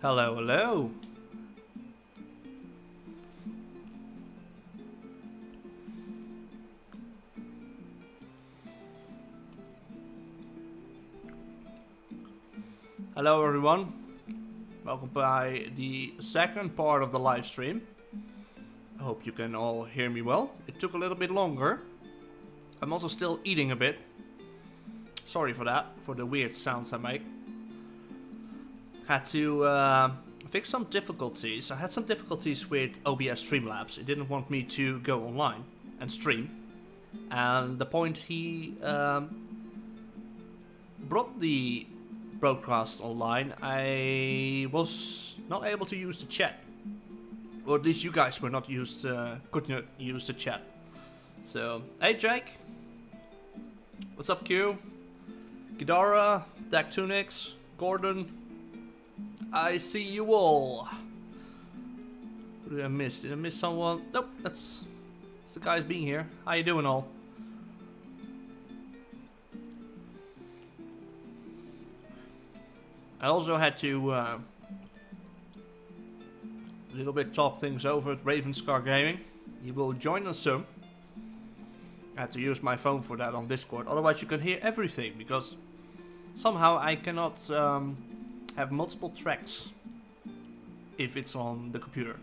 Hello, hello. Hello everyone. Welcome by the second part of the live stream. I hope you can all hear me well. It took a little bit longer. I'm also still eating a bit. Sorry for that, for the weird sounds I make. Had to fix some difficulties. I had some difficulties with OBS Streamlabs. It didn't want me to go online and stream. And the point he brought the broadcast online, I was not able to use the chat. Or at least you guys were not used, could not use the chat. So, hey Jake. What's up Q? Ghidorah, Dactunix, Gordon. I see you all. Who did I miss? Did I miss someone? Nope, that's the guys being here. How you doing all? I also had to a little bit talk things over at Ravenscar Gaming. He will join us soon. I had to use my phone for that on Discord. Otherwise you can hear everything because somehow I cannot have multiple tracks if it's on the computer.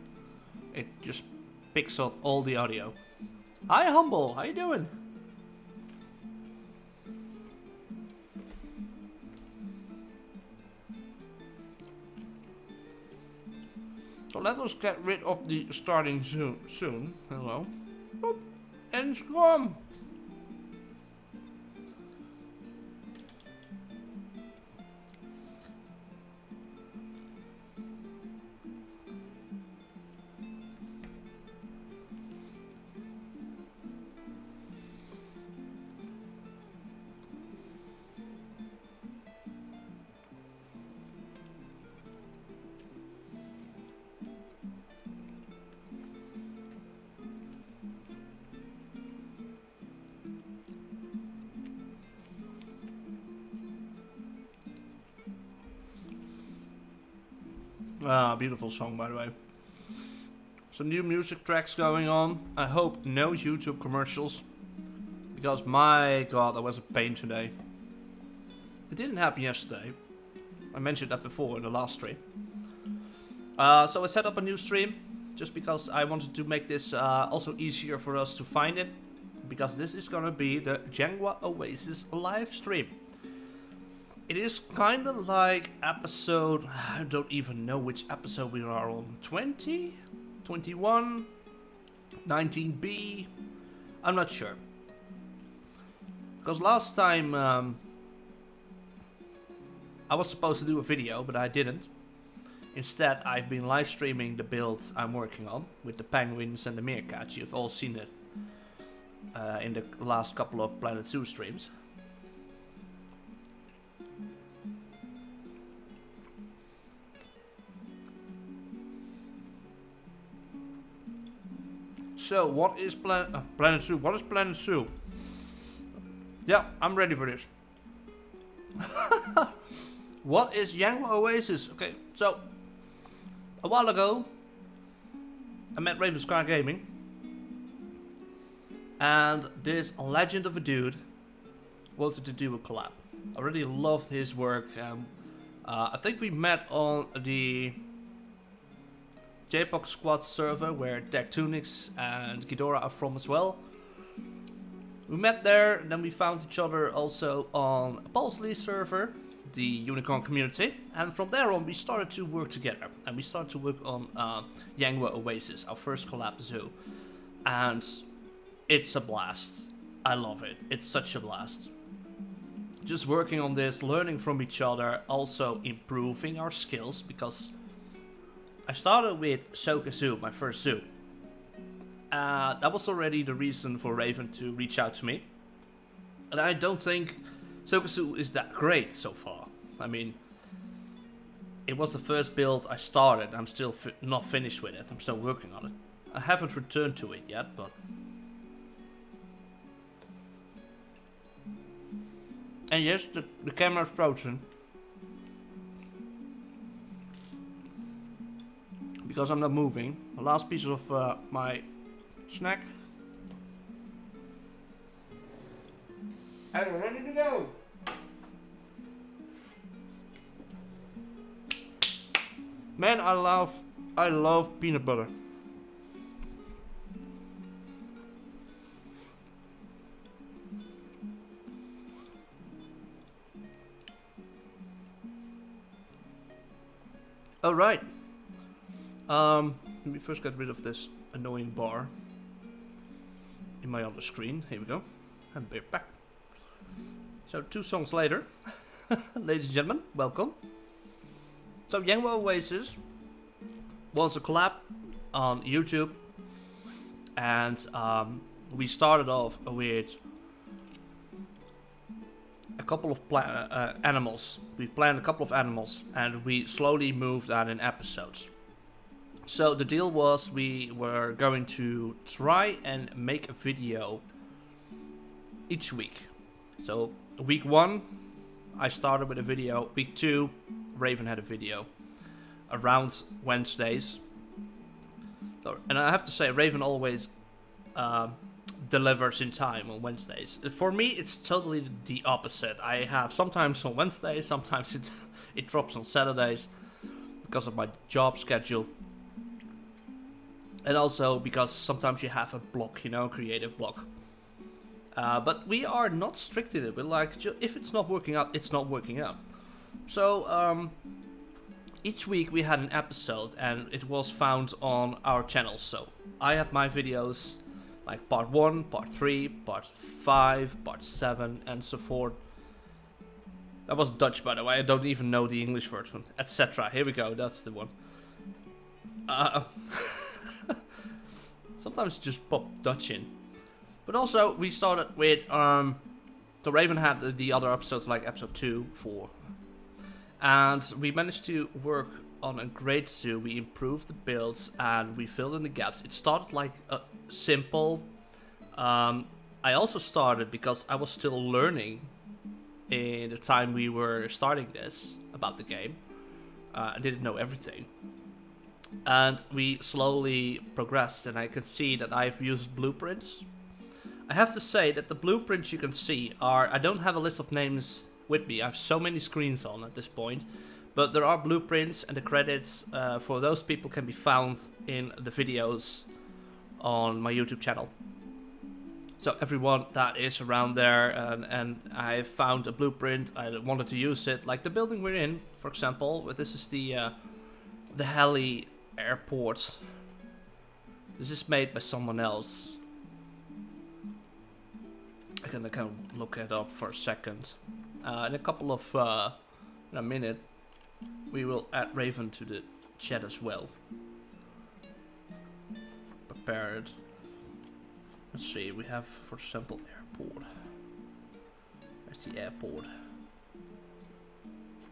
It just picks up all the audio. Hi Humble, how you doing? So let us get rid of the starting soon. Hello. Boop. And Scrum. Ah, beautiful song by the way. Some new music tracks going on. I hope no YouTube commercials. Because my god, that was a pain today. It didn't happen yesterday. I mentioned that before in the last stream. So I set up a new stream. Just because I wanted to make this also easier for us to find it. Because this is gonna be the Jangwa Oasis live stream. It is kind of like episode, I don't even know which episode we are on, 20? 21? 19B? I'm not sure. Because last time I was supposed to do a video, but I didn't. Instead, I've been live streaming the build I'm working on with the penguins and the meerkats. You've all seen it in the last couple of Planet Zoo streams. So, what is Planet Zoo? What is Planet Zoo? Yeah, I'm ready for this. What is Jangwa Oasis? Okay, so a while ago, I met Ravenscar Gaming, and this legend of a dude wanted to do a collab. I really loved his work. I think we met on the JPOC Squad server where Dactunix and Ghidorah are from as well. We met there, and then we found each other also on a Pulsley server, the Unicorn community, and from there on we started to work together, and we started to work on Jangwa Oasis, our first collab zoo, and it's a blast. I love it. It's such a blast. Just working on this, learning from each other, also improving our skills, because I started with Soka Zoo, my first zoo. That was already the reason for Raven to reach out to me. And I don't think Soka Zoo is that great so far. I mean, it was the first build I started. I'm still not finished with it. I'm still working on it. I haven't returned to it yet, but... And yes, the camera's frozen. because I'm not moving. The last piece of my snack. And we're ready to go. Man, I love peanut butter. All right. Let me first get rid of this annoying bar in my other screen. Here we go. And we're back. So 2 songs later, ladies and gentlemen, welcome. So Jangwa Oasis was a collab on YouTube, and we started off with a couple of animals. We planned a couple of animals, and we slowly moved on in episodes. So the deal was we were going to try and make a video each week. So week 1, I started with a video. Week 2, Raven had a video around Wednesdays. So, and I have to say, Raven always delivers in time on Wednesdays. For me, it's totally the opposite. I have sometimes on Wednesdays, sometimes it drops on Saturdays because of my job schedule. And also because sometimes you have a block, you know, creative block. But we are not strict in it. We're like, if it's not working out, it's not working out. So each week we had an episode, and it was found on our channels. So I had my videos like part 1, part 3, part 5, part 7, and so forth. That was Dutch, by the way. I don't even know the English version, etc. Here we go. That's the one. Sometimes just pop Dutch in. But also, we started with, the Raven had the other episodes, like episode 2, 4. And we managed to work on a great zoo. We improved the builds, and we filled in the gaps. It started like a simple. I also started because I was still learning in the time we were starting this about the game. I didn't know everything. And we slowly progressed, and I could see that I've used blueprints. I have to say that the blueprints you can see are... I don't have a list of names with me. I have so many screens on at this point. But there are blueprints, and the credits for those people can be found in the videos on my YouTube channel. So everyone that is around there, and I found a blueprint. I wanted to use it. Like the building we're in, for example. This is the heli airport. This is made by someone else. I can kind of look it up for a second. In a couple of in a minute, we will add Raven to the chat as well. Prepared. Let's see. We have, for example, airport. There's the airport.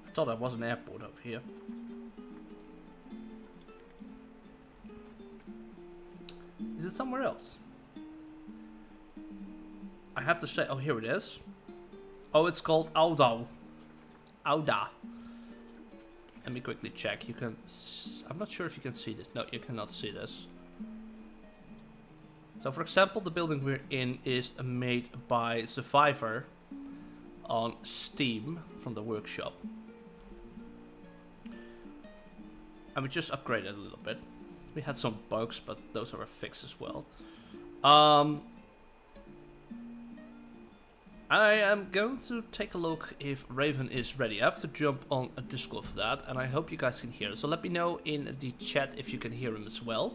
I thought there was an airport over here. Is it somewhere else? I have to say, oh, here it is. Oh, it's called Auda. Auda. Let me quickly check. You can... I'm not sure if you can see this. No, you cannot see this. So, for example, the building we're in is made by Survivor on Steam from the workshop. And we just upgraded a little bit. We had some bugs, but those are fixed as well. I am going to take a look if Raven is ready. I have to jump on a Discord for that, and I hope you guys can hear it. So let me know in the chat if you can hear him as well.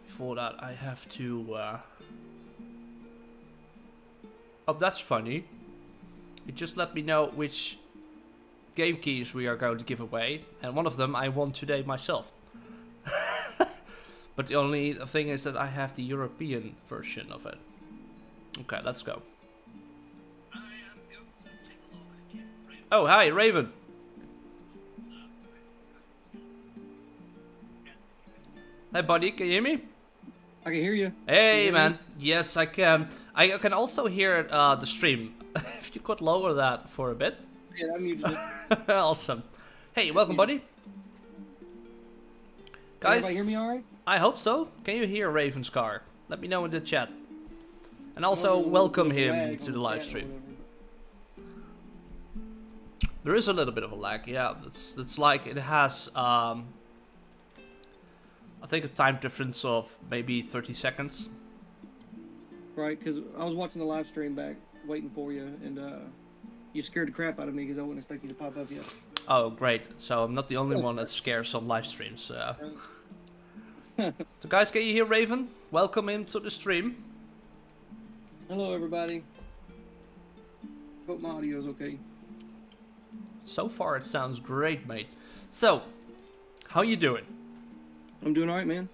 Before that, I have to... Oh, that's funny. It just let me know which game keys we are going to give away, and one of them I won today myself. But the only thing is that I have the European version of it. Okay, let's go. Oh, hi, Raven. Hey, buddy, can you hear me? I can hear you. Hey, man. Yes, I can. I can also hear the stream. If you could lower that for a bit. Yeah, I muted it. Awesome. Hey, welcome, buddy. Guys, everybody hear me all right? I hope so. Can you hear Ravenscar? Let me know in the chat. And also welcome him to the live stream. There is a little bit of a lag, yeah. It's like it has, I think a time difference of maybe 30 seconds. Right, because I was watching the live stream back, waiting for you, and you scared the crap out of me because I wouldn't expect you to pop up yet. Oh, great. So I'm not the only one that scares on live streams. So guys, can you hear Raven? Welcome him to the stream. Hello, everybody. Hope my audio is okay. So far, it sounds great, mate. So, how you doing? I'm doing all right, man.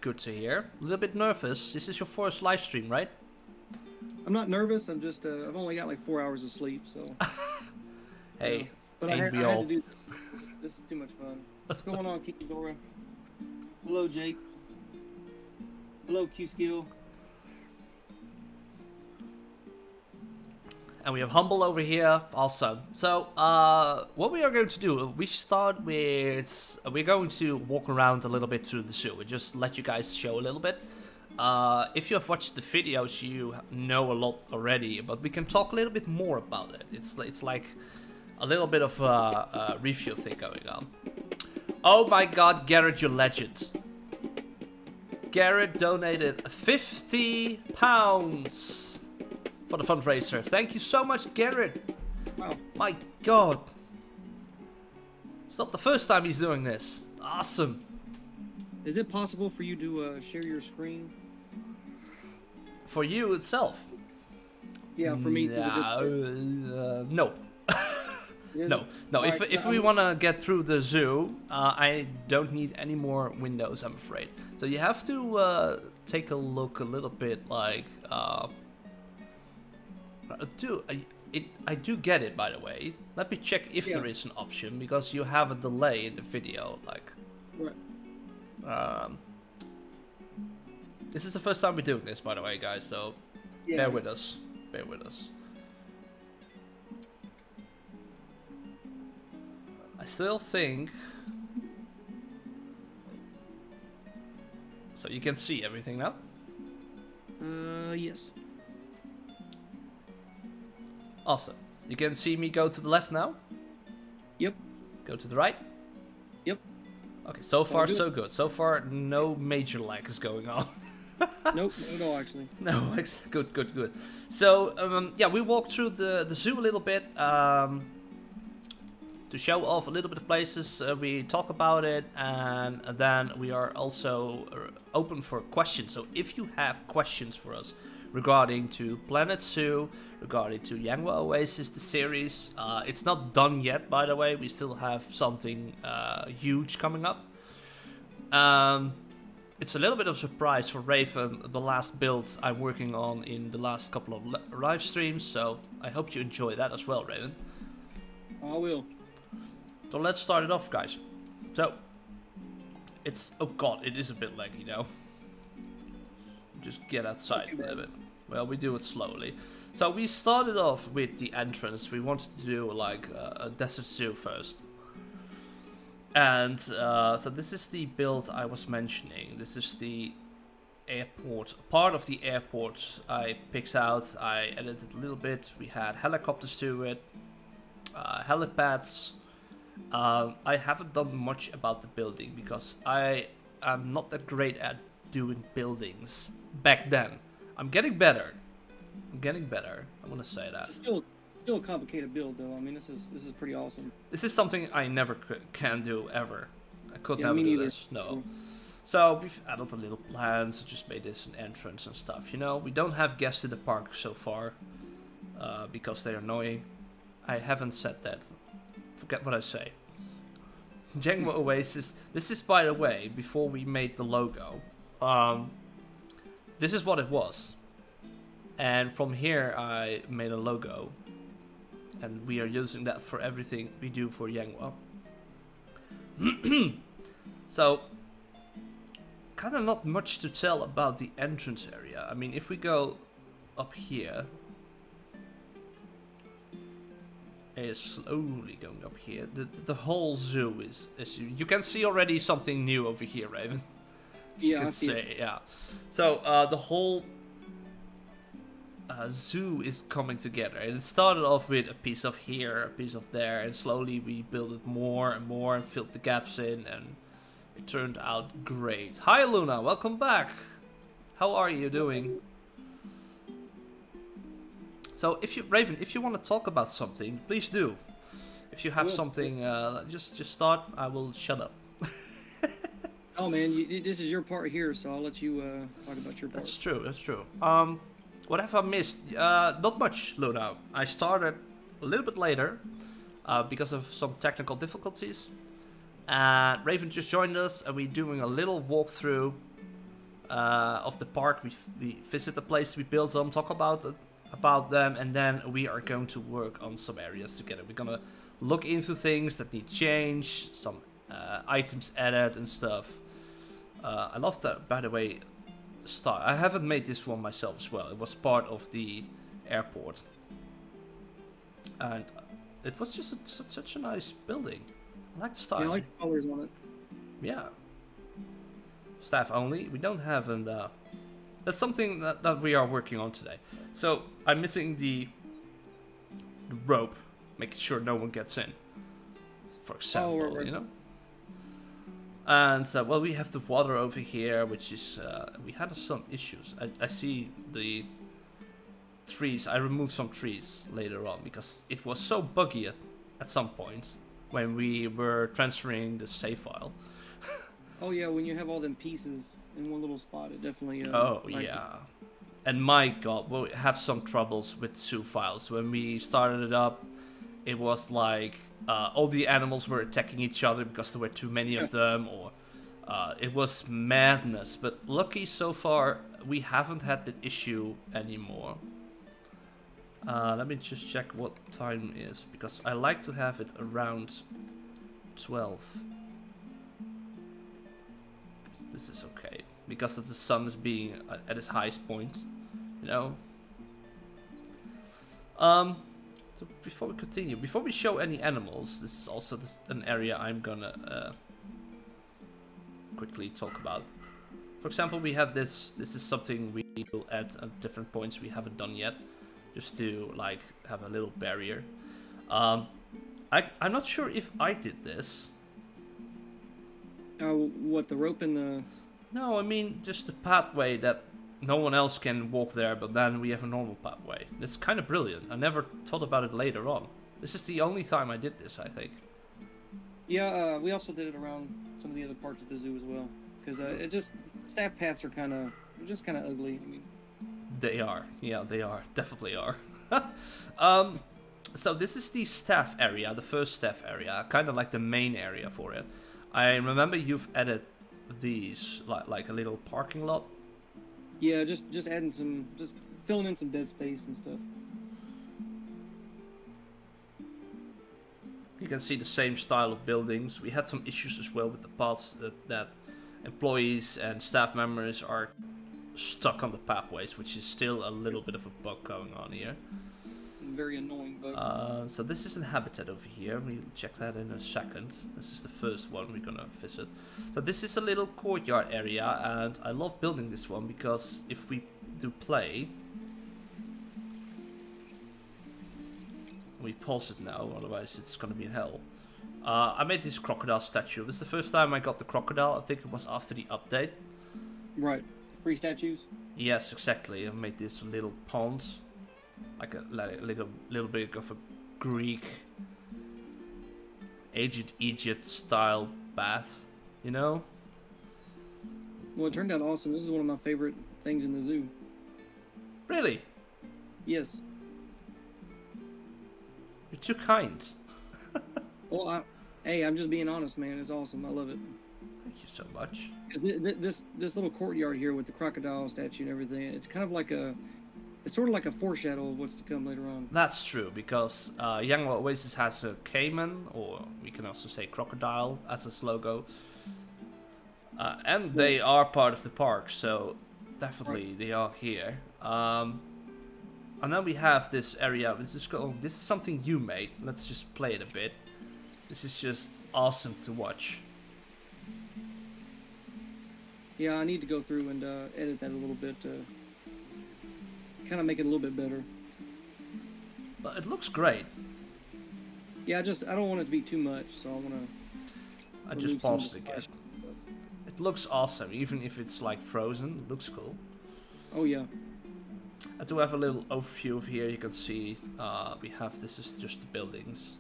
Good to hear. A little bit nervous. This is your first live stream, right? I'm not nervous. I'm just, I've only got like 4 hours of sleep, so. Hey, but I had to do this. This is too much fun. What's going on, Ghidorah? Hello, Jake. Hello, Q-Skill. And we have Humble over here also. So, what we are going to do, we start with, we're going to walk around a little bit through the zoo and just let you guys show a little bit. If you have watched the videos, you know a lot already, but we can talk a little bit more about it. It's like a little bit of a review thing going on. Oh my god, Garrett, you're legend. Garrett donated £50 for the fundraiser. Thank you so much, Garrett. Wow. My god. It's not the first time he's doing this. Awesome. Is it possible for you to share your screen? For you itself? Yeah, for me. No. No. If we want to get through the zoo, I don't need any more windows, I'm afraid. So you have to take a look a little bit like... I do get it, by the way. Let me check if there is an option, because you have a delay in the video, like... Right. This is the first time we're doing this, by the way, guys, so bear with us. Bear with us. I still think... So you can see everything now? Yes. Awesome. You can see me go to the left now? Yep. Go to the right? Yep. Okay, so far so good. So far, no major lag is going on. Nope, not at all, actually. No, good. So, yeah, we walked through the zoo a little bit to show off a little bit of places. We talk about it, and then we are also open for questions. So if you have questions for us regarding to Planet Zoo, regarding to Jangwa Oasis, the series, it's not done yet, by the way. We still have something huge coming up. It's a little bit of a surprise for Raven, the last build I'm working on in the last couple of live streams, so I hope you enjoy that as well, Raven. I will. So let's start it off, guys. So, it's... Oh god, it is a bit laggy now. Just get outside a little bit. Well, we do it slowly. So we started off with the entrance. We wanted to do like a desert zoo first. And so this is the build I was mentioning. This is the airport, part of the airport I picked out. I edited a little bit. We had helicopters to it, helipads. I haven't done much about the building because I am not that great at doing buildings back then. I'm getting better. I'm gonna say that. It's still a complicated build, though. I mean, this is pretty awesome. This is something I never can do ever. I could never do neither. this. No. So we've added a little plans. Just made this an entrance and stuff. You know, we don't have guests in the park so far because they're annoying. I haven't said that. Forget what I say. Jangwa Oasis. This is, by the way, before we made the logo. This is what it was. And from here I made a logo. And we are using that for everything we do for Jangwa. So, kind of not much to tell about the entrance area. I mean, if we go up here, is slowly going up here. The whole zoo is you can see already something new over here, Raven. Yeah, I see it. Yeah. So the whole zoo is coming together, and it started off with a piece of here, a piece of there, and slowly we built it more and more and filled the gaps in, and it turned out great. Hi Luna, welcome back. How are you doing? So if you, Raven, if you want to talk about something, please do. If you have something, just start. I will shut up. Oh man, this is your part here, so I'll let you talk about your part. That's true. That's true. What have I missed? Not much, Luna. I started a little bit later because of some technical difficulties. And Raven just joined us, and we're doing a little walkthrough of the park. We visit the place we built them, talk about them, and then we are going to work on some areas together. We're gonna look into things that need change, some items added and stuff. I love that, by the way. Style. I haven't made this one myself as well. It was part of the airport, and it was just such a nice building. I like the style. Yeah, I like the colors on it. Yeah. Staff only. We don't have an. That's something that we are working on today. So I'm missing the rope, making sure no one gets in. For example, right. you know. And well, we have the water over here, which is we had some issues. I see the trees. I removed some trees later on because it was so buggy at some point when we were transferring the save file. Oh yeah, when you have all them pieces in one little spot, it definitely. Oh yeah, and my God, we'll have some troubles with zoo files. When we started it up, it was like all the animals were attacking each other because there were too many of them, or it was madness. But lucky so far, we haven't had that issue anymore. Let me just check what time it is, because I like to have it around 12. This is okay, because of the sun is being at its highest point, you know. So before we continue, before we show any animals, this is also an area I'm gonna quickly talk about. For example, we have this. This is something we will add at different points we haven't done yet, just to like have a little barrier. I'm not sure if I did this. What, the rope and the... No, I mean just the pathway that no one else can walk there, but then we have a normal pathway. It's kind of brilliant. I never thought about it later on. This is the only time I did this, I think. Yeah, we also did it around some of the other parts of the zoo as well. Because it just... Staff paths are kind of... They're just kind of ugly. I mean... They are. Yeah, they are. Definitely are. So this is the staff area, the first staff area. Kind of like the main area for it. I remember you've added these, like a little parking lot. Yeah, just adding some, just filling in some dead space and stuff. You can see the same style of buildings. We had some issues as well with the paths that employees and staff members are stuck on the pathways, which is still a little bit of a bug going on here. Very annoying bug. So this is an habitat over here. We'll check that in a second. This is the first one we're gonna visit. So this is a little courtyard area, and I love building this one because if we do play, we pause it now, otherwise it's gonna be in hell. I made this crocodile statue. This is the first time I got the crocodile. I think it was after the update. Right. Free statues? Yes, exactly. I made this little pond. Like a little bit of a Greek, ancient Egypt style bath, you know? Well, it turned out awesome. This is one of my favorite things in the zoo. Really? Yes. You're too kind. Well, hey, I'm just being honest, man. It's awesome. I love it. Thank you so much. This little courtyard here with the crocodile statue and everything, it's kind of like a... It's sort of like a foreshadow of what's to come later on. That's true, because Jangwa Oasis has a caiman, or we can also say crocodile, as its logo. And they are part of the park, so definitely they are here. And then we have this area. This is something you made. Let's just play it a bit. This is just awesome to watch. Yeah, I need to go through and edit that a little bit to kind of make it a little bit better. But it looks great. Yeah, I don't want it to be too much, so I want to. I just paused it again. It looks awesome, even if it's like frozen. It looks cool. Oh yeah. I do have a little overview of here. You can see we have, this is just the buildings.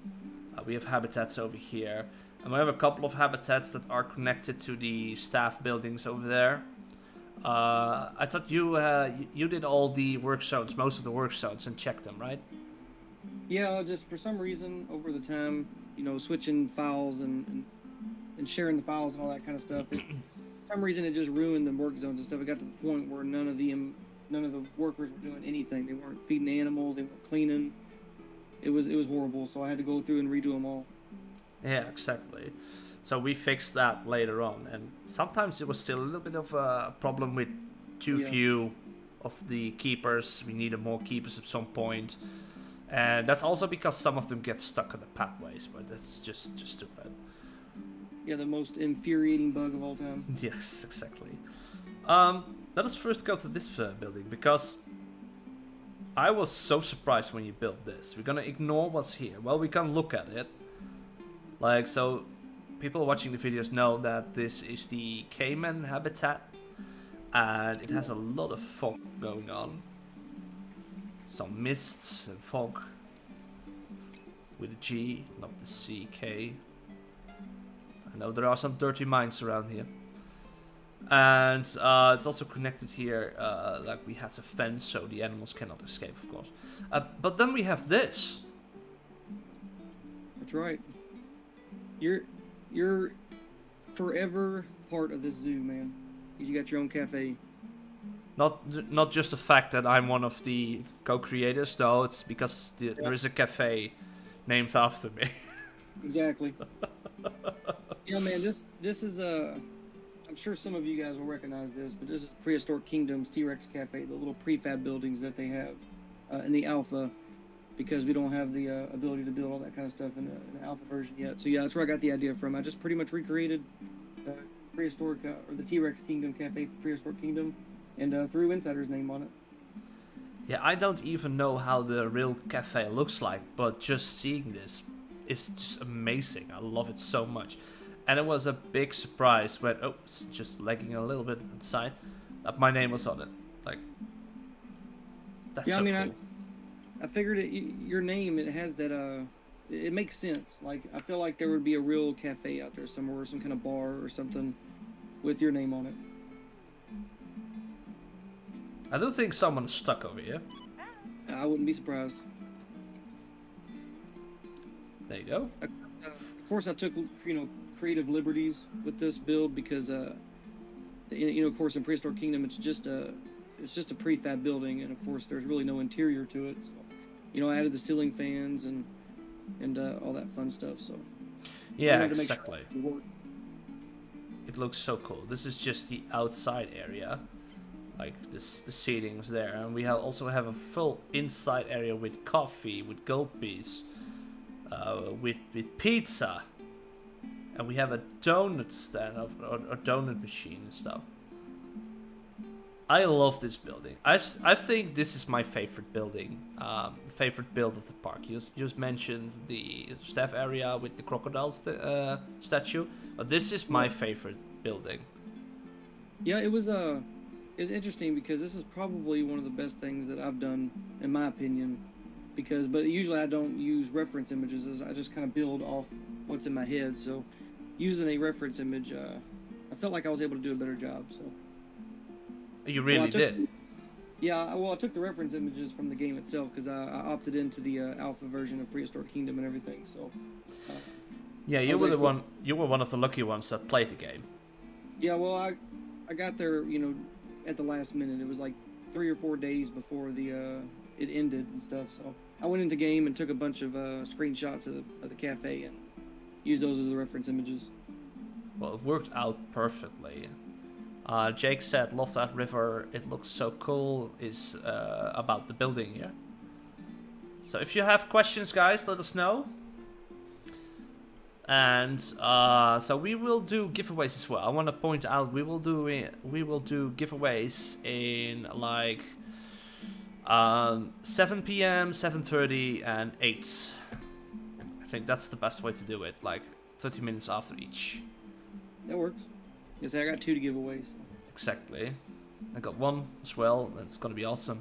We have habitats over here. And we have a couple of habitats that are connected to the staff buildings over there. I thought you did all the work zones, most of the work zones, and checked them, right? Yeah, just for some reason over the time, you know, switching files and sharing the files and all that kind of stuff. For some reason, it just ruined the work zones and stuff. It got to the point where none of the workers were doing anything. They weren't feeding animals. They weren't cleaning. It was horrible. So I had to go through and redo them all. Yeah, exactly. So we fixed that later on, and sometimes it was still a little bit of a problem with too few of the keepers. We needed more keepers at some point, and that's also because some of them get stuck in the pathways. But that's just too bad. Yeah, the most infuriating bug of all time. Yes, exactly. Let us first go to this building, because I was so surprised when you built this. We're gonna ignore what's here. Well, we can look at it. Like, so people watching the videos know that this is the caiman habitat, and it has a lot of fog going on. Some mists and fog with a G, not the CK. I know there are some dirty mines around here. And it's also connected here, like we had a fence so the animals cannot escape, of course. But then we have this. That's right. You're forever part of this zoo, man. You got your own cafe. Not just the fact that I'm one of the co-creators, no, it's because there is a cafe named after me. Exactly. Yeah, man, this is I'm sure some of you guys will recognize this, but this is Prehistoric Kingdom's T-Rex Cafe, the little prefab buildings that they have in the alpha, because we don't have the ability to build all that kind of stuff in the alpha version yet. So yeah, that's where I got the idea from. I just pretty much recreated Prehistoric, or the T-Rex Kingdom Cafe for Prehistoric Kingdom, and threw Insider's name on it. Yeah, I don't even know how the real cafe looks like, but just seeing this is just amazing. I love it so much. And it was a big surprise when, oh, it's just lagging a little bit inside, that my name was on it. Like, that's so cool. I figured your name, it has that, it makes sense. Like, I feel like there would be a real cafe out there somewhere, some kind of bar or something with your name on it. I do think someone's stuck over here. I wouldn't be surprised. There you go. Of course, I took, creative liberties with this build because, of course, in Prehistoric Kingdom, it's just a prefab building, and of course, there's really no interior to it. So, I added the ceiling fans and all that fun stuff. So, yeah, exactly. It looks so cool. This is just the outside area, like this, the seating's there, and we also have a full inside area with coffee, with gulpies, with pizza. And we have a donut stand, or donut machine and stuff. I love this building. I think this is my favorite building, favorite build of the park. You just mentioned the staff area with the crocodile statue, but this is my favorite building. Yeah, it was interesting because this is probably one of the best things that I've done, in my opinion. But usually I don't use reference images. I just kind of build off what's in my head. So using a reference image, I felt like I was able to do a better job. So you really did. Yeah, well, I took the reference images from the game itself because I opted into the alpha version of Prehistoric Kingdom and everything. So yeah, you were one. You were one of the lucky ones that played the game. Yeah, well, I got there, at the last minute. It was like 3 or 4 days before it ended and stuff. So I went into game and took a bunch of screenshots of the cafe and used those as the reference images. Well, it worked out perfectly. Jake said, "Love that river. It looks so cool." Is about the building here. So if you have questions, guys, let us know. And so we will do giveaways as well. I want to point out we will do giveaways in like 7 p.m., 7:30, and 8. I think that's the best way to do it. Like 30 minutes after each. That works. Yes, I got 2 to give away. So. Exactly. I got 1 as well. That's gonna be awesome.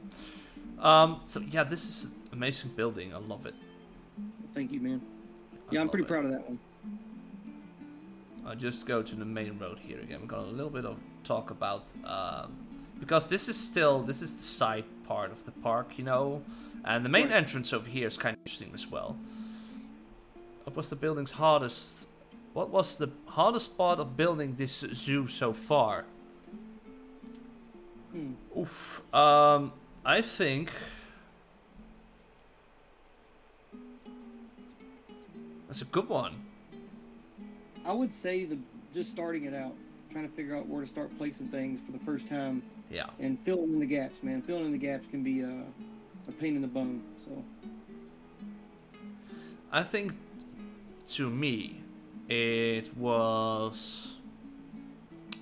So yeah, this is an amazing building. I love it. Thank you, man. Yeah, I'm pretty proud of that one. I'll just go to the main road here again. We've got a little bit of talk about because this is the side part of the park, you know, and the main entrance over here is kind of interesting as well. What was the building's hardest? What was the hardest part of building this zoo so far? Oof. I think that's a good one. I would say just starting it out, trying to figure out where to start placing things for the first time. Yeah. And filling in the gaps, man. Filling in the gaps can be a pain in the bone. So. I think, to me, it was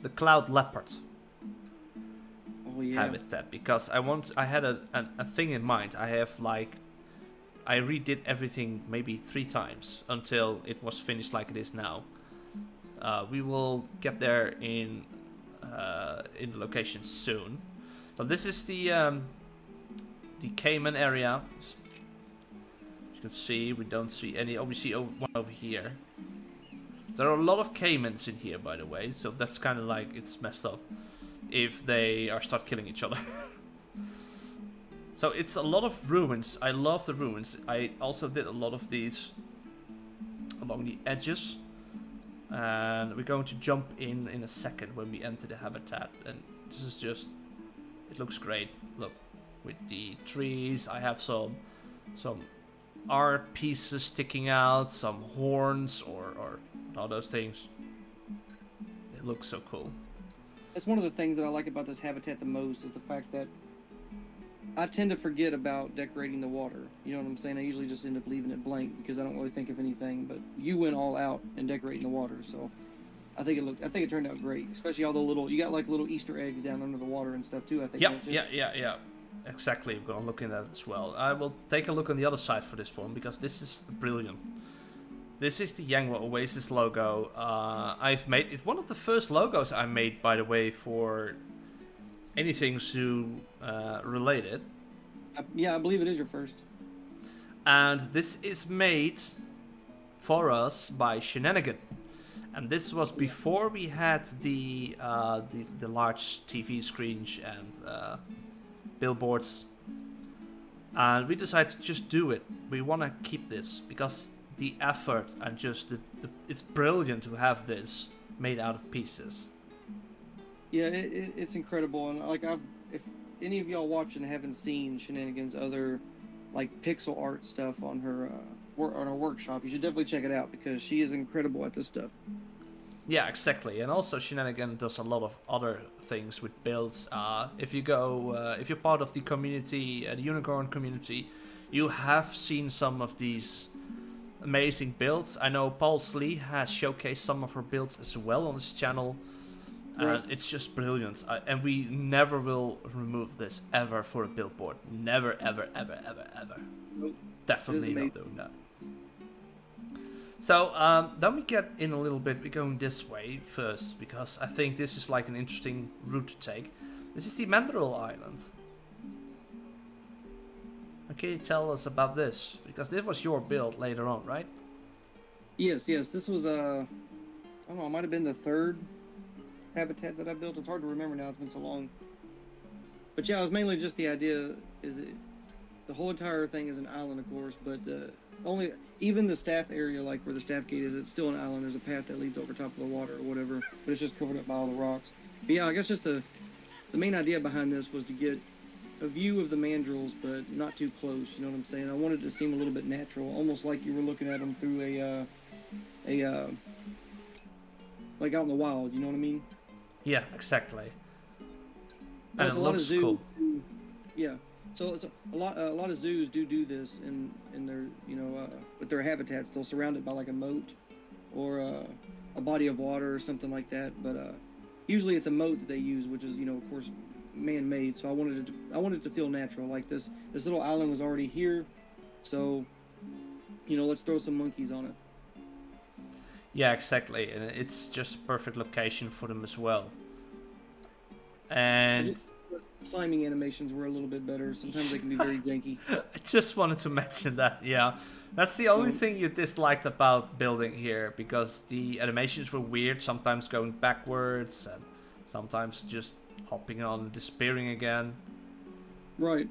the cloud leopard. Oh yeah. Habitat, because I had a thing in mind. I redid everything maybe 3 times until it was finished like it is now. We will get there in the location soon. So this is the Cayman area. As you can see, we don't see any. Oh, we see one over here. There are a lot of caimans in here, by the way, so that's kind of like, it's messed up if they start killing each other. So it's a lot of ruins. I love the ruins. I also did a lot of these along the edges. And we're going to jump in a second when we enter the habitat. And this is just, it looks great. Look, with the trees, I have some art pieces sticking out, some horns or all those things. It looks so cool. That's one of the things that I like about this habitat the most, is the fact that I tend to forget about decorating the water. You know what I'm saying? I usually just end up leaving it blank because I don't really think of anything. But you went all out in decorating the water, so I think it turned out great. Especially all the you got like little Easter eggs down under the water and stuff too. I think. Yeah. Exactly. We're gonna look at that as well. I will take a look on the other side for this one because this is brilliant. This is the Jangwa Oasis logo. I've made it's one of the first logos I made, by the way, for anything zoo related. Yeah, I believe it is your first. And this is made for us by Shenanigan. And this was before we had the large TV screens and billboards. And we decided to just do it. We want to keep this because the effort and just it's brilliant to have this made out of pieces. Yeah, it's incredible, and like if any of y'all watching haven't seen Shenanigan's other like pixel art stuff on her workshop, you should definitely check it out because she is incredible at this stuff. Yeah, exactly, and also Shenanigan does a lot of other things with builds. If you're part of the community, the unicorn community, you have seen some of these amazing builds. I know Paul Slee has showcased some of her builds as well on his channel. And it's just brilliant. And we never will remove this ever for a billboard. Never, ever, ever, ever, ever. Nope. Definitely not doing that. So, then we get in a little bit. We're going this way first, because I think this is like an interesting route to take. This is the Mandrill Island. Okay, tell us about this, because this was your build later on, right? Yes. This was, I don't know, it might have been the 3rd habitat that I built. It's hard to remember now, it's been so long. But yeah, it was mainly just the idea the whole entire thing is an island, of course, but even the staff area, like where the staff gate is, it's still an island. There's a path that leads over top of the water or whatever, but it's just covered up by all the rocks. But yeah, I guess just the main idea behind this was to get a view of the mandrills, but not too close, you know what I'm saying? I wanted it to seem a little bit natural, almost like you were looking at them through like out in the wild, you know what I mean? Yeah, exactly. And There's it a lot looks of cool. Yeah, So it's a lot of zoos do this in their with their habitats. They'll surround it by like a moat or a body of water or something like that. But usually it's a moat that they use, which is of course man-made. So I wanted it to feel natural. Like this little island was already here, so let's throw some monkeys on it. Yeah, exactly, and it's just a perfect location for them as well. And Climbing animations were a little bit better. Sometimes they can be very janky. I just wanted to mention that, yeah. That's the only thing you disliked about building here, because the animations were weird, sometimes going backwards, and sometimes just hopping on and disappearing again. Right.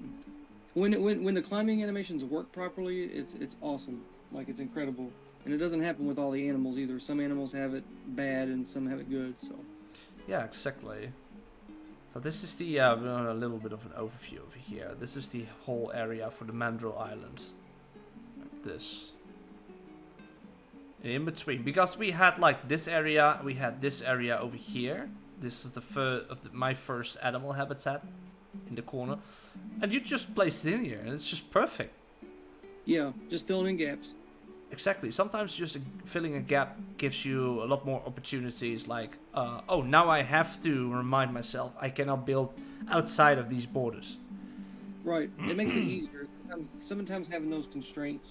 When the climbing animations work properly, it's awesome. Like, it's incredible. And it doesn't happen with all the animals either. Some animals have it bad and some have it good, so. Yeah, exactly. So this is the, a little bit of an overview over here. This is the whole area for the Mandrill Island. Like this. And in between, because we had like this area, we had this area over here. This is the my first animal habitat in the corner. And you just placed it in here, and it's just perfect. Yeah, just filling in gaps. Exactly. Sometimes just filling a gap gives you a lot more opportunities. Like, oh, now I have to remind myself I cannot build outside of these borders. Right. It makes it easier. Sometimes having those constraints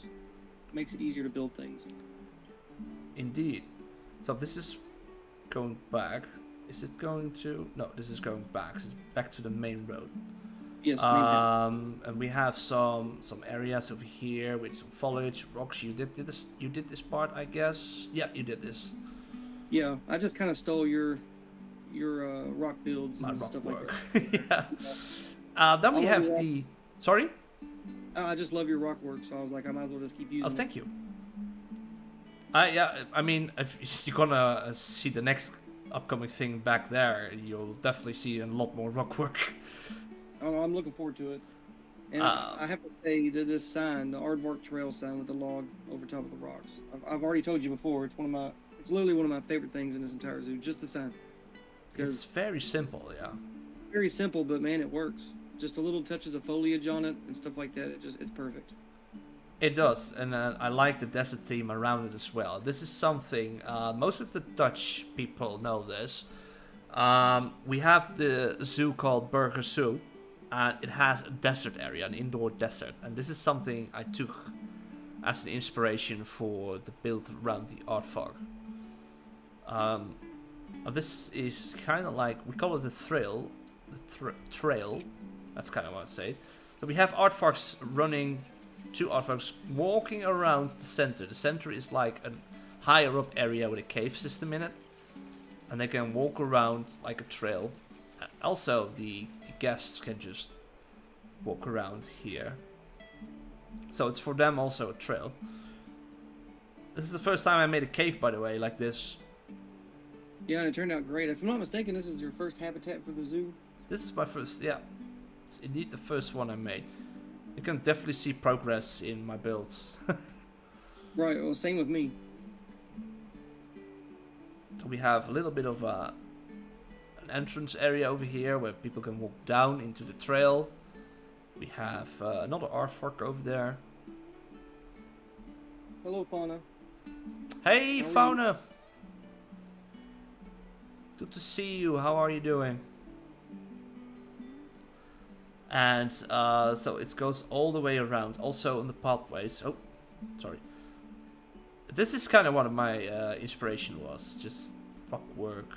makes it easier to build things. Indeed. So this is going back. Is it going to? No, this is going back. It's back to the main road. Yes. And we have some areas over here with some foliage, rocks. You did this. You did this part, I guess. Yeah, you did this. Yeah, I just kind of stole your rock builds My and rock stuff work. like that. Yeah. Then we have the. Sorry. I just love your rock work, so I was like, I might as well just keep using. Oh, thank you. Yeah, I mean, if you're gonna see the next upcoming thing back there, you'll definitely see a lot more rock work. Oh, I'm looking forward to it. And I have to say that this sign, the Aardvark Trail sign with the log over top of the rocks, I've already told you before, it's literally one of my favorite things in this entire zoo, just the sign. It's very simple, yeah. Very simple, but man, it works. Just a little touches of foliage on it and stuff like that. It's perfect. It does, and I like the desert theme around it as well. This is something, most of the Dutch people know this. We have the zoo called Burger Zoo, and it has a desert area, an indoor desert. And this is something I took as an inspiration for the build around the aardvark. This is kind of like, we call it the trail. Trail, that's kind of what I say. So we have aardvarks running, 2 aardvarks walking around the center. The center is like a higher up area with a cave system in it. And they can walk around like a trail. Also, the guests can just walk around here. So it's for them also a trail. This is the first time I made a cave, by the way, like this. Yeah, and it turned out great. If I'm not mistaken, this is your first habitat for the zoo? This is my first, yeah. It's indeed the first one I made. You can definitely see progress in my builds. Right, well, same with me. So we have a little bit of an entrance area over here where people can walk down into the trail. We have another aardvark over there. Hello, Fauna. Hey, Fauna! Good to see you. How are you doing? And so it goes all the way around. Also on the pathways. Oh, sorry. This is kind of what my inspiration was. Just rock work.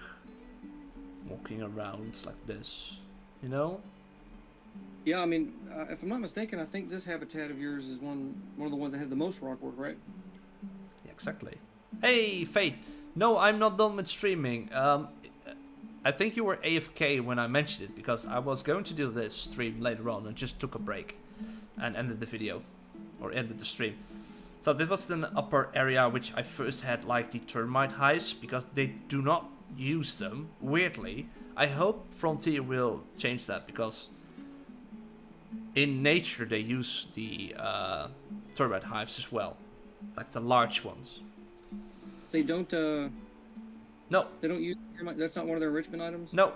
Walking around like this. You know? Yeah, I mean, if I'm not mistaken, I think this habitat of yours is one of the ones that has the most rock work, right? Yeah, exactly. Hey, Fate. No, I'm not done with streaming. I think you were AFK when I mentioned it, because I was going to do this stream later on and just took a break and ended the video, or ended the stream. So this was an upper area which I first had like the termite hives, because they do not use them, weirdly. I hope Frontier will change that, because in nature they use the termite hives as well, like the large ones. They don't No. They don't use termite. That's not one of their enrichment items? No.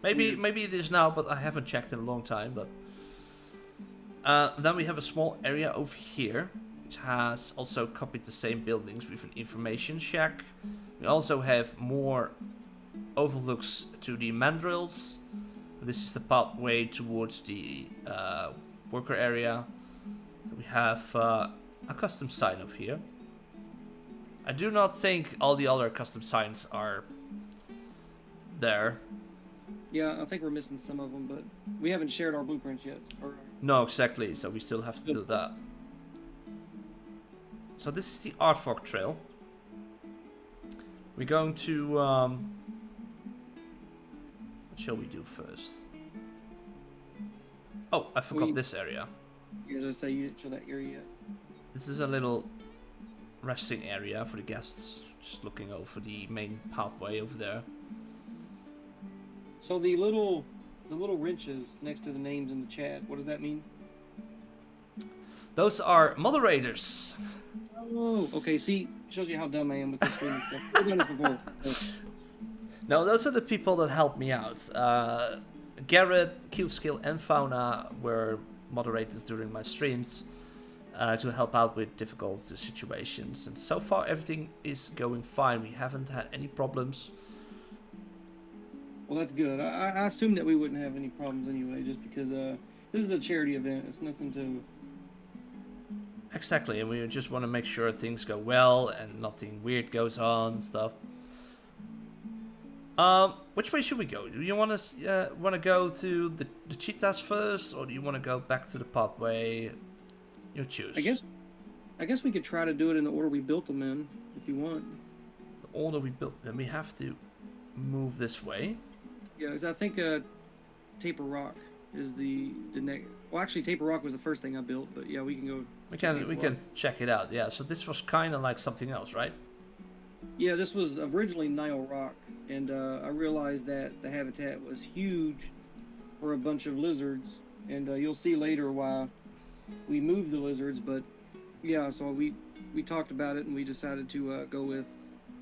Maybe it is now, but I haven't checked in a long time, but Then we have a small area over here, which has also copied the same buildings with an information shack. We also have more overlooks to the mandrills. This is the pathway towards the worker area. So we have a custom sign up here. I do not think all the other custom signs are there. Yeah, I think we're missing some of them, but we haven't shared our blueprints yet. No, exactly. So we still have to do that. So this is the Artfog Trail. We're going to... what shall we do first? Oh, I forgot this area. You guys say you didn't show that area yet. This is a little resting area for the guests. Just looking over the main pathway over there. So the little wrenches next to the names in the chat, what does that mean? Those are moderators. Oh, okay. See, shows you how dumb I am with this streaming stuff. We've done this before. No, those are the people that helped me out. Garrett, Q-Skill, and Fauna were moderators during my streams to help out with difficult situations. And so far, everything is going fine. We haven't had any problems. Well, that's good. I assumed that we wouldn't have any problems anyway, just because this is a charity event. It's nothing to... Exactly, and we just want to make sure things go well and nothing weird goes on and stuff. Which way should we go? Do you want to go to the cheetahs first, or do you want to go back to the pathway? You choose. I guess we could try to do it in the order we built them in, if you want. The order we built, then we have to move this way. Yeah, because I think Taper Rock is the next. Well, actually, Taper Rock was the first thing I built, but yeah, we can go. We can check it out. Yeah, so this was kind of like something else, right? Yeah, this was originally Nile Rock, and I realized that the habitat was huge for a bunch of lizards, and you'll see later why we moved the lizards. But yeah, so we talked about it, and we decided to go with.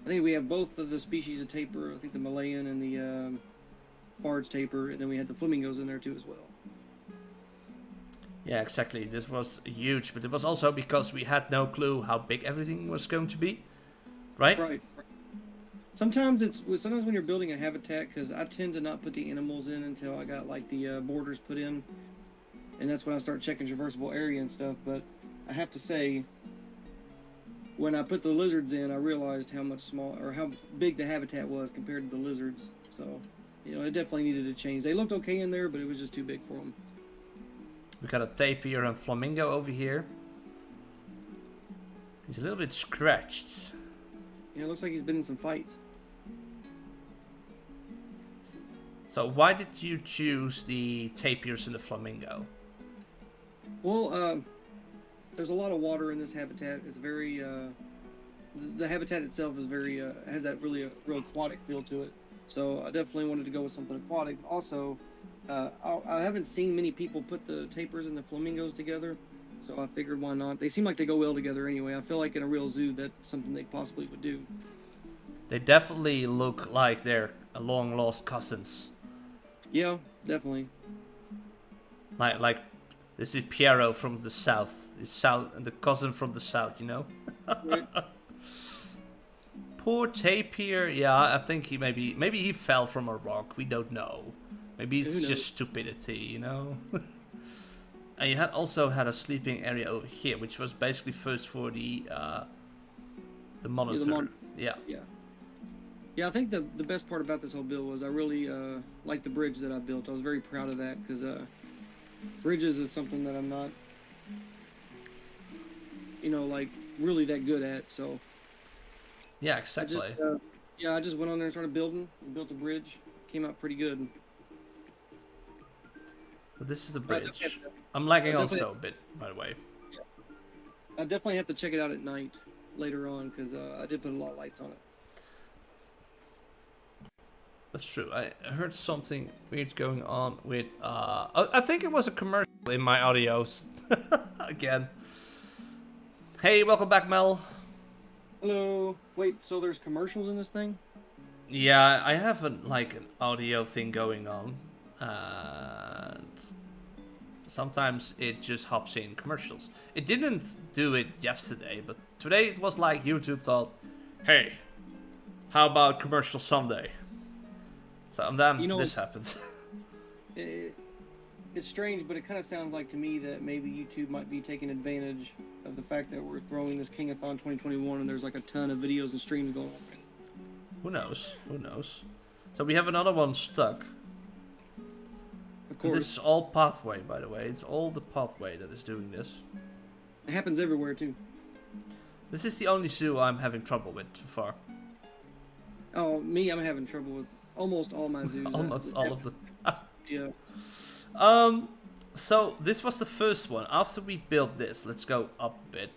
I think we have both of the species of tapir. I think the Malayan and the Bard's tapir, and then we had the flamingos in there too as well. Yeah, exactly. This was huge, but it was also because we had no clue how big everything was going to be, right? Right. Sometimes when you're building a habitat, because I tend to not put the animals in until I got like the borders put in, and that's when I start checking traversable area and stuff. But I have to say, when I put the lizards in, I realized how big the habitat was compared to the lizards. So, it definitely needed to change. They looked okay in there, but it was just too big for them. We got a tapir and flamingo over here. He's a little bit scratched. Yeah, it looks like he's been in some fights. So why did you choose the tapirs and the flamingo? Well, there's a lot of water in this habitat. It's very, the habitat itself is very, has that really a real aquatic feel to it. So I definitely wanted to go with something aquatic. Also, I haven't seen many people put the tapirs and the flamingos together, so I figured why not. They seem like they go well together anyway. I feel like in a real zoo that's something they possibly would do. They definitely look like they're long lost cousins. Yeah, definitely. Like this is Piero from the south. The cousin from the south, Right. Poor tapir. Yeah, I think maybe he fell from a rock. We don't know. Maybe it's just stupidity, And you also had a sleeping area over here, which was basically first for the monitor. Yeah. Yeah, I think the best part about this whole build was I really liked the bridge that I built. I was very proud of that because bridges is something that I'm not, like really that good at. So yeah, exactly. I just went on there and started building. Built a bridge. Came out pretty good. But this is the bridge. I'm lagging also a bit, by the way. Yeah. I definitely have to check it out at night later on because I did put a lot of lights on it. That's true. I heard something weird going on with... I think it was a commercial in my audios. Again. Hey, welcome back, Mel. Hello. Wait, so there's commercials in this thing? Yeah, I have an audio thing going on. And Sometimes it just hops in commercials. It didn't do it yesterday, but today it was like YouTube thought, hey, how about commercial Sunday? So and then this happens. It's strange, but it kind of sounds like to me that maybe YouTube might be taking advantage of the fact that we're throwing this Cangothon 2021 and there's like a ton of videos and streams going on. Who knows? Who knows? So we have another one stuck. Of course. This is all pathway, by the way. It's all the pathway that is doing this. It happens everywhere too. This is the only zoo I'm having trouble with so far. Oh, me, I'm having trouble with almost all my zoos. Almost all of them. Yeah. So this was the first one. After we built this, let's go up a bit.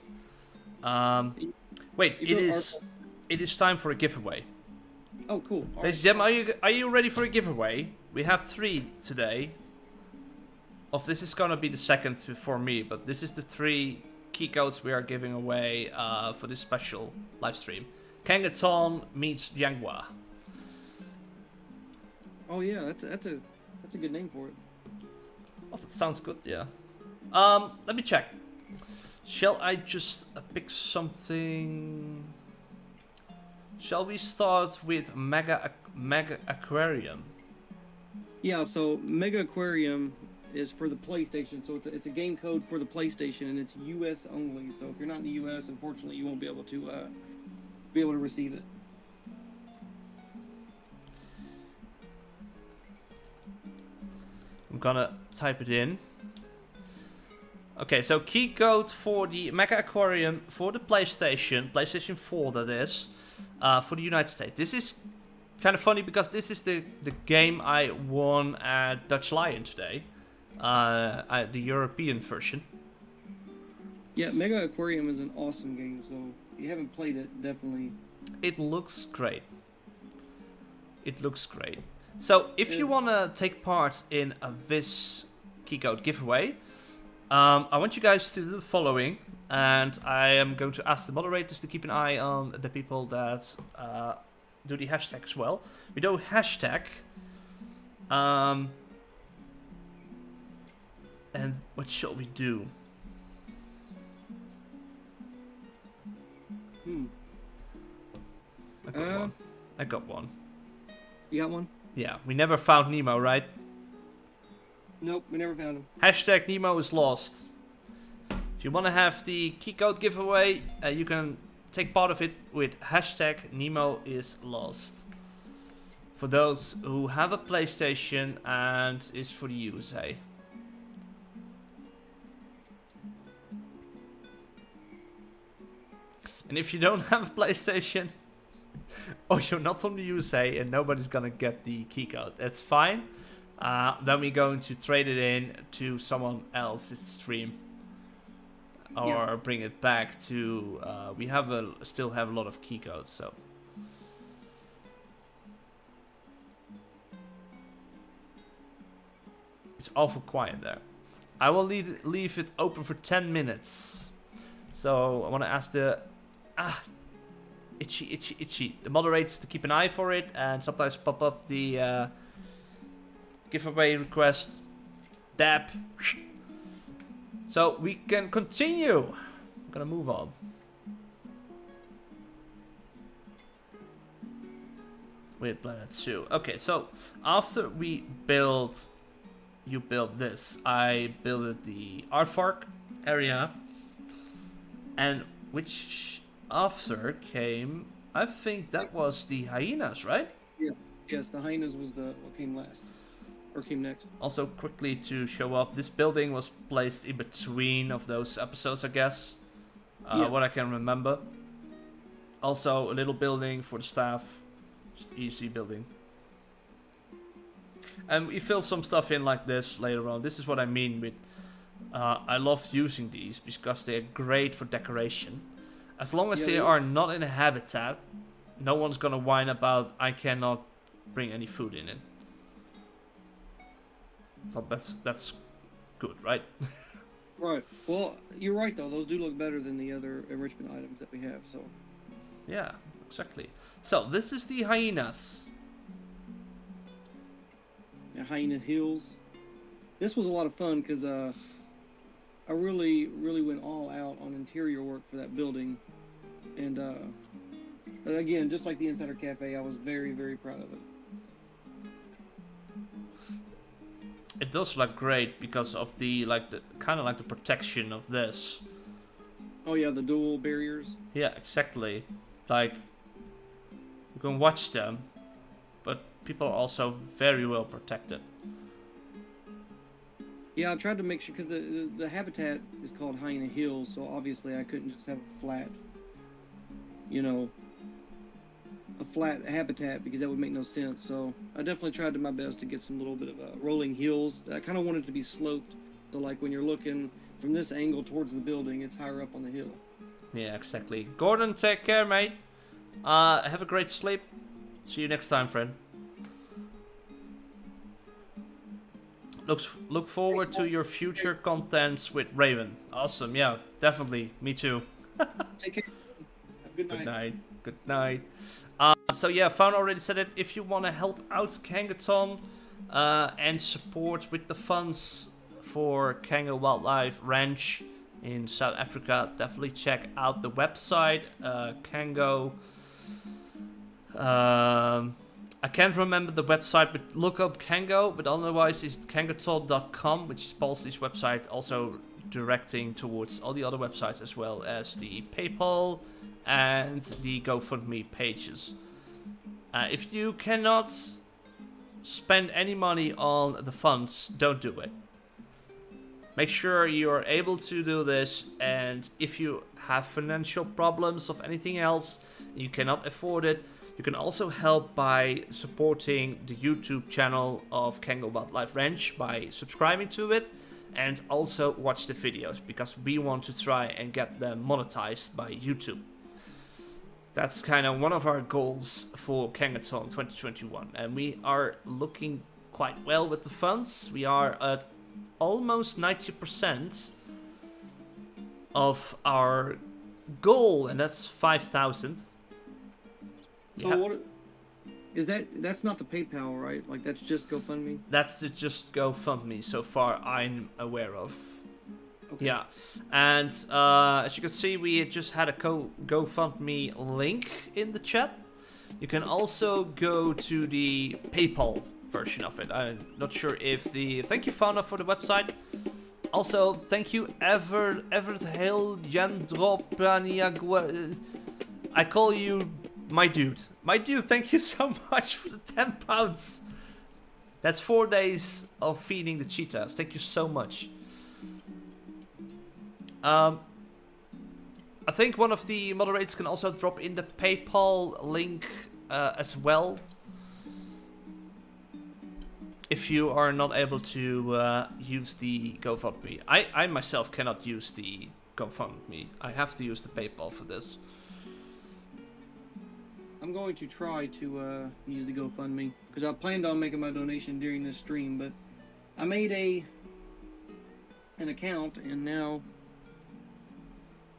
Wait, it is time for a giveaway. Oh, cool. Ladies and gentlemen, are you ready for a giveaway? We have 3 today. This is gonna be the second for me, but this is the 3 key codes we are giving away for this special live stream. Cangothon meets Jangwa. Oh yeah, that's a good name for it. Oh, that sounds good, yeah. Let me check. Shall I just pick something? Shall we start with Mega Aquarium? Yeah, so Mega Aquarium is for the PlayStation, so it's a game code for the PlayStation, and it's US only. So if you're not in the US, unfortunately, you won't be able to receive it. I'm gonna type it in. Okay, so key code for the Mega Aquarium for the PlayStation 4 that is, for the United States. This is kind of funny because this is the game I won at Dutch Lion today, the European version. Yeah, Mega Aquarium is an awesome game, so if you haven't played it, definitely. It looks great. It looks great. So if you want to take part in this key code giveaway, I want you guys to do the following, and I am going to ask the moderators to keep an eye on the people that do the hashtag as well. We do hashtag, and what shall we do? I got one. You got one? Yeah, we never found Nemo, right? Nope, we never found him. Hashtag Nemo is lost. If you want to have the key code giveaway, you can take part of it with hashtag Nemo is lost. For those who have a PlayStation and is for the USA. And if you don't have a PlayStation, or you're not from the USA and nobody's gonna get the key code, that's fine. Then we're going to trade it in to someone else's stream, or bring it back to. We still have a lot of key codes, so. It's awful quiet there. I will leave it open for 10 minutes. So I want to ask the itchy the moderators to keep an eye for it, and sometimes pop up the giveaway request. Dab. So we can continue. I'm gonna move on. With Planet Zoo. Okay, so after you build this, I built the aardvark area, and which after came, I think that was the hyenas, right? Yes, the hyenas was what came last, or came next. Also, quickly to show off, this building was placed in between of those episodes, I guess. What I can remember. Also, a little building for the staff, just easy building. And we fill some stuff in like this later on. This is what I mean with, I love using these because they're great for decoration. As long as they are not in a habitat, no one's gonna whine about I cannot bring any food in it. So that's good, right? Right. Well, you're right though. Those do look better than the other enrichment items that we have. So. Yeah, exactly. So this is the hyenas. Hyena Hills. this was a lot of fun because I really went all out on interior work for that building, and again, just like the Insider Cafe, I was very proud of it. It does look great because of the kind of like the protection of this. Oh yeah, the dual barriers. Yeah, exactly. Like you can watch them, but people are also very well protected. Yeah, I tried to make sure because the habitat is called Hyena Hills, so obviously I couldn't just have a flat, you know, a flat habitat because that would make no sense. So I definitely tried to my best to get some little bit of rolling hills. I kind of wanted it to be sloped, so like when you're looking from this angle towards the building, it's higher up on the hill. Yeah, exactly. Gordon, take care, mate. Have a great sleep. See you next time, friend. Look forward to your future contents with Raven. Awesome, yeah, definitely. Me too. Take care. Good night. Good night. Good night. So yeah, Fauna already said it. If you want to help out Cangothon and support with the funds for Kango Wildlife Ranch in South Africa, definitely check out the website. Kango. I can't remember the website, but look up Kango. But otherwise, it's Cangothon.com, which is Paul's website, also directing towards all the other websites as well as the PayPal and the GoFundMe pages. If you cannot spend any money on the funds, don't do it. Make sure you're able to do this, and if you have financial problems of anything else, you cannot afford it, you can also help by supporting the YouTube channel of Kango Wildlife Ranch by subscribing to it, and also watch the videos, because we want to try and get them monetized by YouTube. That's kind of one of our goals for Cangothon 2021, and we are looking quite well with the funds. We are at almost 90% of our goal, and that's 5,000. So what is that? That's not the PayPal, right? Like that's just GoFundMe. That's just GoFundMe so far I'm aware of. Okay. Yeah, and as you can see, we just had a GoFundMe link in the chat. You can also go to the PayPal version of it. I'm not sure if the... Thank you, Fauna, for the website. Also, thank you, Everhill Jandropaniagua. I call you my dude. My dude, thank you so much for the £10. That's 4 days of feeding the cheetahs. Thank you so much. I think one of the moderators can also drop in the PayPal link as well, if you are not able to use the GoFundMe. I myself cannot use the GoFundMe. I have to use the PayPal for this. I'm going to try to use the GoFundMe because I planned on making my donation during this stream, but I made an account and now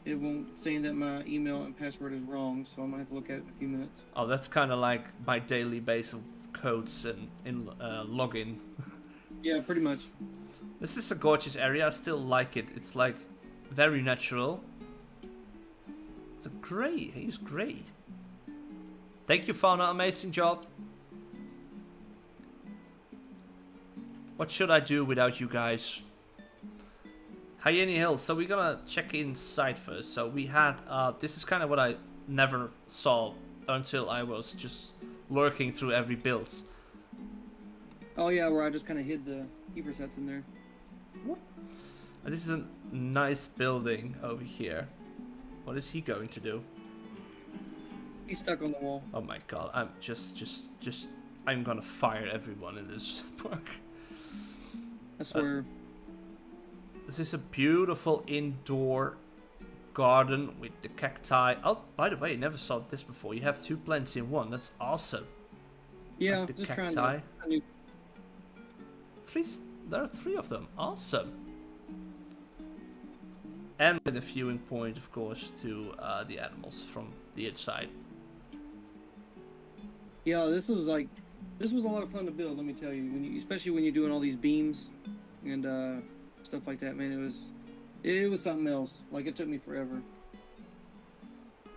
it won't, saying that my email and password is wrong, so I'm gonna have to look at it in a few minutes. Oh, that's kind of like my daily base of codes and login. Yeah, pretty much. This is a gorgeous area. I still like it. It's like very natural. It's a grey. He's grey. Thank you, Fauna. Amazing job. What should I do without you guys? Hyena Hills. So we're gonna check inside first. So we had, this is kind of what I never saw until I was just lurking through every build. Oh yeah, where I just kind of hid the keeper sets in there. What? This is a nice building over here. What is he going to do? He's stuck on the wall. Oh my god, I'm I'm gonna fire everyone in this park. I swear. This is a beautiful indoor garden with the cacti. Oh, by the way, I never saw this before. You have 2 plants in one. That's awesome. Yeah, like the just cacti. trying to... There are 3 of them. Awesome. And with a viewing point, of course, to the animals from the inside. Yeah, this was a lot of fun to build. Let me tell you, especially when you're doing all these beams. and stuff like that. Man, it was something else. Like, it took me forever.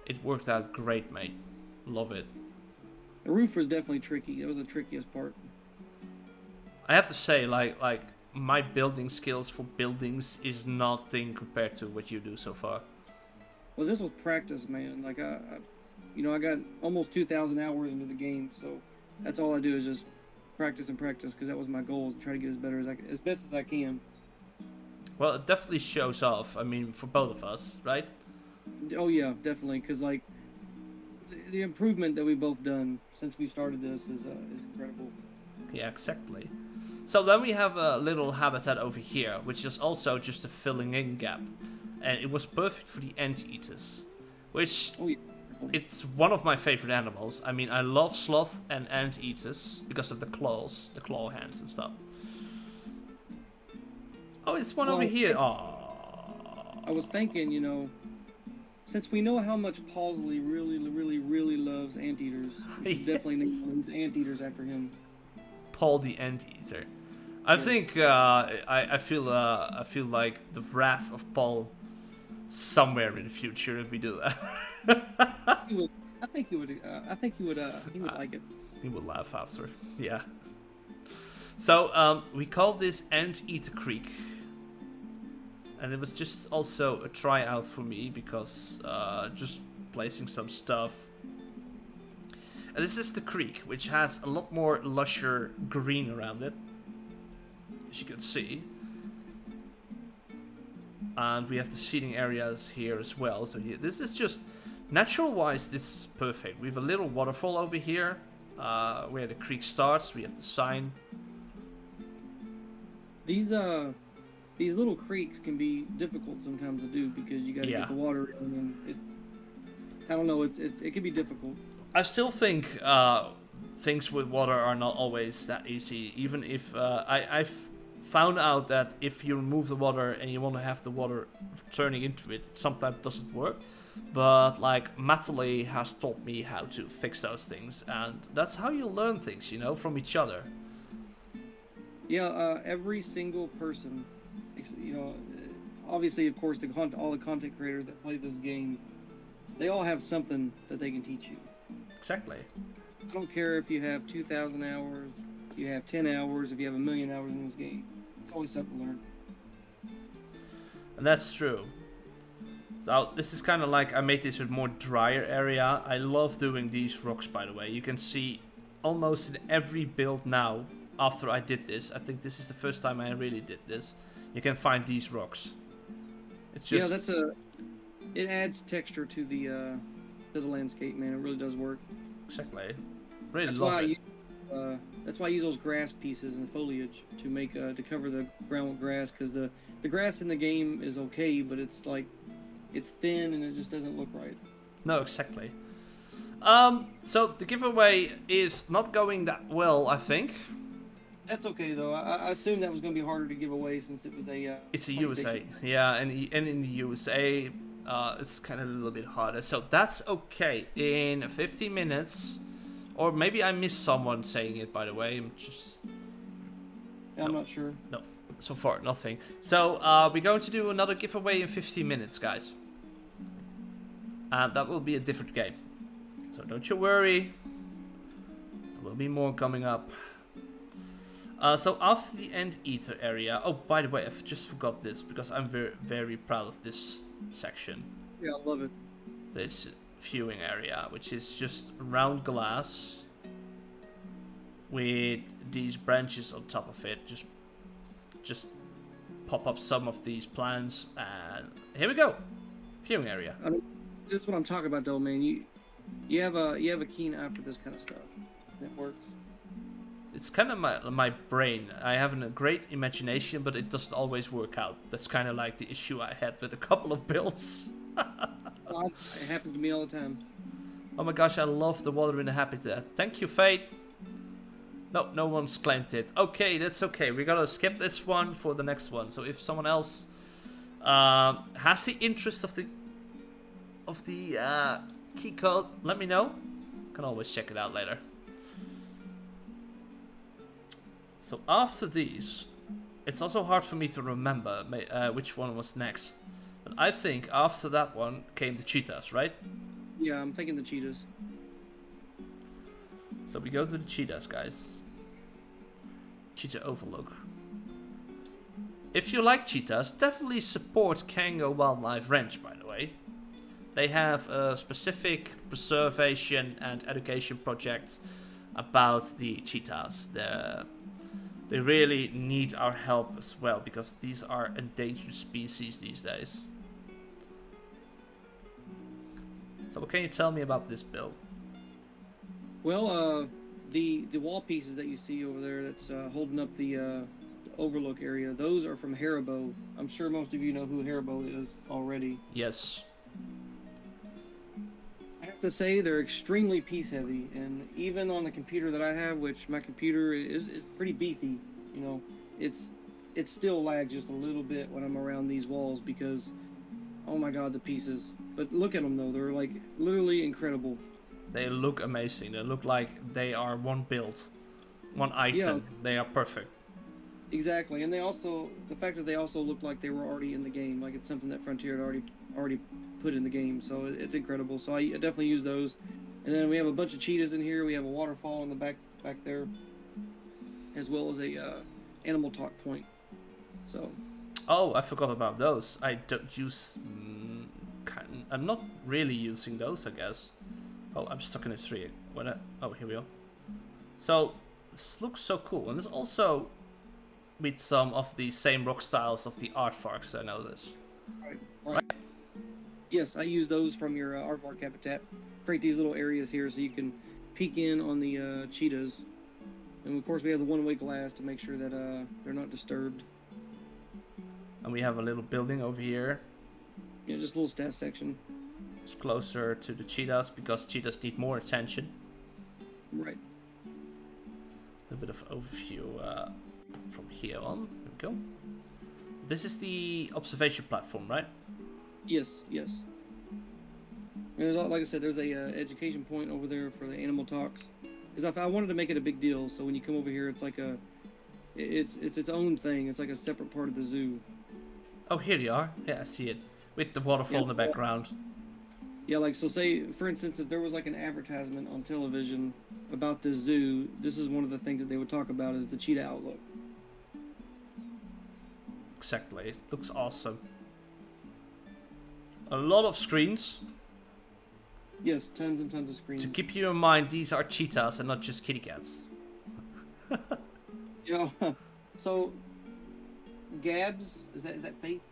It worked out great, mate. Love it. The roof was definitely tricky. It was the trickiest part. I have to say, like my building skills for buildings is nothing compared to what you do so far. Well, this was practice, man. Like, I got almost 2,000 hours into the game, so that's all I do is just practice and practice, because that was my goal, is to try to get as best as I can. Well, it definitely shows off. I mean, for both of us, right? Oh yeah, definitely, because like the improvement that we've both done since we started this is incredible. Yeah, exactly. So then we have a little habitat over here, which is also just a filling in gap. And it was perfect for the anteaters, which Oh yeah, definitely. it's one of my favorite animals. I mean, I love sloth and anteaters because of the claws, the claw hands and stuff. Oh, it's one over Well, here. I was thinking, since we know how much Pausley really loves anteaters, we should definitely name Yes. one of these anteaters after him. Paul the Anteater. I Yes. think I feel like the wrath of Paul somewhere in the future if we do that. He would, I think he would like it. He will laugh after. Yeah. So we call this Anteater Creek, and it was just also a tryout for me because just placing some stuff. And this is the creek, which has a lot more lusher green around it, as you can see. And we have the seating areas here as well. So yeah, this is just, natural-wise, this is perfect. We have a little waterfall over here, where the creek starts. We have the sign. These little creeks can be difficult sometimes to do, because you got to Yeah. get the water in, and I don't know, it can be difficult. I still think things with water are not always that easy. Even if I've found out that if you remove the water and you want to have the water turning into it, it sometimes doesn't work. But like Matale has taught me how to fix those things, and that's how you learn things, from each other. Yeah, every single person, obviously, of course, all the content creators that play this game, they all have something that they can teach you. Exactly. I don't care if you have 2,000 hours, if you have 10 hours, if you have 1,000,000 hours in this game. It's always something to learn. And that's true. So this is kind of like I made this a more drier area. I love doing these rocks, by the way. You can see almost in every build now, after I did this, I think this is the first time I really did this, you can find these rocks. It's just... Yeah, it adds texture to the landscape, man. It really does work. Exactly. Really That's love why it. that's why I use those grass pieces and foliage to make to cover the ground with grass, because the grass in the game is okay, but it's thin and it just doesn't look right. No, exactly. So the giveaway is not going that well, I think. That's okay though. I assumed that was going to be harder to give away since it was a. It's a USA, yeah, and in the USA, it's kind of a little bit harder. So that's okay. In 15 minutes, or maybe I missed someone saying it. By the way, I'm not sure. No, so far nothing. So we're going to do another giveaway in 15 minutes, guys, and that will be a different game. So don't you worry. There will be more coming up. So after the Anteater area, oh, by the way, I just forgot this because I'm very, very proud of this section. Yeah, I love it. This viewing area, which is just round glass with these branches on top of it. Just pop up some of these plants, and here we go. Viewing area. I mean, this is what I'm talking about, though, man. You have a keen eye for this kind of stuff. It works. It's kind of my brain. I have a great imagination, but it doesn't always work out. That's kind of like the issue I had with a couple of builds. It happens to me all the time. Oh my gosh, I love the water in the habitat. Thank you, Fate. No one's claimed it. Okay, that's okay. We're gonna skip this one for the next one. So if someone else has the interest of the key code, let me know. Can always check it out later. So after these, it's also hard for me to remember which one was next. But I think after that one came the cheetahs, right? Yeah, I'm thinking the cheetahs. So we go to the cheetahs, guys. Cheetah Overlook. If you like cheetahs, definitely support Kango Wildlife Ranch, by the way. They have a specific preservation and education project about the cheetahs. They really need our help as well, because these are endangered species these days. So what can you tell me about this build? Well, the wall pieces that you see over there that's holding up the overlook area, those are from Haribo. I'm sure most of you know who Haribo is already. Yes. I have to say they're extremely piece heavy, and even on the computer that I have, which my computer is pretty beefy, you know, it still lags just a little bit when I'm around these walls because, oh my god, the pieces. But look at them though, they're like literally incredible. They look amazing. They look like they are one build, one item. Yeah. They are perfect. Exactly, and the fact that they also look like they were already in the game, like it's something that Frontier had already put in the game, so it's incredible. So I definitely use those. And then we have a bunch of cheetahs in here. We have a waterfall in the back there, as well as a animal talk point. So. Oh, I forgot about those. I don't use. I'm not really using those, I guess. Oh, I'm stuck in a tree. Oh, here we go. So this looks so cool, and it's also with some of the same rock styles of the aardvarks. I know this. Right. Yes, I use those from your aardvark habitat. Create these little areas here so you can peek in on the cheetahs. And of course we have the one-way glass to make sure that they're not disturbed. And we have a little building over here. Yeah, just a little staff section. It's closer to the cheetahs because cheetahs need more attention. Right. A bit of overview from here on. There we go. This is the observation platform, right? Yes. And there's, like I said, there's a education point over there for the animal talks. Because I wanted to make it a big deal, so when you come over here, it's like it's its own thing. It's like a separate part of the zoo. Oh, here you are. Yeah, I see it. With the waterfall in the background. Yeah, like, so say, for instance, if there was like an advertisement on television about this zoo, this is one of the things that they would talk about is the cheetah outlook. Exactly. It looks awesome. A lot of screens. Yes, tons and tons of screens. To keep you in mind, these are cheetahs and not just kitty cats. Yeah. So, Gabs, is that Faith?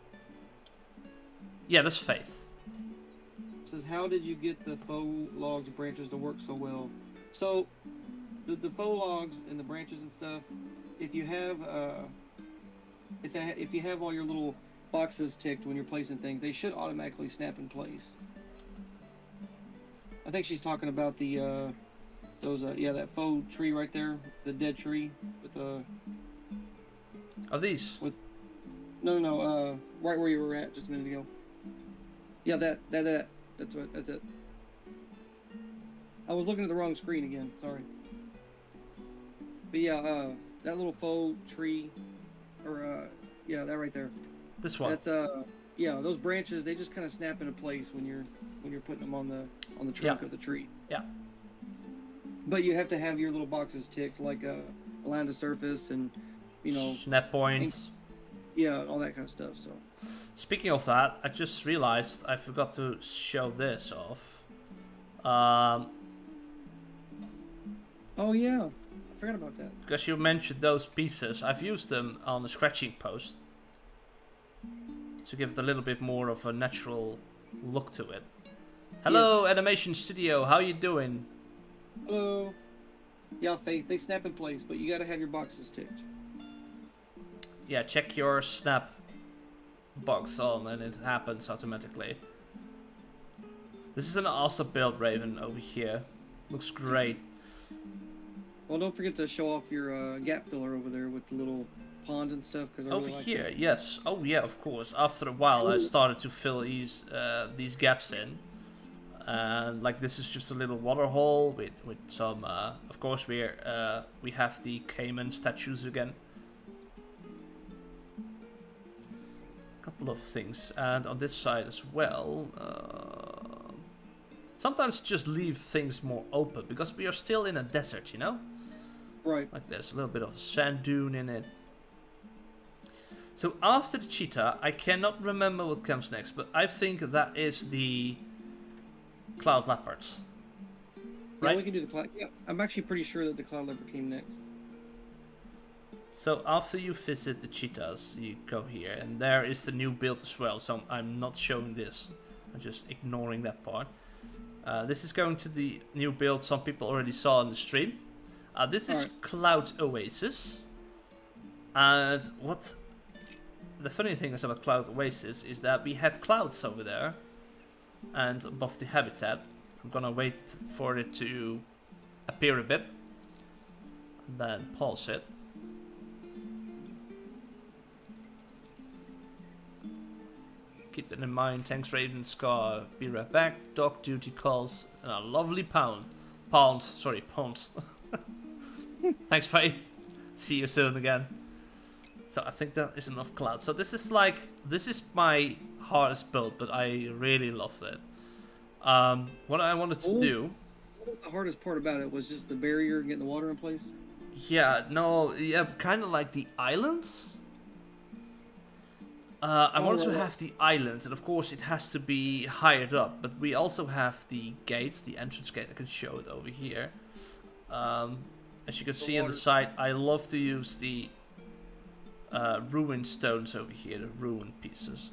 Yeah, that's Faith. It says, how did you get the faux logs branches to work so well? So, the faux logs and the branches and stuff, if you have if you have all your little boxes ticked when you're placing things, they should automatically snap in place. I think she's talking about the that faux tree right there, the dead tree with the. Of these? With no, right where you were at just a minute ago. Yeah, that's it. I was looking at the wrong screen again. Sorry. But yeah, that little faux tree, or yeah, that right there. This one. That's yeah, those branches, they just kind of snap into place when you're putting them on the trunk of the tree. Yeah. But you have to have your little boxes ticked, like align to surface and, you know, snap points. Yeah, all that kind of stuff. So. Speaking of that, I just realized I forgot to show this off. Oh yeah, I forgot about that. Because you mentioned those pieces, I've used them on the scratching post to give it a little bit more of a natural look to it. Hello, yes. Animation Studio, how you doing? Hello. Yeah, Faith, they snap in place, but you gotta have your boxes ticked. Yeah, check your snap box on and it happens automatically. This is an awesome build, Raven, over here. Looks great. Well, don't forget to show off your gap filler over there with the little pond and stuff. Cause I over really like here, that. yes. Oh yeah, of course. After a while, I started to fill these gaps in. And like this is just a little water hole with some. Of course, we have the Cayman statues again. couple of things. And on this side as well, sometimes just leave things more open because we are still in a desert, you know? Right. Like there's a little bit of a sand dune in it. So after the cheetah, I cannot remember what comes next, but I think that is the cloud leopard. Yeah, we can do the cloud. Yeah, I'm actually pretty sure that the cloud leopard came next. So after you visit the cheetahs, you go here, and there is the new build as well. So I'm not showing this. I'm just ignoring that part. This is going to the new build some people already saw in the stream. This is Cloud Oasis. And what the funny thing is about Cloud Oasis is that we have clouds over there and above the habitat. I'm gonna wait for it to appear a bit and then pause it. Keep that in mind. Thanks, Ravenscar. Be right back. Dog duty calls and a lovely pond. Thanks, Faith. See you soon again. So I think that is enough cloud. So this is my hardest build, but I really loved it. What I wanted to do. What was the hardest part about it? Was just the barrier and getting the water in place? Yeah, kind of like the islands. I wanted to have the island, and of course it has to be higher up, but we also have the gate, the entrance gate. I can show it over here. As you can see on the side, I love to use the ruined stones over here, the ruined pieces.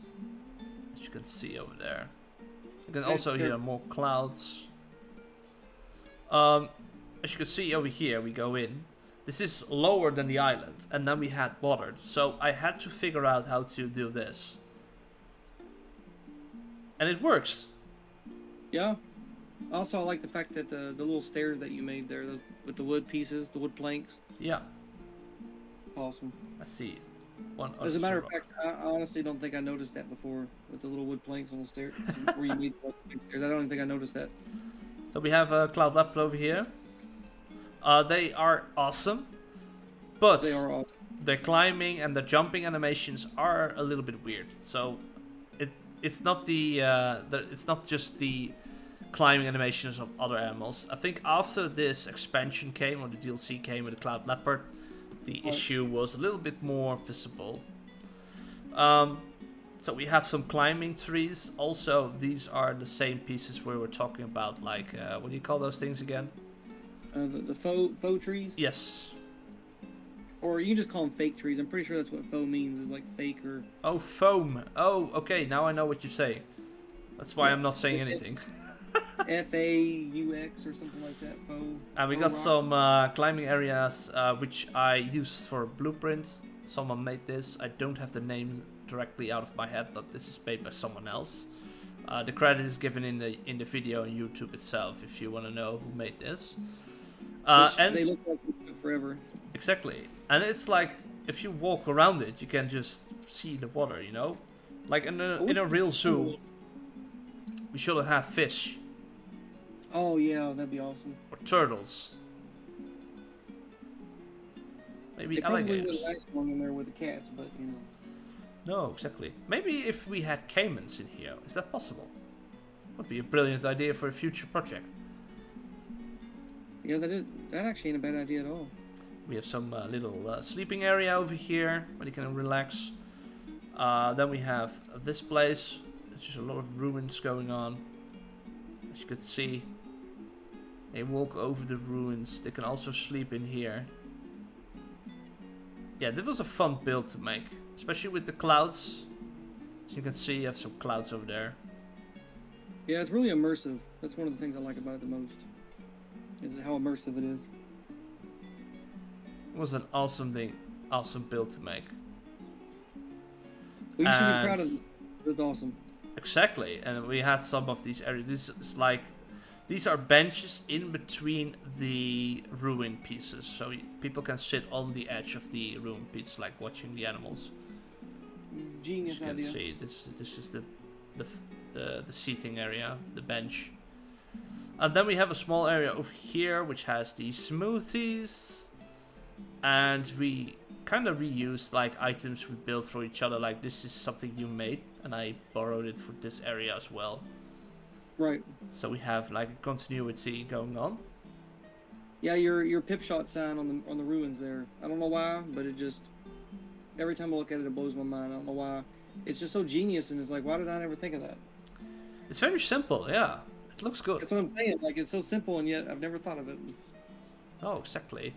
As you can see over there. You can also hear more clouds. As you can see over here, we go in. This is lower than the island, and then we had water. So I had to figure out how to do this. And it works. Yeah. Also, I like the fact that the little stairs that you made there with the wood pieces, the wood planks. Yeah. Awesome. I see. As a matter of fact, I honestly don't think I noticed that before with the little wood planks on the stairs. Where you need the stairs. I don't even think I noticed that. So we have a cloud leopard over here. They are awesome, but their climbing and the jumping animations are a little bit weird. So it's not it's not just the climbing animations of other animals. I think after this expansion came, or the DLC came with the cloud leopard, the issue was a little bit more visible. So we have some climbing trees. Also, these are the same pieces we were talking about, like what do you call those things again? The faux trees? Yes. Or you can just call them fake trees. I'm pretty sure that's what faux means, is like fake or... Oh, foam. Oh, okay, now I know what you're saying. That's why I'm not saying anything. F-A-U-X or something like that, faux. And we got some climbing areas, which I used for blueprints. Someone made this. I don't have the name directly out of my head, but this is made by someone else. The credit is given in the video on YouTube itself, if you want to know who made this. And they look like they took forever. Exactly, and it's like if you walk around it, you can just see the water. You know, like in a real zoo, we should have fish. Oh yeah, that'd be awesome. Or turtles. Maybe alligators. Probably would nice one in there with the cats, but you know. No, exactly. Maybe if we had caimans in here, is that possible? Would be a brilliant idea for a future project. Yeah, that actually ain't a bad idea at all. We have some little sleeping area over here where you can relax. Then we have this place. There's just a lot of ruins going on. As you can see, they walk over the ruins. They can also sleep in here. Yeah, this was a fun build to make, especially with the clouds. As you can see, you have some clouds over there. Yeah, it's really immersive. That's one of the things I like about it the most. Is how immersive it is. It was an awesome build to make. Well, you should be proud of it. It's awesome. Exactly, and we had some of these areas. This is like, these are benches in between the ruined pieces, so people can sit on the edge of the ruined pieces, like watching the animals. Genius idea. You can see this is the seating area, the bench. And then we have a small area over here which has the smoothies, and we kind of reused like items we built for each other. Like this is something you made, and I borrowed it for this area as well. Right. So we have like a continuity going on. Yeah, your pip shot sign on the ruins there. I don't know why, but it just every time I look at it, it blows my mind. I don't know why. It's just so genius, and it's like, why did I never think of that? It's very simple, yeah. It looks good. That's what I'm saying. Like, it's so simple, and yet I've never thought of it. Oh, exactly.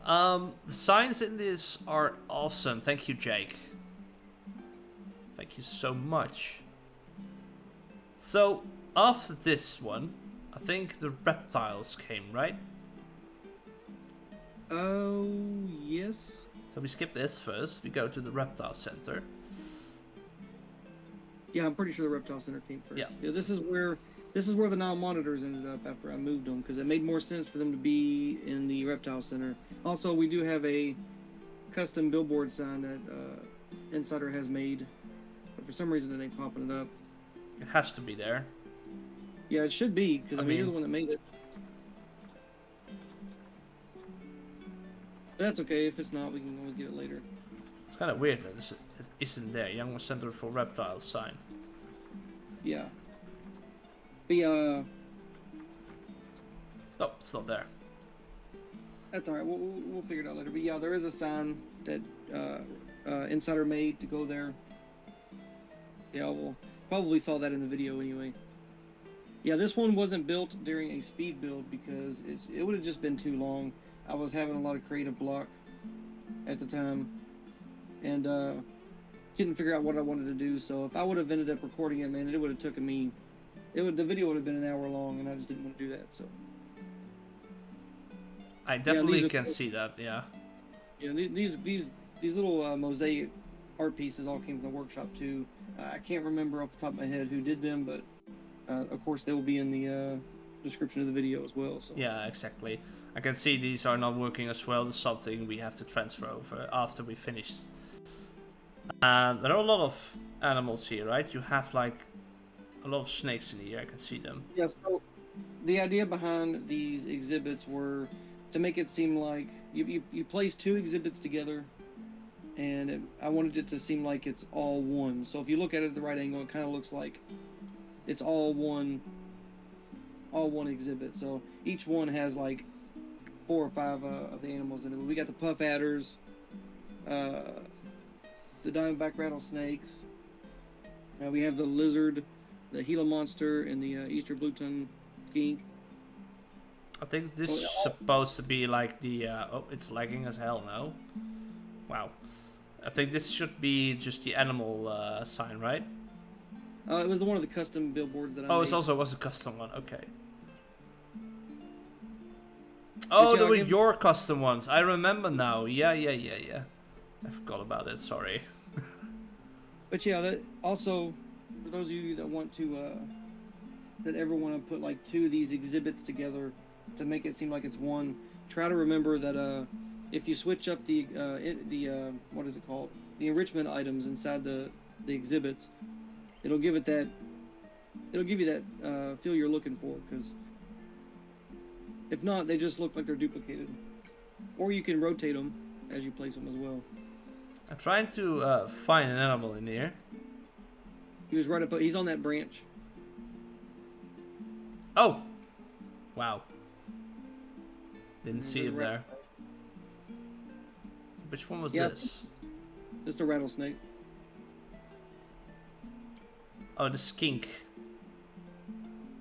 The signs in this are awesome. Thank you, Jake. Thank you so much. So, after this one, I think the reptiles came, right? Oh, yes. So we skip this first. We go to the reptile center. Yeah, I'm pretty sure the reptile center came first. Yeah. This is where the Nile monitors ended up after I moved them, because it made more sense for them to be in the reptile center. Also, we do have a custom billboard sign that Insider has made, but for some reason it ain't popping it up. It has to be there. Yeah, it should be, because I mean, you're the one that made it. But that's okay. If it's not, we can always get it later. It's kind of weird that it isn't there. Jangwa Center for Reptiles sign. Yeah. But yeah. Oh, it's not there. That's alright. We'll figure it out later. But yeah, there is a sign that Insider made to go there. Yeah, we'll probably saw that in the video anyway. Yeah, this one wasn't built during a speed build because it would have just been too long. I was having a lot of creative block at the time, and couldn't figure out what I wanted to do. So if I would have ended up recording it, man, it would have taken me. The video would have been an hour long, and I just didn't want to do that. So I definitely can see that. Yeah. Yeah, these little mosaic art pieces all came from the workshop too. I can't remember off the top of my head who did them, but of course they will be in the description of the video as well. So. Yeah, exactly. I can see these are not working as well. There's something we have to transfer over after we finish. There are a lot of animals here, right? You have like a lot of snakes in here. I can see them. Yeah, so the idea behind these exhibits were to make it seem like you place two exhibits together, and I wanted it to seem like it's all one. So if you look at it at the right angle, it kind of looks like it's all one exhibit. So each one has like 4 or 5 of the animals in it. We got the puff adders, the diamondback rattlesnakes. We have the lizard, the Gila monster, and the Easter blue-tongue skink. I think this is supposed to be like the... oh, it's lagging as hell now. Wow. I think this should be just the animal sign, right? It was one of the custom billboards that I made. Oh, it also was a custom one. Okay. Oh, they were your custom ones. I remember now. Yeah. I forgot about it. Sorry. But yeah, that also, for those of you that want to, that ever want to put like 2 of these exhibits together to make it seem like it's one, try to remember that if you switch up the what is it called? The enrichment items inside the exhibits, it'll give you that feel you're looking for, because if not, they just look like they're duplicated. Or you can rotate them as you place them as well. I'm trying to find an animal in here. He was right up. He's on that branch. Oh! Wow. Didn't see him there. Which one was this? This is the rattlesnake. Oh, the skink.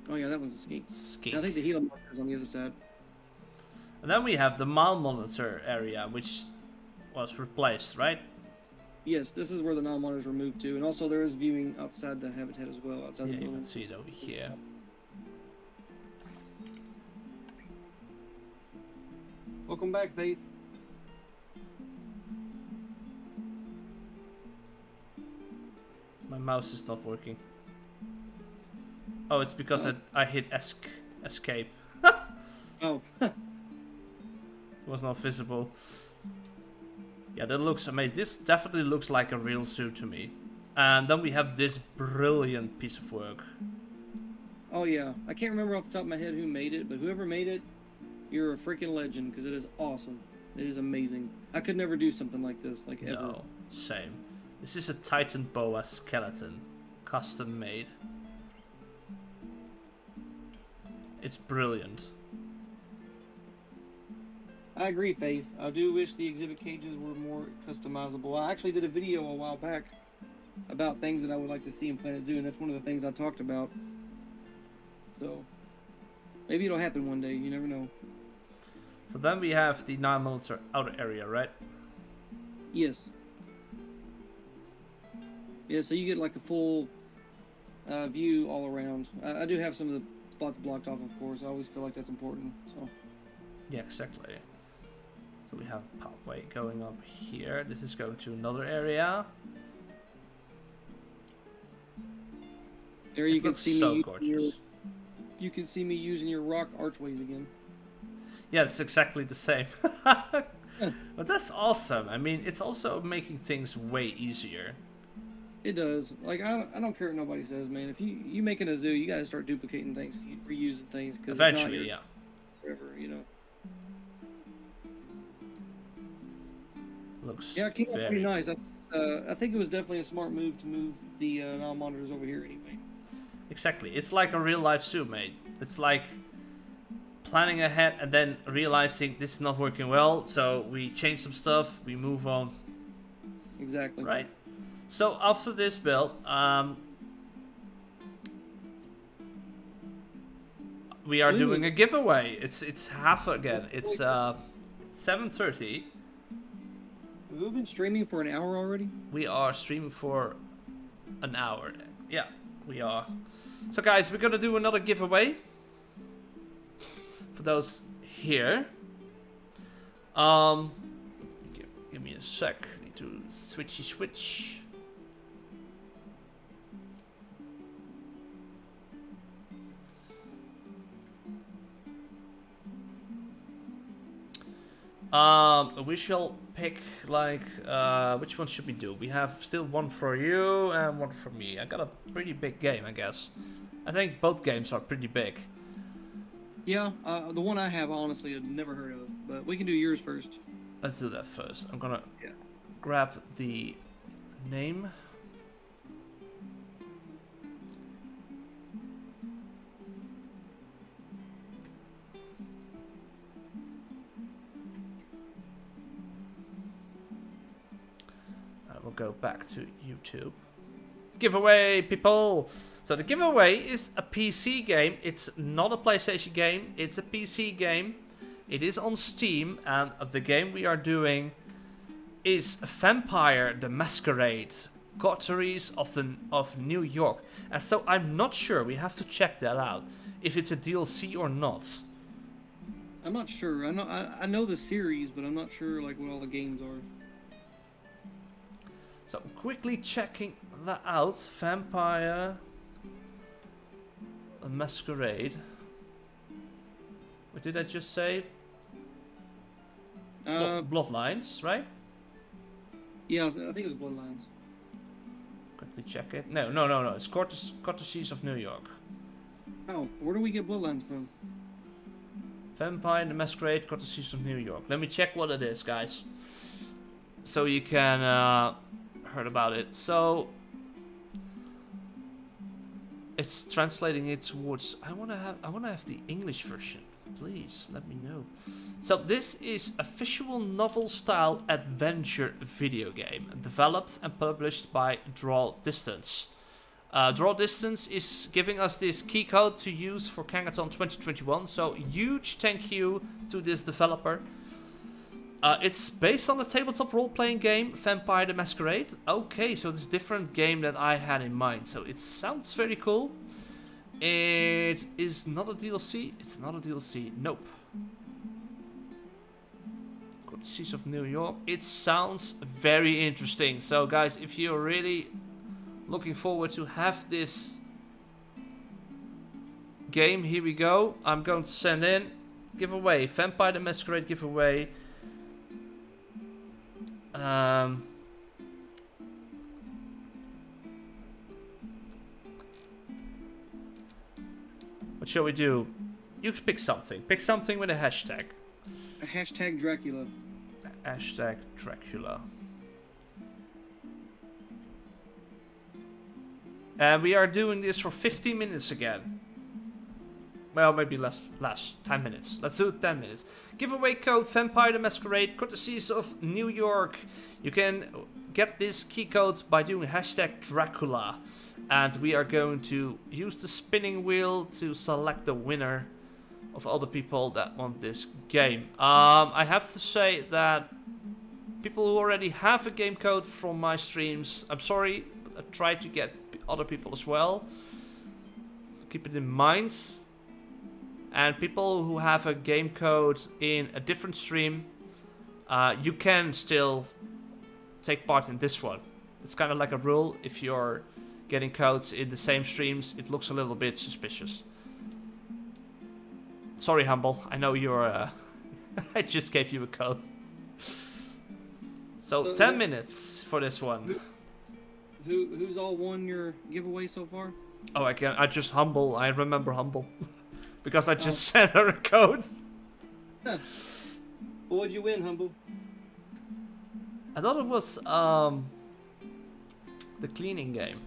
Oh yeah, that one's a skink. Skink. I think the Gila monster is on the other side. And then we have the Nile monitor area, which was replaced, right? Yes, this is where the Nile monitors were moved to, and also there is viewing outside the habitat as well, outside the Yeah, you building. can see it over here. Welcome back, Faith. My mouse is not working. Oh, it's because I hit escape. Oh. It was not visible. Yeah, that looks amazing. This definitely looks like a real zoo to me. And then we have this brilliant piece of work. Oh yeah, I can't remember off the top of my head who made it, but whoever made it, you're a freaking legend, because it is awesome. It is amazing. I could never do something like this, like ever. No, same. This is a Titan boa skeleton, custom made. It's brilliant. I agree, Faith. I do wish the exhibit cages were more customizable. I actually did a video a while back about things that I would like to see in Planet Zoo, and that's one of the things I talked about. So, maybe it'll happen one day. You never know. So then we have the 9mm outer area, right? Yes. Yeah, so you get like a full view all around. I do have some of the spots blocked off, of course. I always feel like that's important. So. Yeah, exactly. So we have a pathway going up here. This is going to another area. There you It can looks see so me. gorgeous. You can see me using your rock archways again. Yeah, it's exactly the same. But that's awesome. I mean, it's also making things way easier. It does. Like I don't care what nobody says, man. If you making a zoo, you gotta start duplicating things, reusing things. Cause Eventually, yeah. Forever, you know. Looks Yeah, it came out very pretty nice. I think it was definitely a smart move to move the non-monitors over here anyway. Exactly. It's like a real life zoo, mate. It's like planning ahead and then realizing this is not working well, so we change some stuff, we move on. Exactly. Right. So after this build, we are doing a giveaway. It's half again. It's 7:30. We've been streaming for an hour already. We are streaming for an hour. Yeah, we are. So guys, we're gonna do another giveaway for those here. Give me a sec. I need to switch. We shall pick like which one should we do? We have still one for you and one for me. I got a pretty big game, I guess. I think both games are pretty big. Yeah, the one I have honestly I've never heard of, but we can do yours first. Let's do that first. I'm gonna grab the name. We'll go back to YouTube. Giveaway, people! So the giveaway is a PC game. It's not a PlayStation game. It's a PC game. It is on Steam, and the game we are doing is Vampire the Masquerade, Coteries of New York. And so I'm not sure. We have to check that out. If it's a DLC or not. I'm not sure. I know the series, but I'm not sure like what all the games are. So quickly checking that out. Vampire a Masquerade. What did I just say? Bloodlines, right? Yeah, I think it was Bloodlines. Quickly check it. No. It's Courtesies of New York. Oh, where do we get Bloodlines from? Vampire the Masquerade, Courtesies of New York. Let me check what it is, guys. So you can heard about it. So it's translating it towards. I wanna have the English version. Please let me know. So this is a visual novel style adventure video game developed and published by Draw Distance. Draw Distance is giving us this key code to use for Cangothon2021. So huge thank you to this developer. It's based on a tabletop role-playing game, Vampire the Masquerade. Okay, so it's a different game that I had in mind. So it sounds very cool. It is not a DLC. It's not a DLC. Nope. Courtesies of New York. It sounds very interesting. So guys, if you're really looking forward to have this game, here we go. I'm going to send in giveaway. Vampire the Masquerade giveaway. What shall we do? You pick something. Pick something with a hashtag. A hashtag Dracula. Hashtag Dracula. And we are doing this for 15 minutes again. Well, maybe less, 10 minutes. Let's do 10 minutes. Giveaway code Vampire the Masquerade, courtesies of New York. You can get this key code by doing hashtag Dracula. And we are going to use the spinning wheel to select the winner of all the people that want this game. I have to say that people who already have a game code from my streams, I'm sorry, I try to get other people as well. Keep it in mind. And people who have a game code in a different stream, you can still take part in this one. It's kind of like a rule. If you're getting codes in the same streams, it looks a little bit suspicious. Sorry, Humble. I know you're... I just gave you a code. So 10 minutes for this one. Who's all won your giveaway so far? Oh, I just Humble. I remember Humble. Because I just sent her a code. Huh. Well, what'd you win, Humble? I thought it was the cleaning game.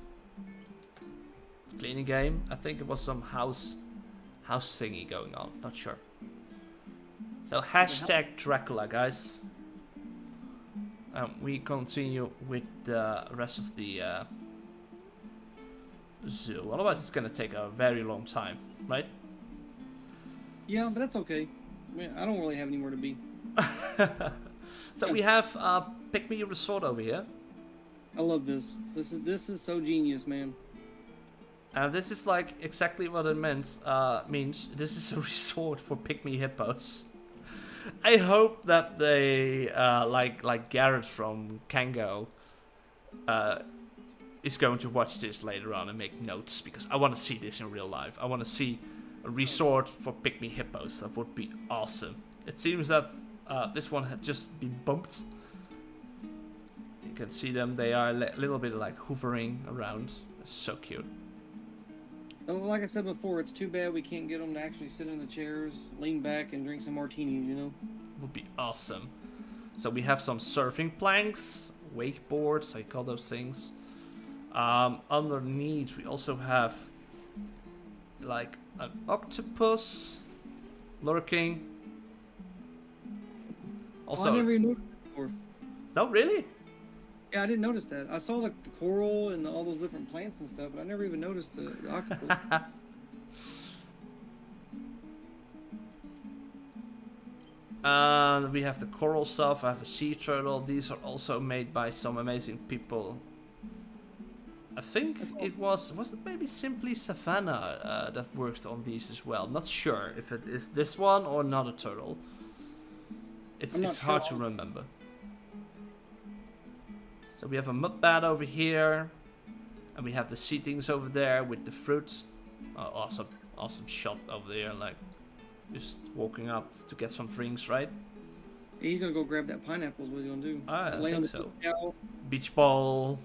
Cleaning game. I think it was some house thingy going on. Not sure. So hashtag Dracula, guys. We continue with the rest of the zoo. Otherwise, it's gonna take a very long time, right? Yeah, but that's okay. I mean, I don't really have anywhere to be. So we have Pick Me a Resort over here. I love this. This is so genius, man. This is like exactly what it means. This is a resort for Pick Me hippos. I hope that they like Garrett from Kango is going to watch this later on and make notes, because I want to see this in real life. I want to see a resort for Pick Me hippos. That would be awesome. It seems that this one had just been bumped. You can see them. They are a little bit like hovering around. It's so cute. Like I said before, it's too bad we can't get them to actually sit in the chairs, lean back, and drink some martinis, you know? Would be awesome. So we have some surfing planks, wakeboards, I call those things. Underneath we also have like an octopus lurking. Also, I never even noticed that before. No, really? Yeah, I didn't notice that. I saw the coral and all those different plants and stuff, but I never even noticed the octopus. We have the coral stuff. I have a sea turtle. These are also made by some amazing people. I think it was it maybe Simply Savannah that worked on these as well. Not sure if it is this one or another turtle. It's hard to remember. So we have a mud bat over here, and we have the seatings over there with the fruit. Awesome shot over there, like just walking up to get some drinks, right? He's gonna go grab that pineapple. Is what he's gonna do. I think so. Cow. Beach ball.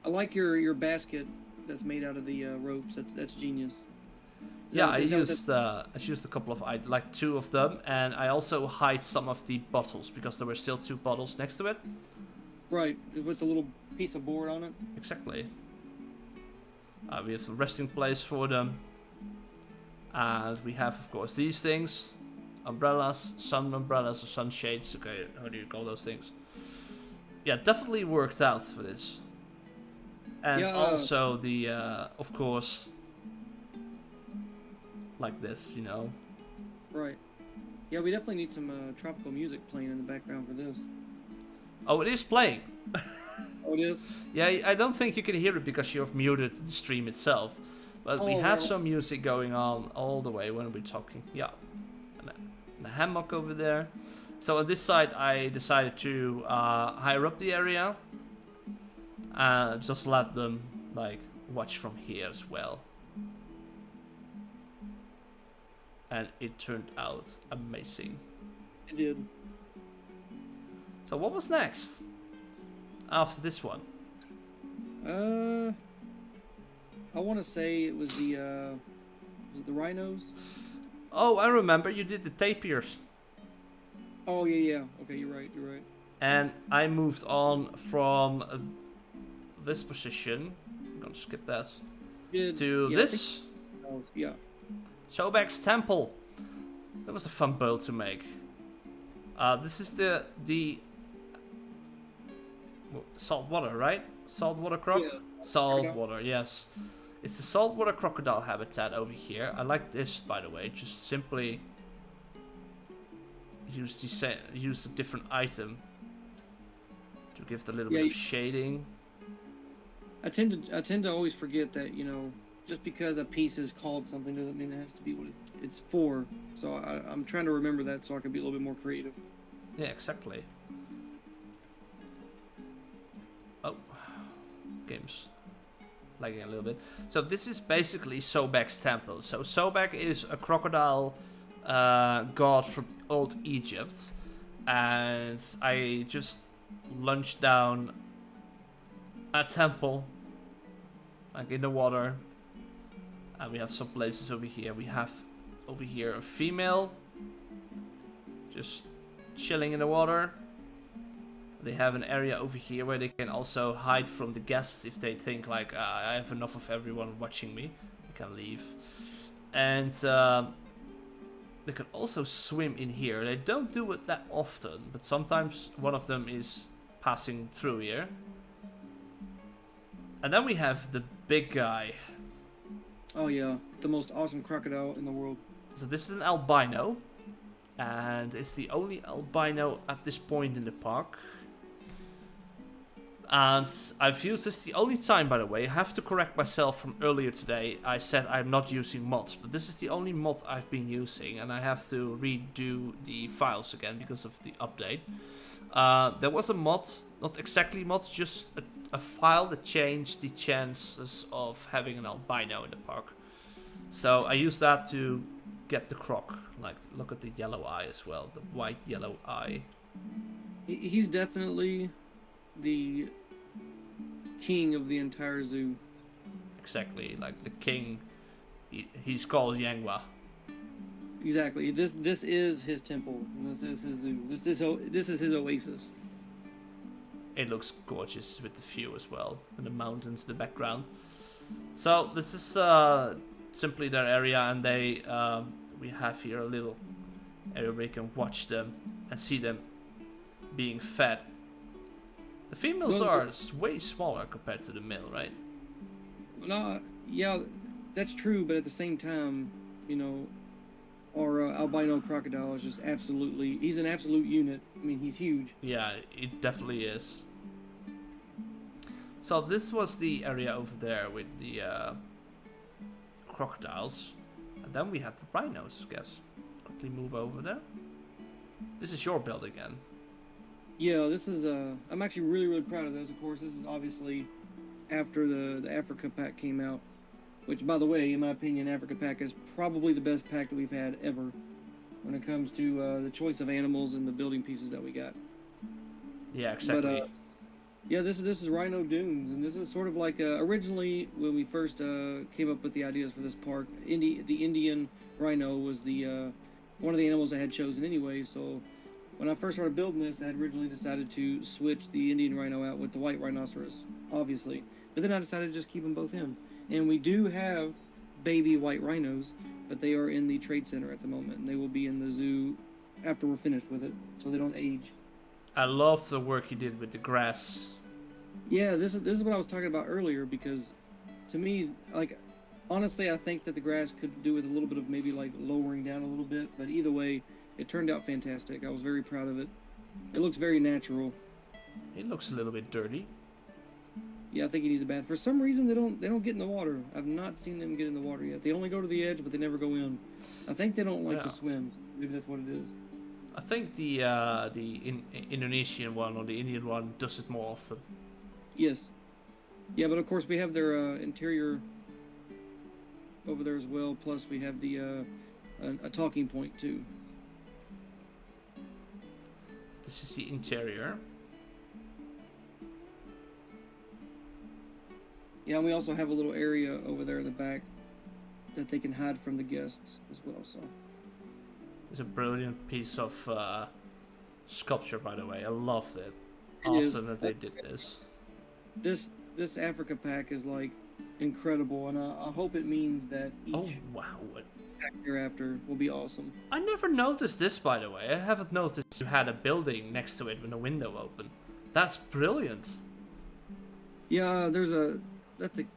I like your basket that's made out of the ropes. That's genius. Yeah, I used a couple of, like 2 of them, and I also hide some of the bottles because there were still 2 bottles next to it. Right, with the little piece of board on it. Exactly. We have a resting place for them. And we have, of course, these things. Umbrellas, sun umbrellas or sunshades. Okay, how do you call those things? Yeah, definitely worked out for this. And yeah, also the, of course, like this, you know. Right. Yeah, we definitely need some tropical music playing in the background for this. Oh, it is playing. Oh, it is? Yeah, I don't think you can hear it because you've muted the stream itself. But we have some music going on all the way when we're talking. Yeah. And a hammock over there. So on this side, I decided to higher up the area. And just let them, like, watch from here as well. And it turned out amazing. It did. So what was next after this one? I want to say it was the rhinos. Oh, I remember you did the tapirs. Oh yeah. Okay, you're right. And I moved on from this position. I'm gonna skip that. To yeah, this. Yeah. Sobek's Temple. That was a fun build to make. This is the saltwater, right? Saltwater croc? Yeah. Saltwater, yes. It's the saltwater crocodile habitat over here. I like this, by the way. Just simply use a different item to give it a little bit of shading. I tend to always forget that, you know, just because a piece is called something doesn't mean it has to be what it's for. So I'm trying to remember that so I can be a little bit more creative. Yeah, exactly. Oh, game's lagging a little bit. So this is basically Sobek's temple. So Sobek is a crocodile god from old Egypt, and I just lunged down a temple, like in the water, and we have some places over here. We have over here a female, just chilling in the water. They have an area over here where they can also hide from the guests if they think like I have enough of everyone watching me. They can leave. And they can also swim in here. They don't do it that often, but sometimes one of them is passing through here. And then we have the big guy. Oh yeah, the most awesome crocodile in the world. So this is an albino, and it's the only albino at this point in the park. And I've used this the only time, by the way. I have to correct myself from earlier today. I said I'm not using mods, but this is the only mod I've been using, and I have to redo the files again because of the update. There was a mod, not exactly mods, just a file that changed the chances of having an albino in the park. So I used that to get the croc. Like, look at the yellow eye as well, the white yellow eye. He's definitely the king of the entire zoo. Exactly, like the king. He's called Jangwa. Exactly. This is his temple. This is his zoo. This is his oasis. It looks gorgeous with the view as well, and the mountains in the background. So this is simply their area, and they we have here a little area where you can watch them and see them being fed. The females are way smaller compared to the male, right? No, yeah, that's true, but at the same time, you know, our albino crocodile is just he's an absolute unit. I mean, he's huge. Yeah, it definitely is. So this was the area over there with the crocodiles. And then we have the rhinos, I guess. Quickly move over there. This is your build again. Yeah, this is I'm actually really proud of this. Of course, this is obviously after the Africa pack came out, which, by the way, in my opinion, Africa pack is probably the best pack that we've had ever when it comes to the choice of animals and the building pieces that we got. Yeah, exactly. But, yeah, this is Rhino Dunes, and this is sort of like originally when we first came up with the ideas for this park. The Indian rhino was the one of the animals I had chosen anyway. So when I first started building this, I had originally decided to switch the Indian rhino out with the white rhinoceros, obviously. But then I decided to just keep them both in. And we do have baby white rhinos, but they are in the trade center at the moment, and they will be in the zoo after we're finished with it, so they don't age. I love the work you did with the grass. Yeah, this is what I was talking about earlier, because to me, like, honestly, I think that the grass could do with a little bit of maybe like lowering down a little bit, but either way, it turned out fantastic. I was very proud of it. It looks very natural. It looks a little bit dirty. Yeah, I think he needs a bath. For some reason, they don't get in the water. I've not seen them get in the water yet. They only go to the edge, but they never go in. I think they don't like to swim. Maybe that's what it is. I think the Indonesian one or the Indian one does it more often. Yes. Yeah, but of course we have their interior over there as well. Plus we have the a talking point too. This is the interior. Yeah, and we also have a little area over there in the back that they can hide from the guests as well. So It's a brilliant piece of sculpture, by the way. I loved it. It Awesome is. that they did this. This Africa pack is like incredible, and I hope it means that Oh each wow! pack hereafter will be awesome. I never noticed this, by the way. I haven't noticed you had a building next to it with a window open. That's brilliant. Yeah, that's the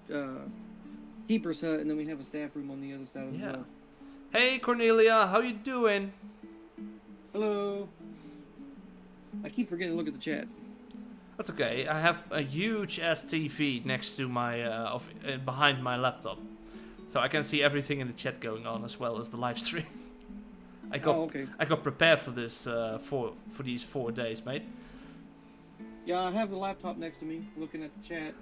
keeper's hut, and then we have a staff room on the other side as well. Hey Cornelia, how you doing? Hello. I keep forgetting to look at the chat. That's okay. I have a huge ass TV next to my behind my laptop, so I can see everything in the chat going on as well as the live stream. I got prepared for this for these 4 days, mate. Yeah, I have the laptop next to me, looking at the chat,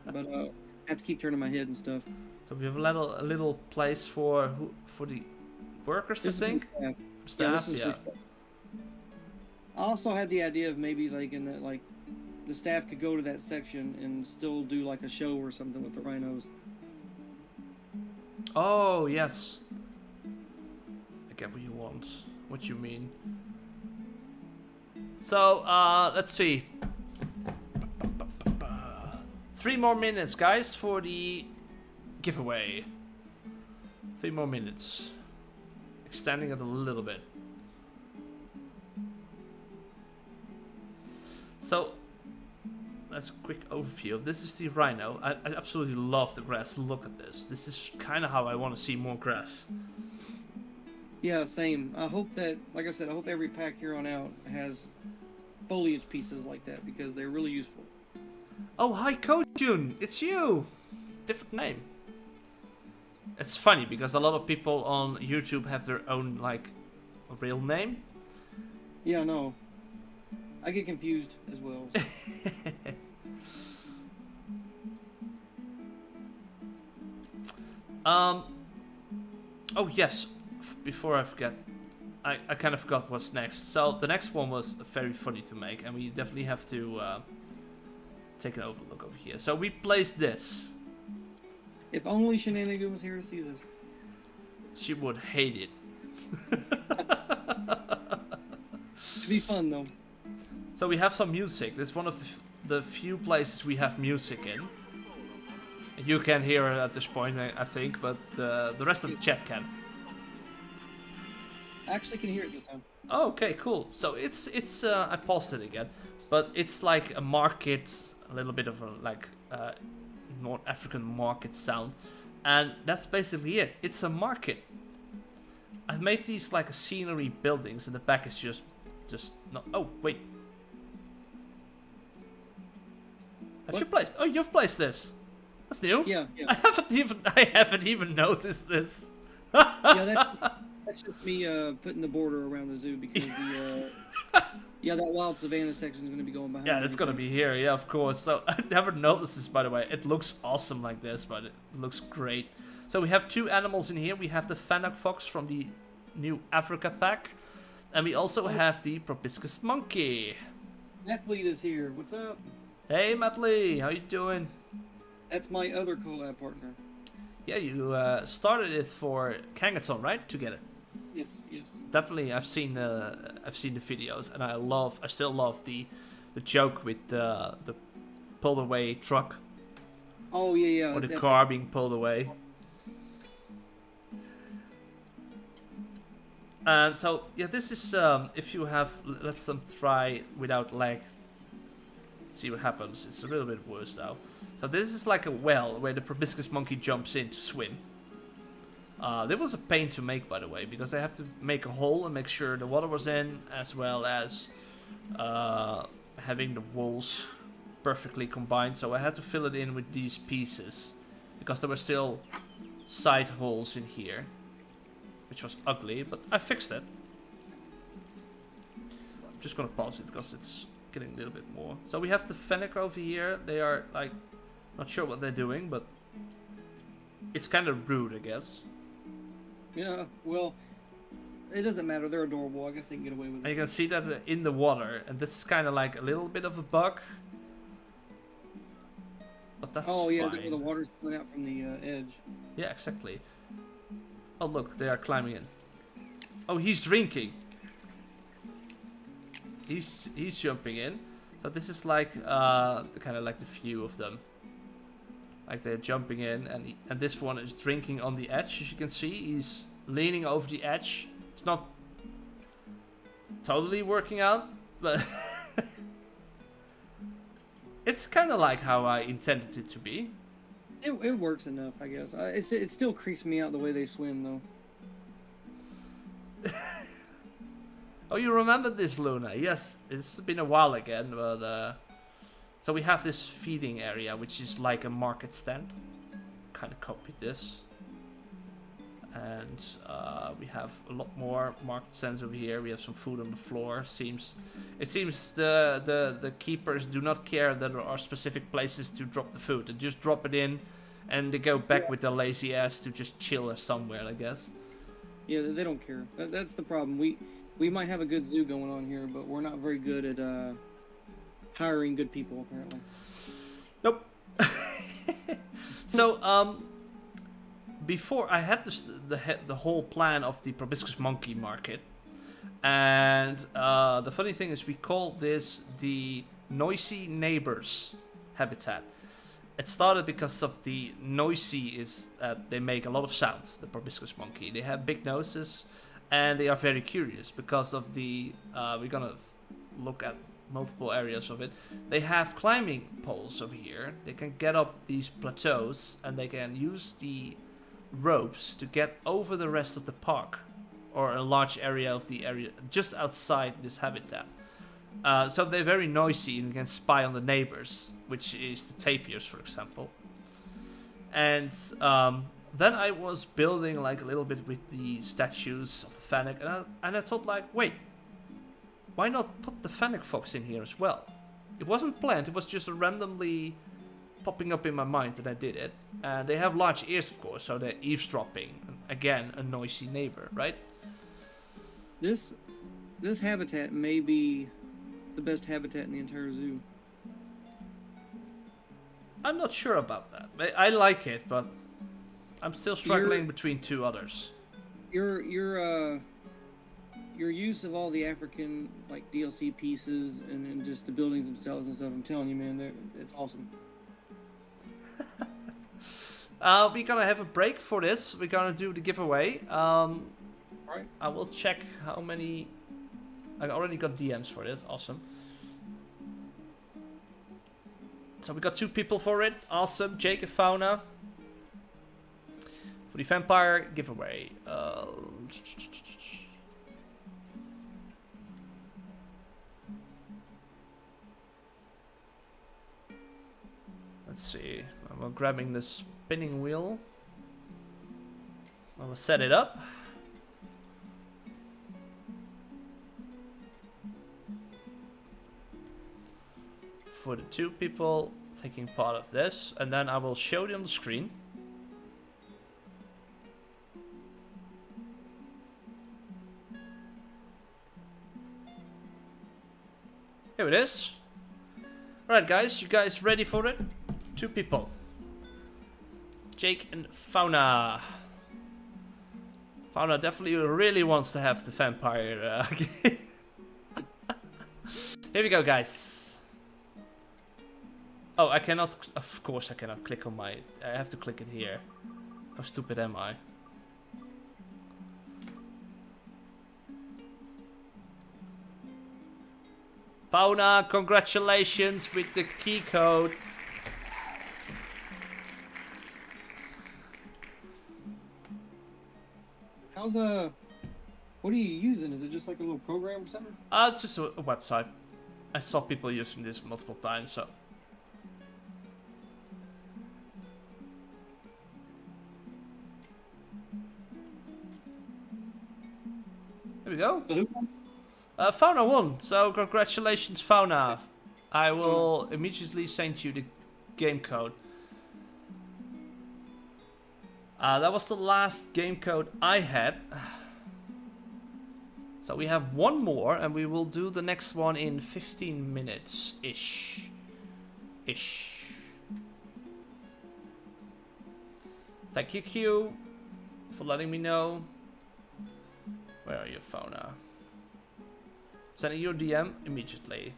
but I have to keep turning my head and stuff. So we have a little place for the workers, I think. For staff. For staff. I also had the idea of maybe the staff could go to that section and still do like a show or something with the rhinos. Oh yes. I get what you want. What you mean. So let's see. 3 more minutes, guys, for the giveaway. 3 more minutes. Extending it a little bit. So, that's a quick overview. This is the rhino. I absolutely love the grass. Look at this. This is kind of how I want to see more grass. Yeah, same. I hope that, like I said, I hope every pack here on out has foliage pieces like that because they're really useful. Oh, hi Kojun! It's you! Different name. It's funny because a lot of people on YouTube have their own, like, real name. Yeah, no. I get confused as well. So. Oh yes, before I forget, I kind of forgot what's next. So the next one was very funny to make, and we definitely have to take an overlook over here. So we placed this. If only Shenanigan was here to see this. She would hate it. It'd be fun though. So we have some music. This is one of the few places we have music in. You can hear it at this point, I think, but the rest of the chat can. I actually can hear it this time. Oh, okay, cool. So it's I paused it again, but it's like a market, a little bit of a like North African market sound, and that's basically it. It's a market. I've made these like scenery buildings, and the back is just not. Oh wait. Have you placed? Oh, you've placed this. That's new. Yeah. I haven't even noticed this. Yeah, that's just me putting the border around the zoo because that wild savannah section is going to be going behind. Yeah, it's going to be here. Yeah, of course. So I never noticed this, by the way. It looks awesome like this, but it looks great. So we have 2 animals in here. We have the fennec fox from the new Africa pack, and we also have the proboscis monkey. Athlete is here. What's up? Hey, Matt Lee, how you doing? That's my other collab partner. Yeah, you started it for Cangothon, right? To get it. Yes. Definitely, I've seen the videos, and I still love the joke with the pulled away truck. Oh yeah. Or the car being pulled away. And so yeah, this is if you have let them try without lag. See what happens. It's a little bit worse though. So this is like a well where the proboscis monkey jumps in to swim. This was a pain to make, by the way, because I have to make a hole and make sure the water was in, as well as having the walls perfectly combined. So I had to fill it in with these pieces, because there were still side holes in here, which was ugly, but I fixed it. I'm just gonna pause it because it's getting a little bit more. So we have the fennec over here. They are like, not sure what they're doing, but it's kind of rude, I guess. Yeah, well, it doesn't matter. They're adorable. I guess they can get away with it. And you can see that in the water, and this is kind of like a little bit of a bug. But that's Oh yeah, fine. is it where the water's coming out from the edge? Yeah, exactly. Oh look, they are climbing in. Oh, he's drinking. he's jumping in. So this is like kind of like the few of them. Like they're jumping in, and this one is drinking on the edge. As you can see, he's leaning over the edge. It's not totally working out, but it's kind of like how I intended it to be. It works enough, I guess. It still creeps me out the way they swim, though. Oh, you remember this, Luna? Yes, it's been a while again, but so we have this feeding area, which is like a market stand. Kind of copied this, and we have a lot more market stands over here. We have some food on the floor. It seems the keepers do not care that there are specific places to drop the food. They just drop it in, and they go back with their lazy ass to just chill or somewhere, I guess. Yeah, they don't care. That's the problem. We might have a good zoo going on here, but we're not very good at hiring good people, apparently. Nope. So, before I had the whole plan of the proboscis monkey market, and the funny thing is we called this the noisy neighbors habitat. It started because of the noisy is they make a lot of sound. The proboscis monkey. They have big noses, and they are very curious because of the. We're gonna look at multiple areas of it. They have climbing poles over here. They can get up these plateaus, and they can use the ropes to get over the rest of the park, or a large area of the area just outside this habitat. So they're very noisy and can spy on the neighbors, which is the tapirs, for example. And then I was building like a little bit with the statues of the fennec, and I thought like, wait, why not put the fennec fox in here as well? It wasn't planned, it was just randomly popping up in my mind and I did it. And they have large ears, of course, so they're eavesdropping. Again, a noisy neighbor, right? This habitat may be the best habitat in the entire zoo. I'm not sure about that. I like it, but I'm still struggling between two others. Your use of all the African like DLC pieces and just the buildings themselves and stuff, I'm telling you, man, it's awesome. We're gonna have a break for this. We're gonna do the giveaway. Right. I will check how many. I already got DMs for this. Awesome. So we got 2 people for it. Awesome. Jake and Fauna. For the vampire giveaway. Let's see. I'm grabbing the spinning wheel. I'm gonna set it up. For the 2 people taking part of this, and then I will show you on the screen. Here it is. Alright guys, you guys ready for it? 2 people. Jake and Fauna. Fauna definitely really wants to have the vampire. Here we go, guys. Oh, I cannot. Of course, I cannot click on my. I have to click it here. How stupid am I? Fauna, congratulations with the key code. How's what are you using? Is it just like a little program or something? It's just a website. I saw people using this multiple times, so. There we go. Fauna won, so congratulations, Fauna. I will immediately send you the game code. That was the last game code I had. So we have one more, and we will do the next one in 15 minutes-ish. Thank you, Q, for letting me know. Where are you, Fauna? Sending you a DM immediately.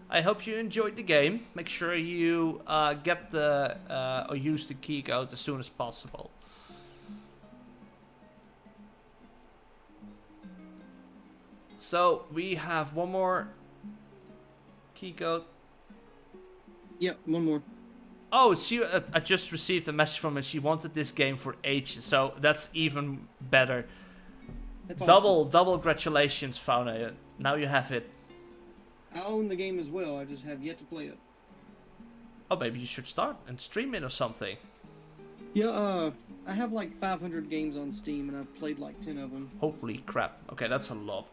I hope you enjoyed the game. Make sure you get the or use the key code as soon as possible. So we have one more key code. Yep, one more. Oh, I just received a message from her. She wanted this game for ages, so that's even better. That's awesome. Double congratulations, Fauna. Now you have it. I own the game as well. I just have yet to play it. Oh, maybe you should start and stream it or something. Yeah, I have like 500 games on Steam, and I've played like 10 of them. Holy crap. Okay, that's a lot.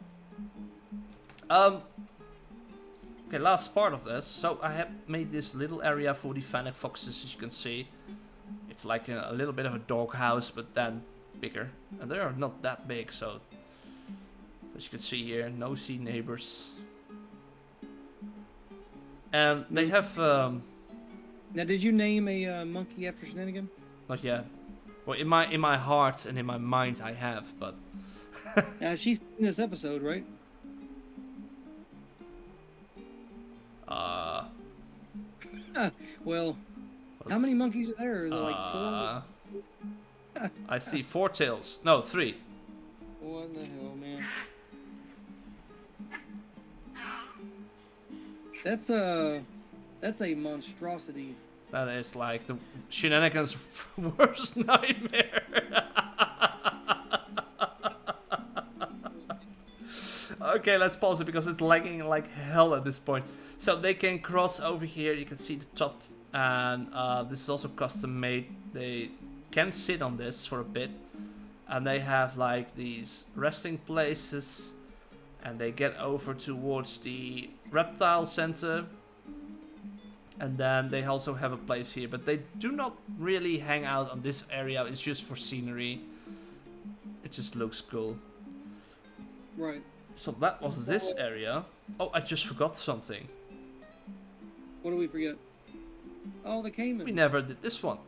Okay, last part of this. So I have made this little area for the fennec foxes, as you can see. It's like a little bit of a doghouse, but then bigger. And they are not that big, so as you can see here, no sea neighbors. And they have... Now, did you name a monkey after Shenanigan? Not yet. Well, in my heart and in my mind I have, but... She's in this episode, right? Well, how many monkeys are there? Is it like 4? I see 4 tails. No, 3. What the hell, man? That's a monstrosity. That is like the Shenanigan's worst nightmare. Okay, let's pause it because it's lagging like hell at this point. So they can cross over here. You can see the top, and this is also custom made. They can sit on this for a bit, and they have like these resting places, and they get over towards the reptile center. And then they also have a place here, but they do not really hang out on this area. It's just for scenery. It just looks cool. Right. So that was this area. Oh, I just forgot something. What do we forget? Oh, the Cayman. We never did this one.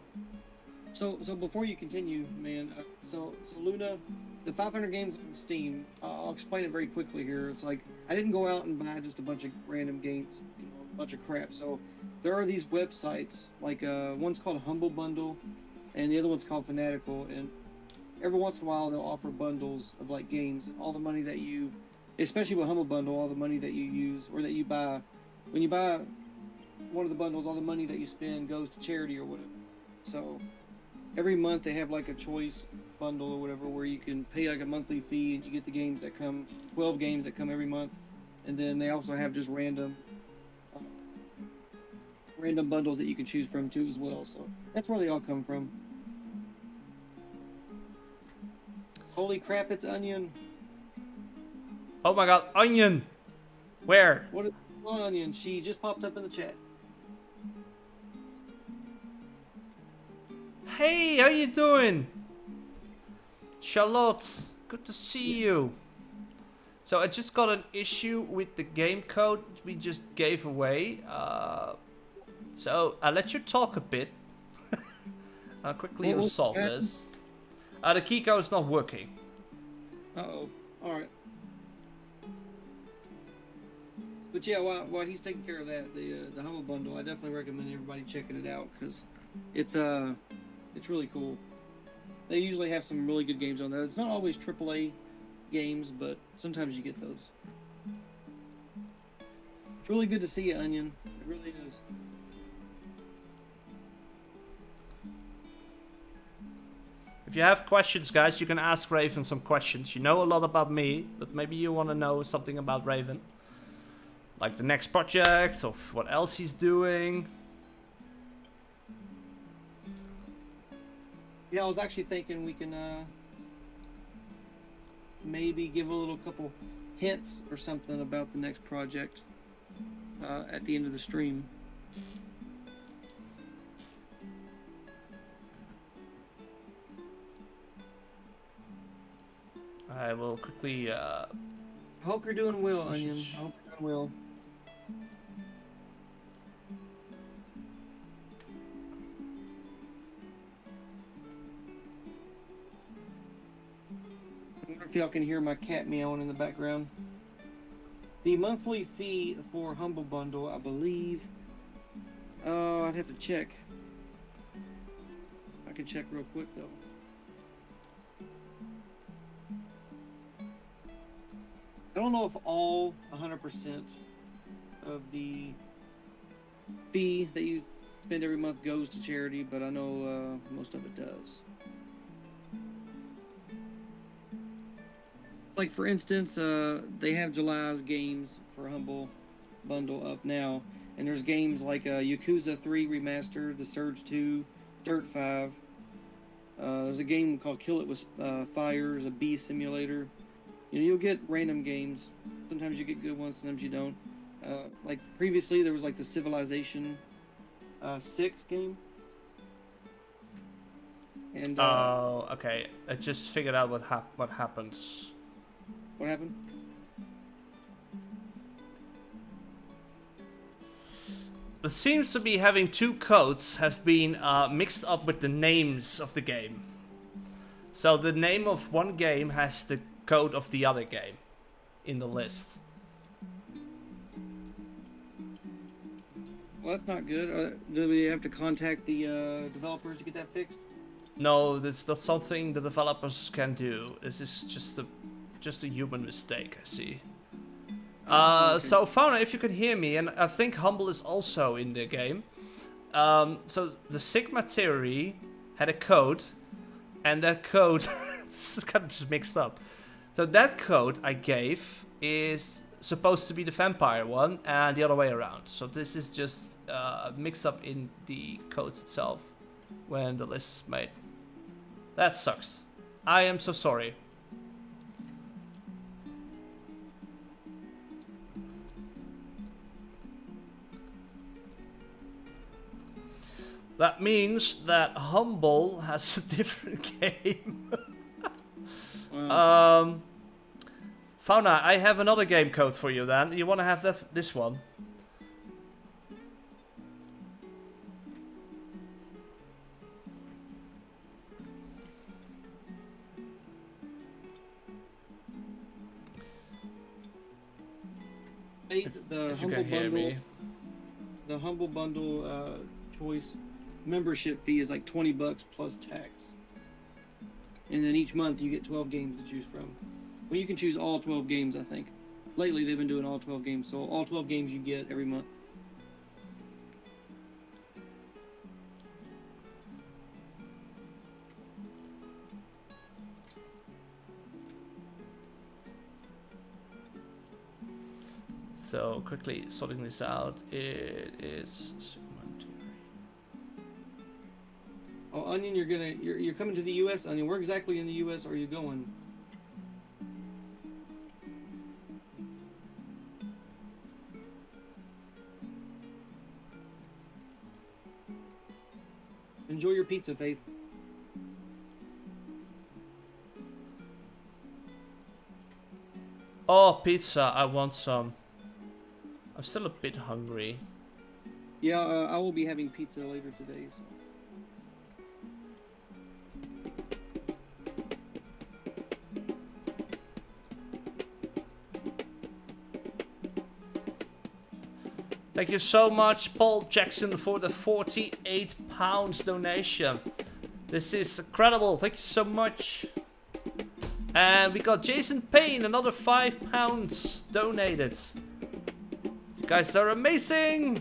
So before you continue, man. So Luna, the 500 games on Steam. I'll explain it very quickly here. It's like I didn't go out and buy just a bunch of random games, you know, a bunch of crap. So there are these websites, like one's called Humble Bundle, and the other one's called Fanatical. And every once in a while they'll offer bundles of like games. All the money that you, especially with Humble Bundle, all the money that you use or that you buy, when you buy one of the bundles, all the money that you spend goes to charity or whatever. So every month they have like a choice bundle or whatever where you can pay like a monthly fee and you get the games that come, 12 games that come every month. And then they also have just random bundles that you can choose from too as well. So that's where they all come from. Holy crap, it's Onion. Oh my god, Onion! Where? What is Onion? She just popped up in the chat. Hey, how you doing? Charlotte, good to see you. So I just got an issue with the game code we just gave away. So I'll let you talk a bit. I'll quickly resolve this. The key code is not working. Uh-oh. Alright. But yeah, while he's taking care of that, the Humble Bundle, I definitely recommend everybody checking it out because it's really cool. They usually have some really good games on there. It's not always AAA games, but sometimes you get those. It's really good to see you, Onion. It really is. If you have questions, guys, you can ask Raven some questions. You know a lot about me, but maybe you want to know something about Raven. Like the next project, or what else he's doing. Yeah, I was actually thinking we can maybe give a little couple hints or something about the next project at the end of the stream. I will quickly... I hope you're doing well, Onion. I hope you're doing well. if y'all can hear my cat meowing in the background. The monthly fee for Humble Bundle, I believe. I'd have to check. I can check real quick though. I don't know if all 100% of the fee that you spend every month goes to charity, but I know most of it does. It's like, for instance, they have July's games for Humble Bundle up now, and there's games like Yakuza 3 Remastered, The Surge 2, Dirt 5. There's a game called Kill It With Fires, a bee simulator. You know, you'll get random games. Sometimes you get good ones, sometimes you don't. Like previously, there was like the Civilization 6 game. And oh, okay. I just figured out what happens. What happened? It seems to be having two codes have been mixed up with the names of the game. So the name of one game has the code of the other game in the list. Well, that's not good. Do we have to contact the developers to get that fixed? No, that's not something the developers can do. This is just a human mistake, I see. Okay. So Fauna, if you can hear me, and I think Humble is also in the game. So the Sigma Theory had a code, and that code is kind of just mixed up. So that code I gave is supposed to be the vampire one, and the other way around. So this is just a mix up in the codes itself when the list is made. That sucks. I am so sorry. That means that Humble has a different game. Wow. Fauna, I have another game code for you then. You want to have this one? The If you can hear me. The Humble Bundle choice membership fee is like $20 plus tax. And then each month you get 12 games to choose from. Well, you can choose all 12 games, I think. Lately they've been doing all 12 games, so all 12 games you get every month. So quickly sorting this out, it is. Oh, Onion, you're coming to the U.S. Onion, where exactly in the U.S. are you going? Enjoy your pizza, Faith. Oh, pizza! I want some. I'm still a bit hungry. Yeah, I will be having pizza later today. So. Thank you so much, Paul Jackson, for the £48 donation. This is incredible. Thank you so much. And we got Jason Payne, another £5 donated. You guys are amazing.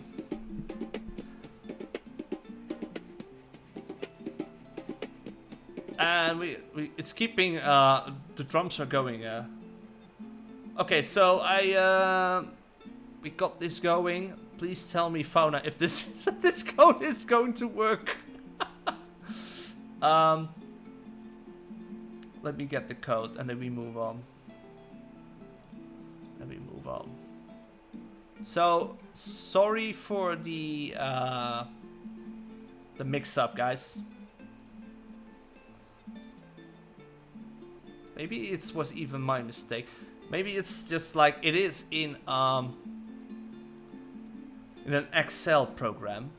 And it's keeping the drums are going. Okay, so we got this going. Please tell me, Fauna, if this this code is going to work. Let me get the code and then we move on. So sorry for the mix-up, guys. Maybe it was even my mistake. Maybe it's just like it is in an Excel program,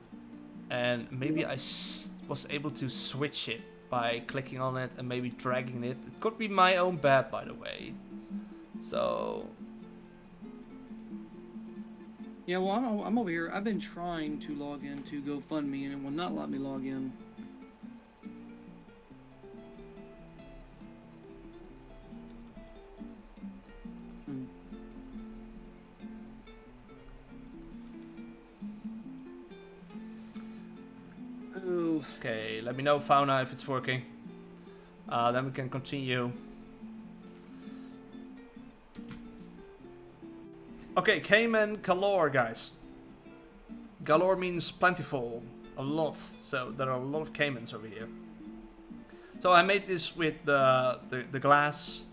and maybe I was able to switch it by clicking on it and maybe dragging it. It could be my own bad, by the way. So... Yeah, well, I'm over here. I've been trying to log in to GoFundMe, and it will not let me log in. Oh. Okay, let me know, Fauna, if it's working. Then we can continue. Okay, Cayman galore, guys. Galore means plentiful, a lot. So there are a lot of caimans over here. So I made this with the glass,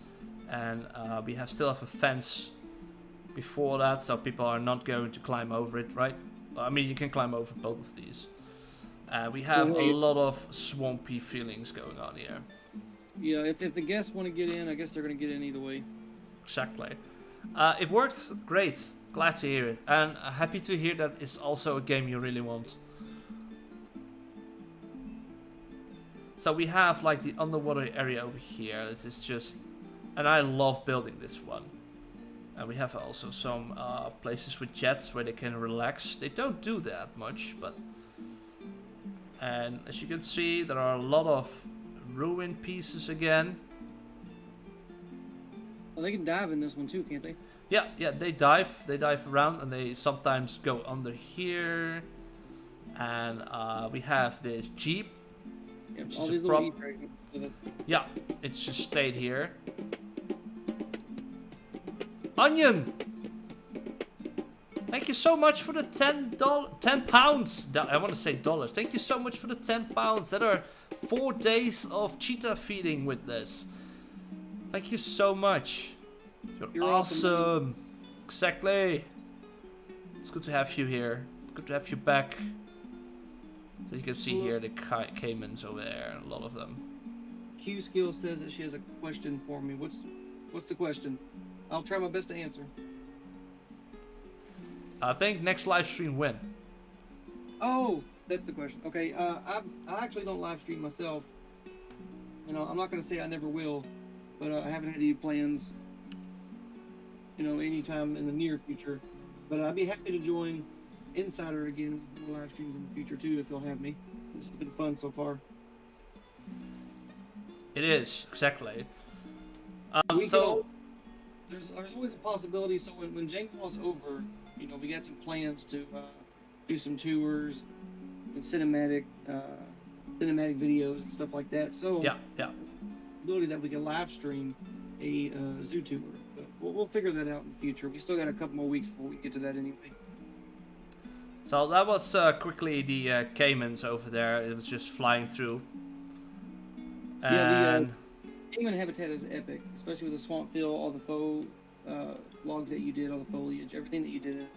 and we still have a fence before that, so people are not going to climb over it, right? I mean, you can climb over both of these. We have a lot of swampy feelings going on here. Yeah, if the guests want to get in, I guess they're going to get in either way. Exactly. It worked great. Glad to hear it. And happy to hear that it's also a game you really want. So we have like the underwater area over here. This is just... And I love building this one. And we have also some places with jets where they can relax. They don't do that much, but... And as you can see, there are a lot of ruined pieces again. Well, they can dive in this one too, can't they? Yeah, they dive around, and they sometimes go under here. And we have this jeep. Yeah, all these little Easter eggs with it. Yeah, it's just stayed here. Onion! Thank you so much for the £10. I want to say dollars. Thank you so much for the £10. That are 4 days of cheetah feeding with this. Thank you so much. You're awesome. Exactly. It's good to have you here. Good to have you back. So you can see here the caimans over there. A lot of them. Q Skill says that she has a question for me. What's the question? I'll try my best to answer. I think next live stream when? Oh, that's the question. Okay, I actually don't live stream myself. You know, I'm not going to say I never will, but I haven't had any plans, you know, anytime in the near future. But I'd be happy to join Insider again with more live streams in the future too, if they'll have me. This has been fun so far. It is, exactly. There's always a possibility. So when Jangwa's over, you know, we got some plans to do some tours and cinematic videos and stuff like that. So yeah, ability that we can live stream a zoo tour. But we'll figure that out in the future. We still got a couple more weeks before we get to that anyway. So that was quickly the caimans over there. It was just flying through. And yeah, the caiman habitat is epic, especially with the swamp fill, all the faux logs that you did, all the foliage, everything that you did.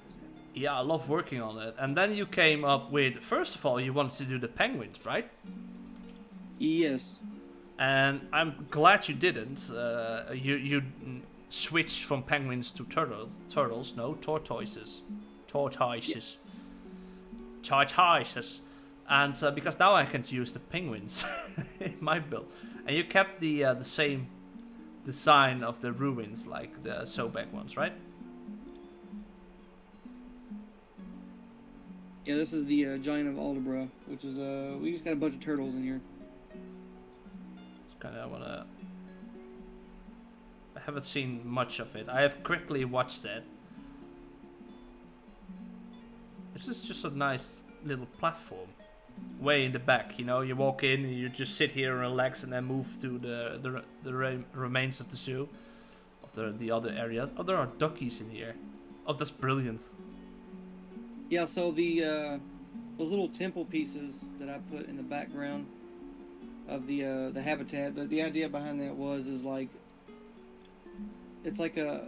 Yeah, I love working on it. And then you came up with, first of all, you wanted to do the penguins, right? Yes. And I'm glad you didn't. You switched from penguins to turtles. No, tortoises. Tortoises. Tortoises. And because now I can use the penguins in my build. And you kept the same design of the ruins, like the Sobek ones, right? Yeah, this is the Giant of Aldebra, which is we just got a bunch of turtles in here. Just kind of wanna. I haven't seen much of it. I have quickly watched it. This is just a nice little platform, way in the back. You know, you walk in and you just sit here and relax, and then move to the remains of the zoo, of the other areas. Oh, there are duckies in here. Oh, that's brilliant. Yeah, so the those little temple pieces that I put in the background of the habitat, the idea behind that is like, it's like a,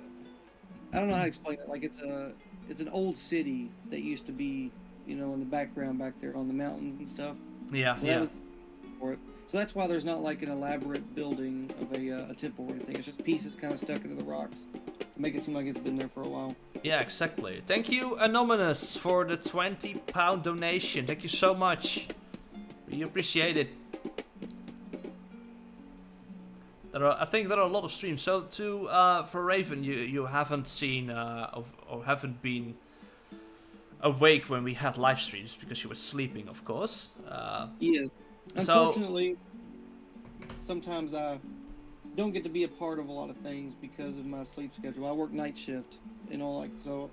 I don't know how to explain it. Like it's an old city that used to be, you know, in the background back there on the mountains and stuff. Yeah, so yeah. For it. So that's why there's not like an elaborate building of a temple or anything. It's just pieces kind of stuck into the rocks to make it seem like it's been there for a while. Yeah, exactly. Thank you, Anonymous, for the £20 donation. Thank you so much. We appreciate it. I think there are a lot of streams. So for Raven, you haven't seen or haven't been awake when we had live streams because you were sleeping, of course. Yes. So Unfortunately, sometimes I don't get to be a part of a lot of things because of my sleep schedule. I work night shift, so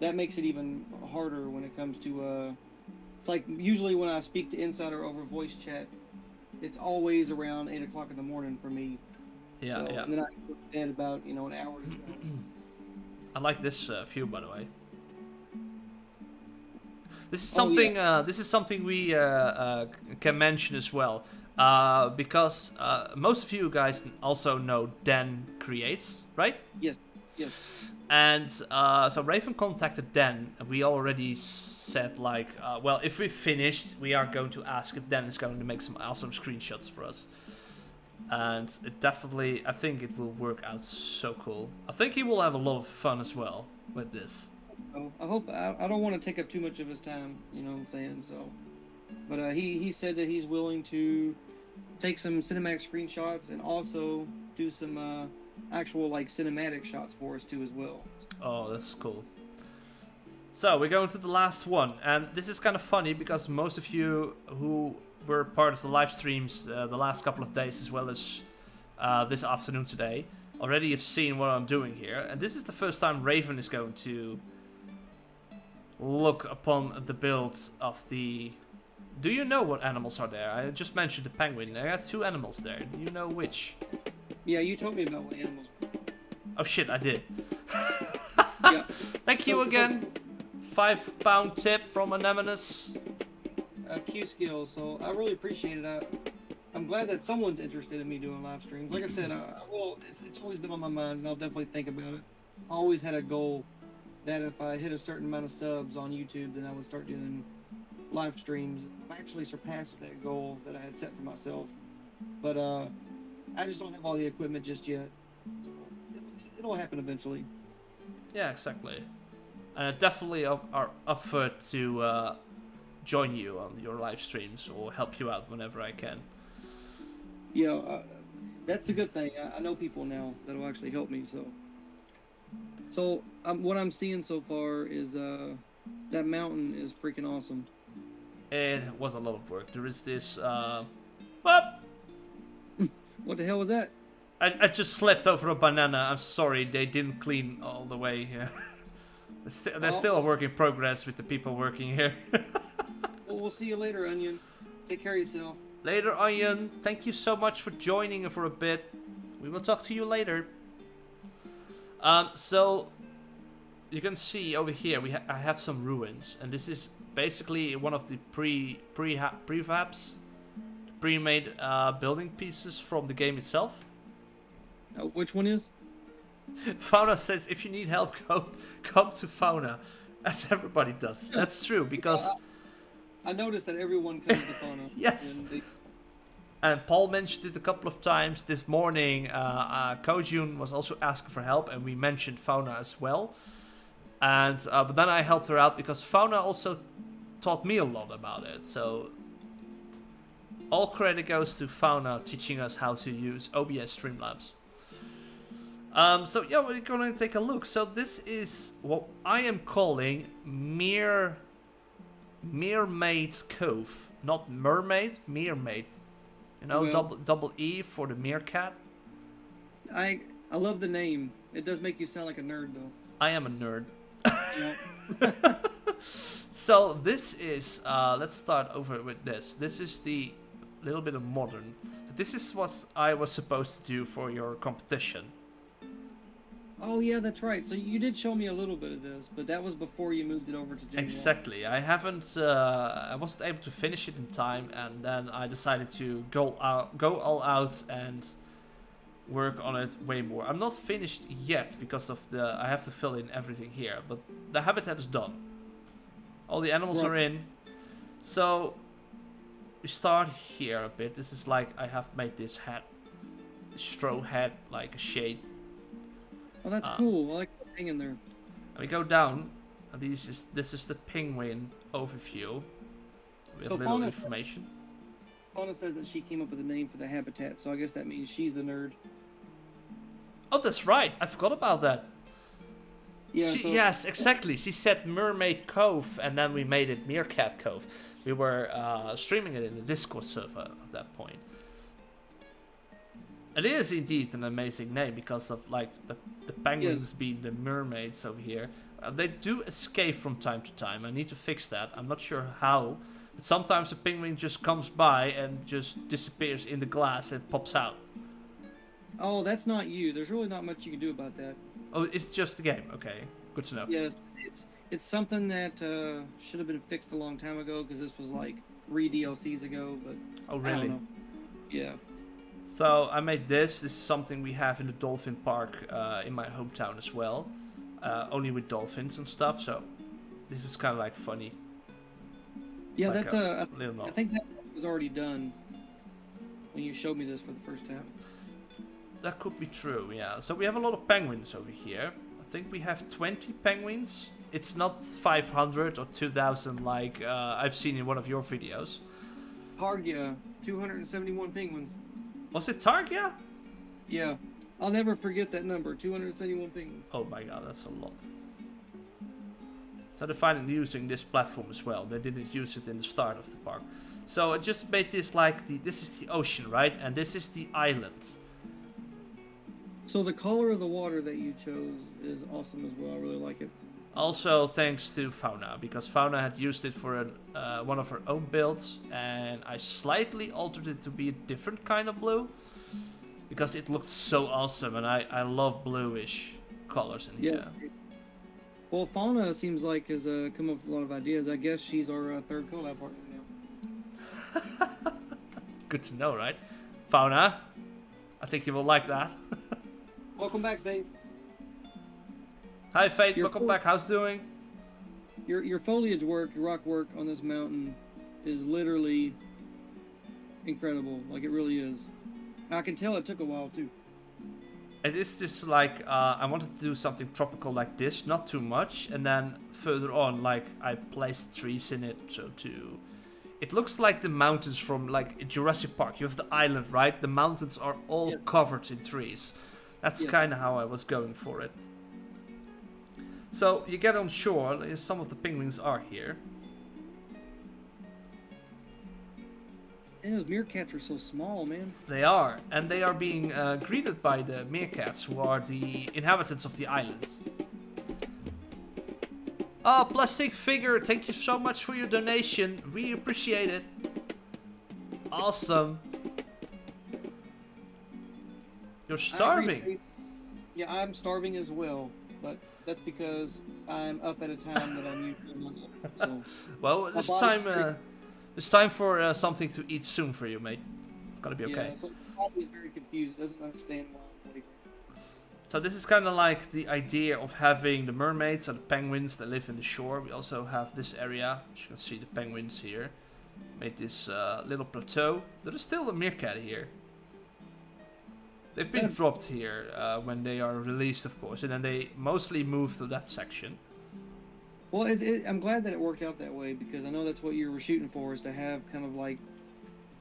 that makes it even harder when it comes to it's like usually when I speak to Insider over voice chat, it's always around 8 o'clock in the morning for me. yeah, So, yeah. And then I go to bed about an hour or 2 hours. I like this view, by the way. This is Oh, something. This is something we can mention as well, because most of you guys also know Dan Creates, right? Yes, yes. And so Raven contacted Dan, and we already said like, well, if we finished, we are going to ask if Dan is going to make some awesome screenshots for us. And it definitely, I think it will work out so cool. I think he will have a lot of fun as well with this. So I hope I don't want to take up too much of his time. You know what I'm saying? So, but he said that he's willing to take some cinematic screenshots and also do some actual like cinematic shots for us too as well. Oh, that's cool. So we're going to the last one, and this is kind of funny because most of you who were part of the live streams the last couple of days as well as this afternoon today already have seen what I'm doing here, and this is the first time Raven is going to look upon the build of the... Do you know what animals are there? I just mentioned the penguin. I got 2 animals there. Do you know which? Yeah, you told me about what animals. Oh shit, I did. Yeah. Thank you again. £5 tip from Anemones. Q skills. So I really appreciate it. I'm glad that someone's interested in me doing live streams. Like I said, I will. It's always been on my mind, and I'll definitely think about it. I always had a goal that if I hit a certain amount of subs on YouTube, then I would start doing live streams. I actually surpassed that goal that I had set for myself, but I just don't have all the equipment just yet. It'll happen eventually. Yeah, exactly. And definitely are up for it to join you on your live streams or help you out whenever I can. Yeah, that's the good thing. I know people now that'll actually help me. So what I'm seeing so far is that mountain is freaking awesome. It was a lot of work. There is this. What? What the hell was that? I just slipped over a banana. I'm sorry, they didn't clean all the way here. There's still a work in progress with the people working here. Well, we'll see you later, Onion. Take care of yourself. Later, Onion. Thank you so much for joining for a bit. We will talk to you later. So you can see over here I have some ruins, and this is basically one of the prefabs, pre-made building pieces from the game itself. Which one is? Fauna says if you need help, come to Fauna, as everybody does. That's true because I noticed that everyone comes to Fauna. Yes. And Paul mentioned it a couple of times this morning. Kojun was also asking for help, and we mentioned Fauna as well. And but then I helped her out because Fauna also taught me a lot about it. So all credit goes to Fauna teaching us how to use OBS Streamlabs. So yeah, we're gonna take a look. So this is what I am calling Mermaid Cove, not mermaid, mermaid. You know, Well, double E for the meerkat. I love the name. It does make you sound like a nerd, though. I am a nerd. Yeah. So this is, let's start over with this. This is the little bit of modern. This is what I was supposed to do for your competition. Oh yeah, that's right. So you did show me a little bit of this, but that was before you moved it over to Jangwa. Exactly. I wasn't able to finish it in time, and then I decided to go all out and work on it way more. I'm not finished yet because of I have to fill in everything here, but the habitat is done. All the animals are in. So we start here a bit. This is like I have made this hat, straw hat, like a shade. Oh, that's cool. I like the thing in there. And we go down. And this is the penguin overview with So little information. Fauna says that she came up with a name for the habitat, so I guess that means she's the nerd. Oh, that's right. I forgot about that. Yeah. Yes, exactly. She said Mermaid Cove, and then we made it Meerkat Cove. We were streaming it in the Discord server at that point. It is indeed an amazing name because of like the penguins being the mermaids over here. They do escape from time to time. I need to fix that. I'm not sure how. But sometimes a penguin just comes by and just disappears in the glass and pops out. Oh, that's not you. There's really not much you can do about that. Oh, it's just the game. Okay, good to know. Yes, it's something that should have been fixed a long time ago because this was like 3 DLCs ago. But oh, really? I don't know. Yeah. So I made this. This is something we have in the dolphin park in my hometown as well. Only with dolphins and stuff. So this was kind of like funny. Yeah, like that's I think that was already done when you showed me this for the first time. That could be true, yeah. So we have a lot of penguins over here. I think we have 20 penguins. It's not 500 or 2,000 like I've seen in one of your videos. Targia, 271 penguins. Was it Targia? Yeah. I'll never forget that number, 271 penguins. Oh my god, that's a lot. So they're finally using this platform as well. They didn't use it in the start of the park. So I just made this like this is the ocean, right? And this is the island. So the color of the water that you chose is awesome as well. I really like it. Also thanks to Fauna, because Fauna had used it for one of her own builds, and I slightly altered it to be a different kind of blue, because it looked so awesome, and I love bluish colors in here. Well, Fauna seems like has come up with a lot of ideas. I guess she's our third collab partner now. Good to know, right? Fauna, I think you will like that. Welcome back, Faith. Hi, Faith. Welcome back. How's it doing? Your foliage work, your rock work on this mountain is literally incredible. Like, it really is. I can tell it took a while, too. It is just like, I wanted to do something tropical like this, not too much, and then further on, like, I placed trees in it, so to... It looks like the mountains from, like, Jurassic Park. You have the island, right? The mountains are all covered in trees. That's kind of how I was going for it. So, you get on shore, some of the penguins are here. And those meerkats are so small, man. They are, and they are being greeted by the meerkats, who are the inhabitants of the island. Oh, Plastic Figure, thank you so much for your donation. We appreciate it. Awesome. You're starving. Yeah, I'm starving as well, but that's because I'm up at a time that I'm usually not up. So. Well, it's time for something to eat soon for you, mate. It's gotta be okay. Yeah, so the body's very confused. It doesn't understand why I'm waiting. So this is kind of like the idea of having the mermaids and the penguins that live in the shore. We also have this area, as you can see the penguins here. Made this little plateau. There is still a meerkat here. They've been dropped here when they are released, of course, and then they mostly move to that section. Well, I'm glad that it worked out that way, because I know that's what you were shooting for, is to have kind of like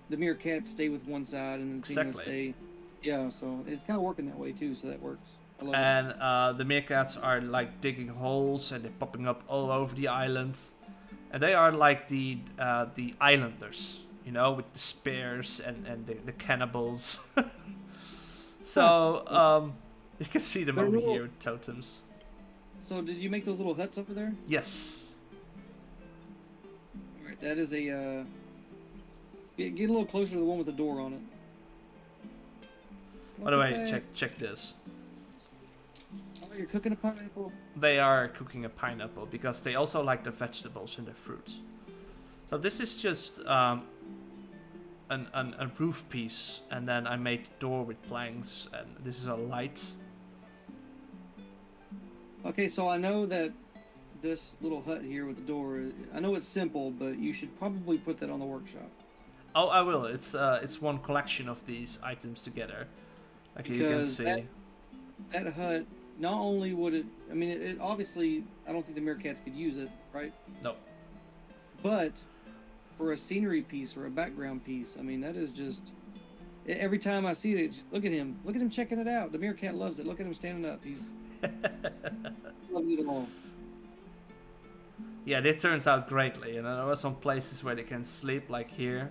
the meerkats stay with one side and then the penguins stay. Yeah, so it's kind of working that way too, so that works. I love it. The meerkats are like digging holes and they're popping up all over the island, and they are like the islanders, you know, with the spears and the cannibals. So you can see them over here with totems. So did you make those little huts over there? Yes. All right, that is a. Get a little closer to the one with the door on it. By the way, check this. Oh, you're cooking a pineapple? They are cooking a pineapple because they also like the vegetables and the fruits. So this is just a roof piece, and then I made the door with planks, and this is a light. Okay, so I know that this little hut here with the door, I know it's simple, but you should probably put that on the workshop. Oh, I will. It's one collection of these items together. Like you can see. That hut, not only would it, I mean, it obviously, I don't think the meerkats could use it, right? No. But for a scenery piece or a background piece. I mean, that is just every time I see it. Look at him checking it out. The meerkat loves it. Look at him standing up. He's loving it all. Yeah, it turns out greatly. And there are some places where they can sleep, like here.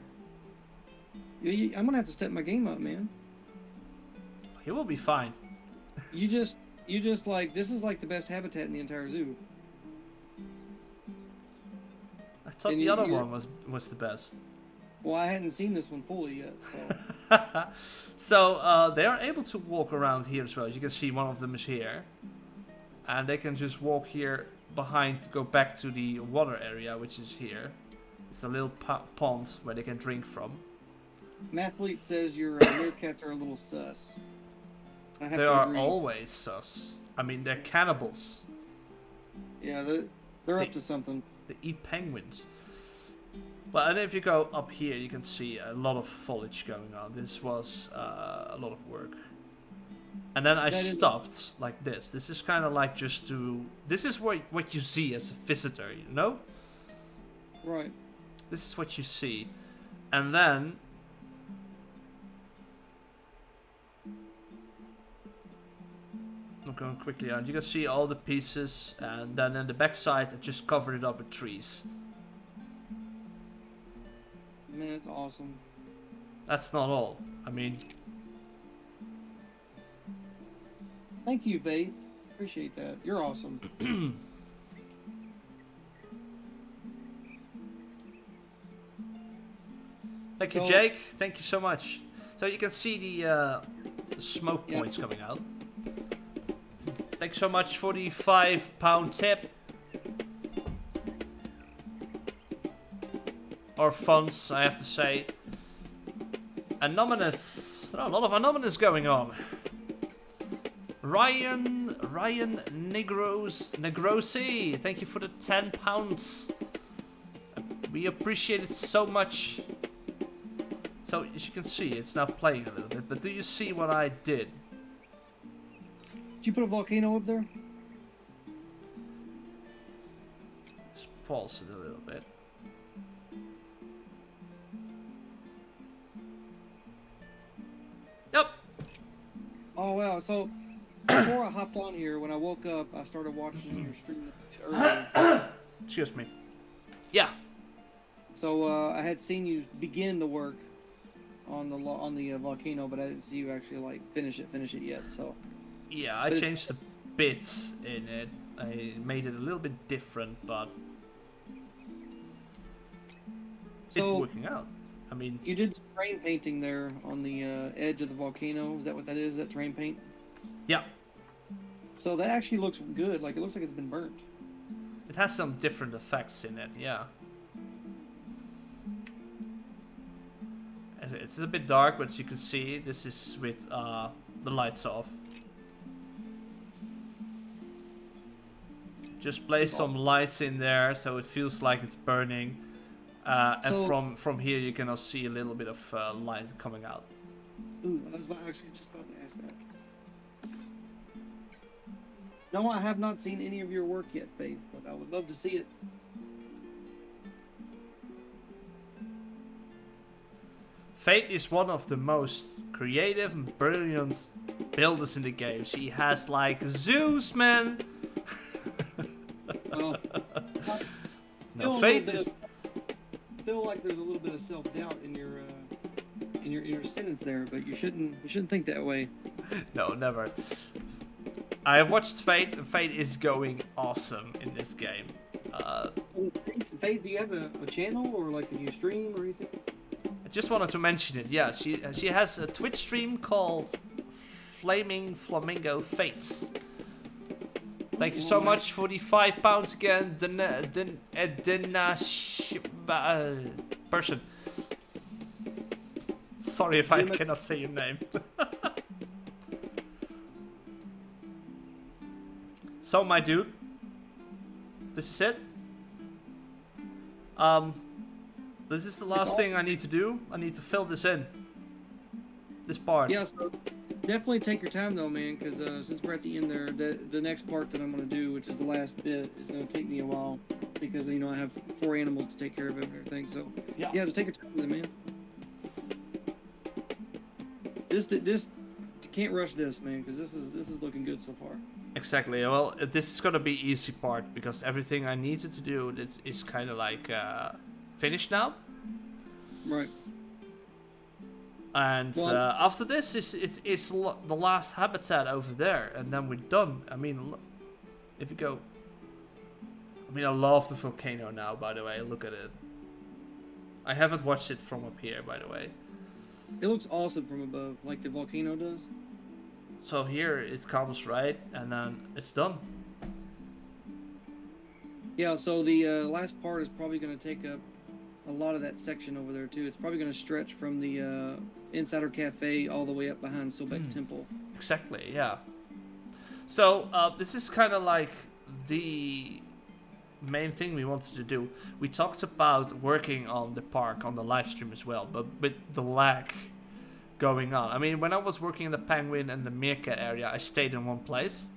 I'm gonna have to step my game up, man. He will be fine. You just like, this is like the best habitat in the entire zoo. I thought the other one was the best. Well, I hadn't seen this one fully yet, so. So they are able to walk around here as well. As you can see, one of them is here, and they can just walk here behind to go back to the water area, which is here. It's the little pond where they can drink from. Mathlete says your meerkats are a little sus. They are always sus. I mean, they're cannibals. Yeah, they're up to something. They eat penguins. But and if you go up here, you can see a lot of foliage going on. This was a lot of work. And then I stopped like this. This is kind of like just to... This is what you see as a visitor, you know? Right. This is what you see. And then... I'm going quickly on. You can see all the pieces, and then in the backside, I just covered it up with trees. Man, it's awesome. That's not all. I mean... Thank you, Faith. Appreciate that. You're awesome. Thank you, Jake. Thank you so much. So you can see the smoke points coming out. Thanks so much for the £5 tip. Or funds, I have to say. Anonymous. There are a lot of anonymous going on. Ryan Negrosi, thank you for the £10. We appreciate it so much. So as you can see, it's now playing a little bit. But do you see what I did? Did you put a volcano up there? Just pulse it a little bit. Yep. Oh wow! So before I hopped on here, when I woke up, I started watching your stream earlier. Excuse me. Yeah. So I had seen you begin the work on the volcano, but I didn't see you actually like finish it yet. So. Yeah, I changed a bit in it. I made it a little bit different, but it's working out. I mean, you did the terrain painting there on the edge of the volcano. Is that what that is? Is that terrain paint? Yeah. So that actually looks good. Like it looks like it's been burnt. It has some different effects in it. Yeah. It's a bit dark, but you can see this is with the lights off. Just place some lights in there so it feels like it's burning. And from here you can also see a little bit of light coming out. Ooh, I was actually just about to ask that. No, I have not seen any of your work yet, Faith, but I would love to see it. Fate is one of the most creative and brilliant builders in the game. She has like Zeus, man. Well, no, Fate is... I feel like there's a little bit of self-doubt in your sentence there, but you shouldn't think that way. No, never. I have watched Fate, and Fate is going awesome in this game. Faith, do you have a channel, or like do you stream or anything? I just wanted to mention it. Yeah, she has a Twitch stream called Flaming Flamingo Fates. Thank you so much for the £5 again, person. Sorry if I cannot say your name. So, my dude, this is it. This is the last thing I need to do. I need to fill this in. This part. Yeah, so Definitely take your time though, man, because since we're at the end there, the next part that I'm gonna do, which is the last bit, is gonna take me a while because you know I have 4 animals to take care of and everything. So yeah, just take your time with it, man. This you can't rush this, man, because this is looking good so far. Exactly. Well, this is gonna be easy part because everything I needed to do is kind of like finished now. Right. And after this is the last habitat over there, and then we're done. I mean, if you go, I mean, I love the volcano now. By the way, look at it. I haven't watched it from up here, by the way. It looks awesome from above, like the volcano does. So here it comes, right, and then it's done. Yeah. So the last part is probably going to take up a lot of that section over there too. It's probably going to stretch from the Insider Cafe all the way up behind Sobek's Temple. Exactly, yeah. So this is kind of like the main thing we wanted to do. We talked about working on the park on the live stream as well, but with the lag going on. I mean, when I was working in the penguin and the meerkat area, I stayed in one place.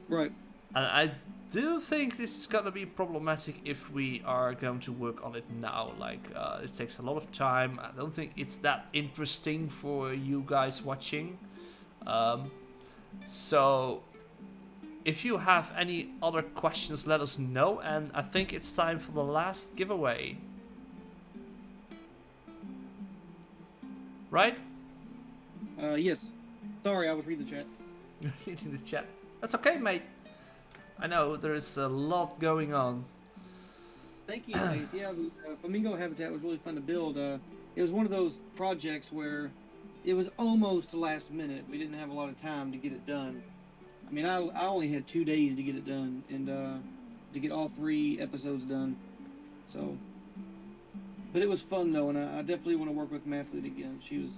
Right. And I do think this is gonna be problematic if we are going to work on it now. Like, it takes a lot of time. I don't think it's that interesting for you guys watching. So, if you have any other questions, let us know. And I think it's time for the last giveaway. Right? Yes. Sorry, I was reading the chat. You're reading the chat. That's okay, mate. I know there is a lot going on. Thank you, Dave. Yeah, the Flamingo Habitat was really fun to build. It was one of those projects where it was almost last minute. We didn't have a lot of time to get it done. I mean, I only had 2 days to get it done and to get all 3 episodes done. So, but it was fun though, and I definitely want to work with Mathlete again. She was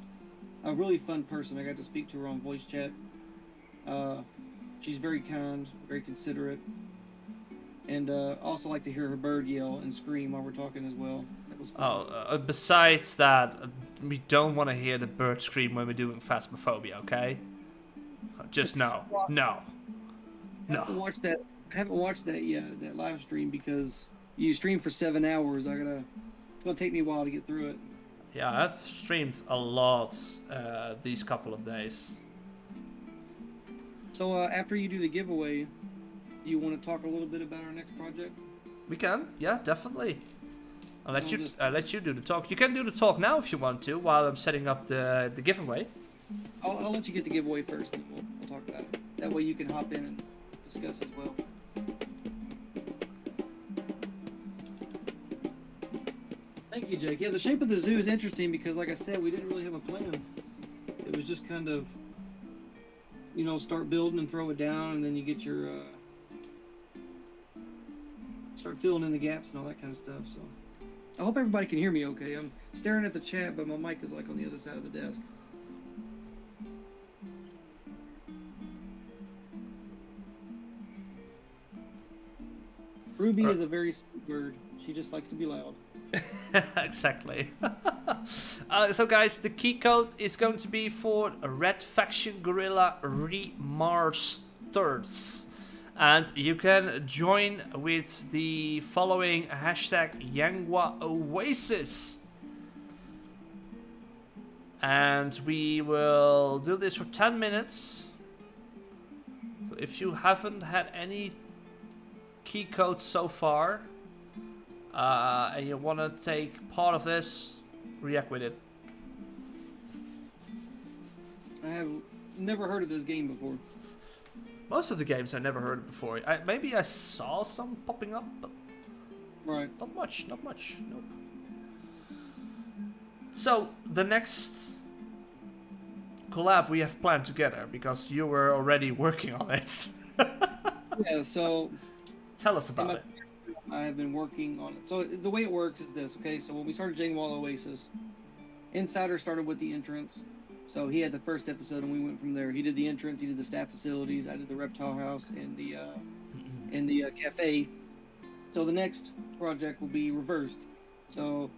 a really fun person. I got to speak to her on voice chat. She's very kind, very considerate, and also like to hear her bird yell and scream while we're talking as well. That was fun. Besides that, we don't want to hear the bird scream when we're doing Phasmophobia, okay? Just no. I haven't watched that yet, that live stream, because you stream for 7 hours. It's gonna take me a while to get through it. Yeah, I've streamed a lot these couple of days. So after you do the giveaway, do you want to talk a little bit about our next project? We can, yeah, definitely. I'll let you do the talk. You can do the talk now if you want to, while I'm setting up the giveaway. I'll let you get the giveaway first, and we'll talk about it. That way you can hop in and discuss as well. Thank you, Jake. Yeah, the shape of the zoo is interesting because, like I said, we didn't really have a plan. It was just kind of, you know, start building and throw it down, and then you get your start filling in the gaps and all that kind of stuff. So I hope everybody can hear me okay. I'm staring at the chat, but my mic is like on the other side of the desk. Ruby is a very sweet bird. She just likes to be loud. Exactly. So guys, the key code is going to be for Red Faction Gorilla Remasters. And you can join with the following hashtag Jangwa Oasis. And we will do this for 10 minutes. So if you haven't had any key codes so far, and you want to take part of this, react with it. I have never heard of this game before. Most of the games I never heard of before. Maybe I saw some popping up, but right, not much. Nope. So the next collab we have planned together, because you were already working on it. Yeah, so tell us about it. I have been working on it. So the way it works is this, okay? So when we started Jangwa Oasis, Insider started with the entrance. So he had the first episode, and we went from there. He did the entrance, he did the staff facilities, I did the reptile house and the cafe. So the next project will be reversed. So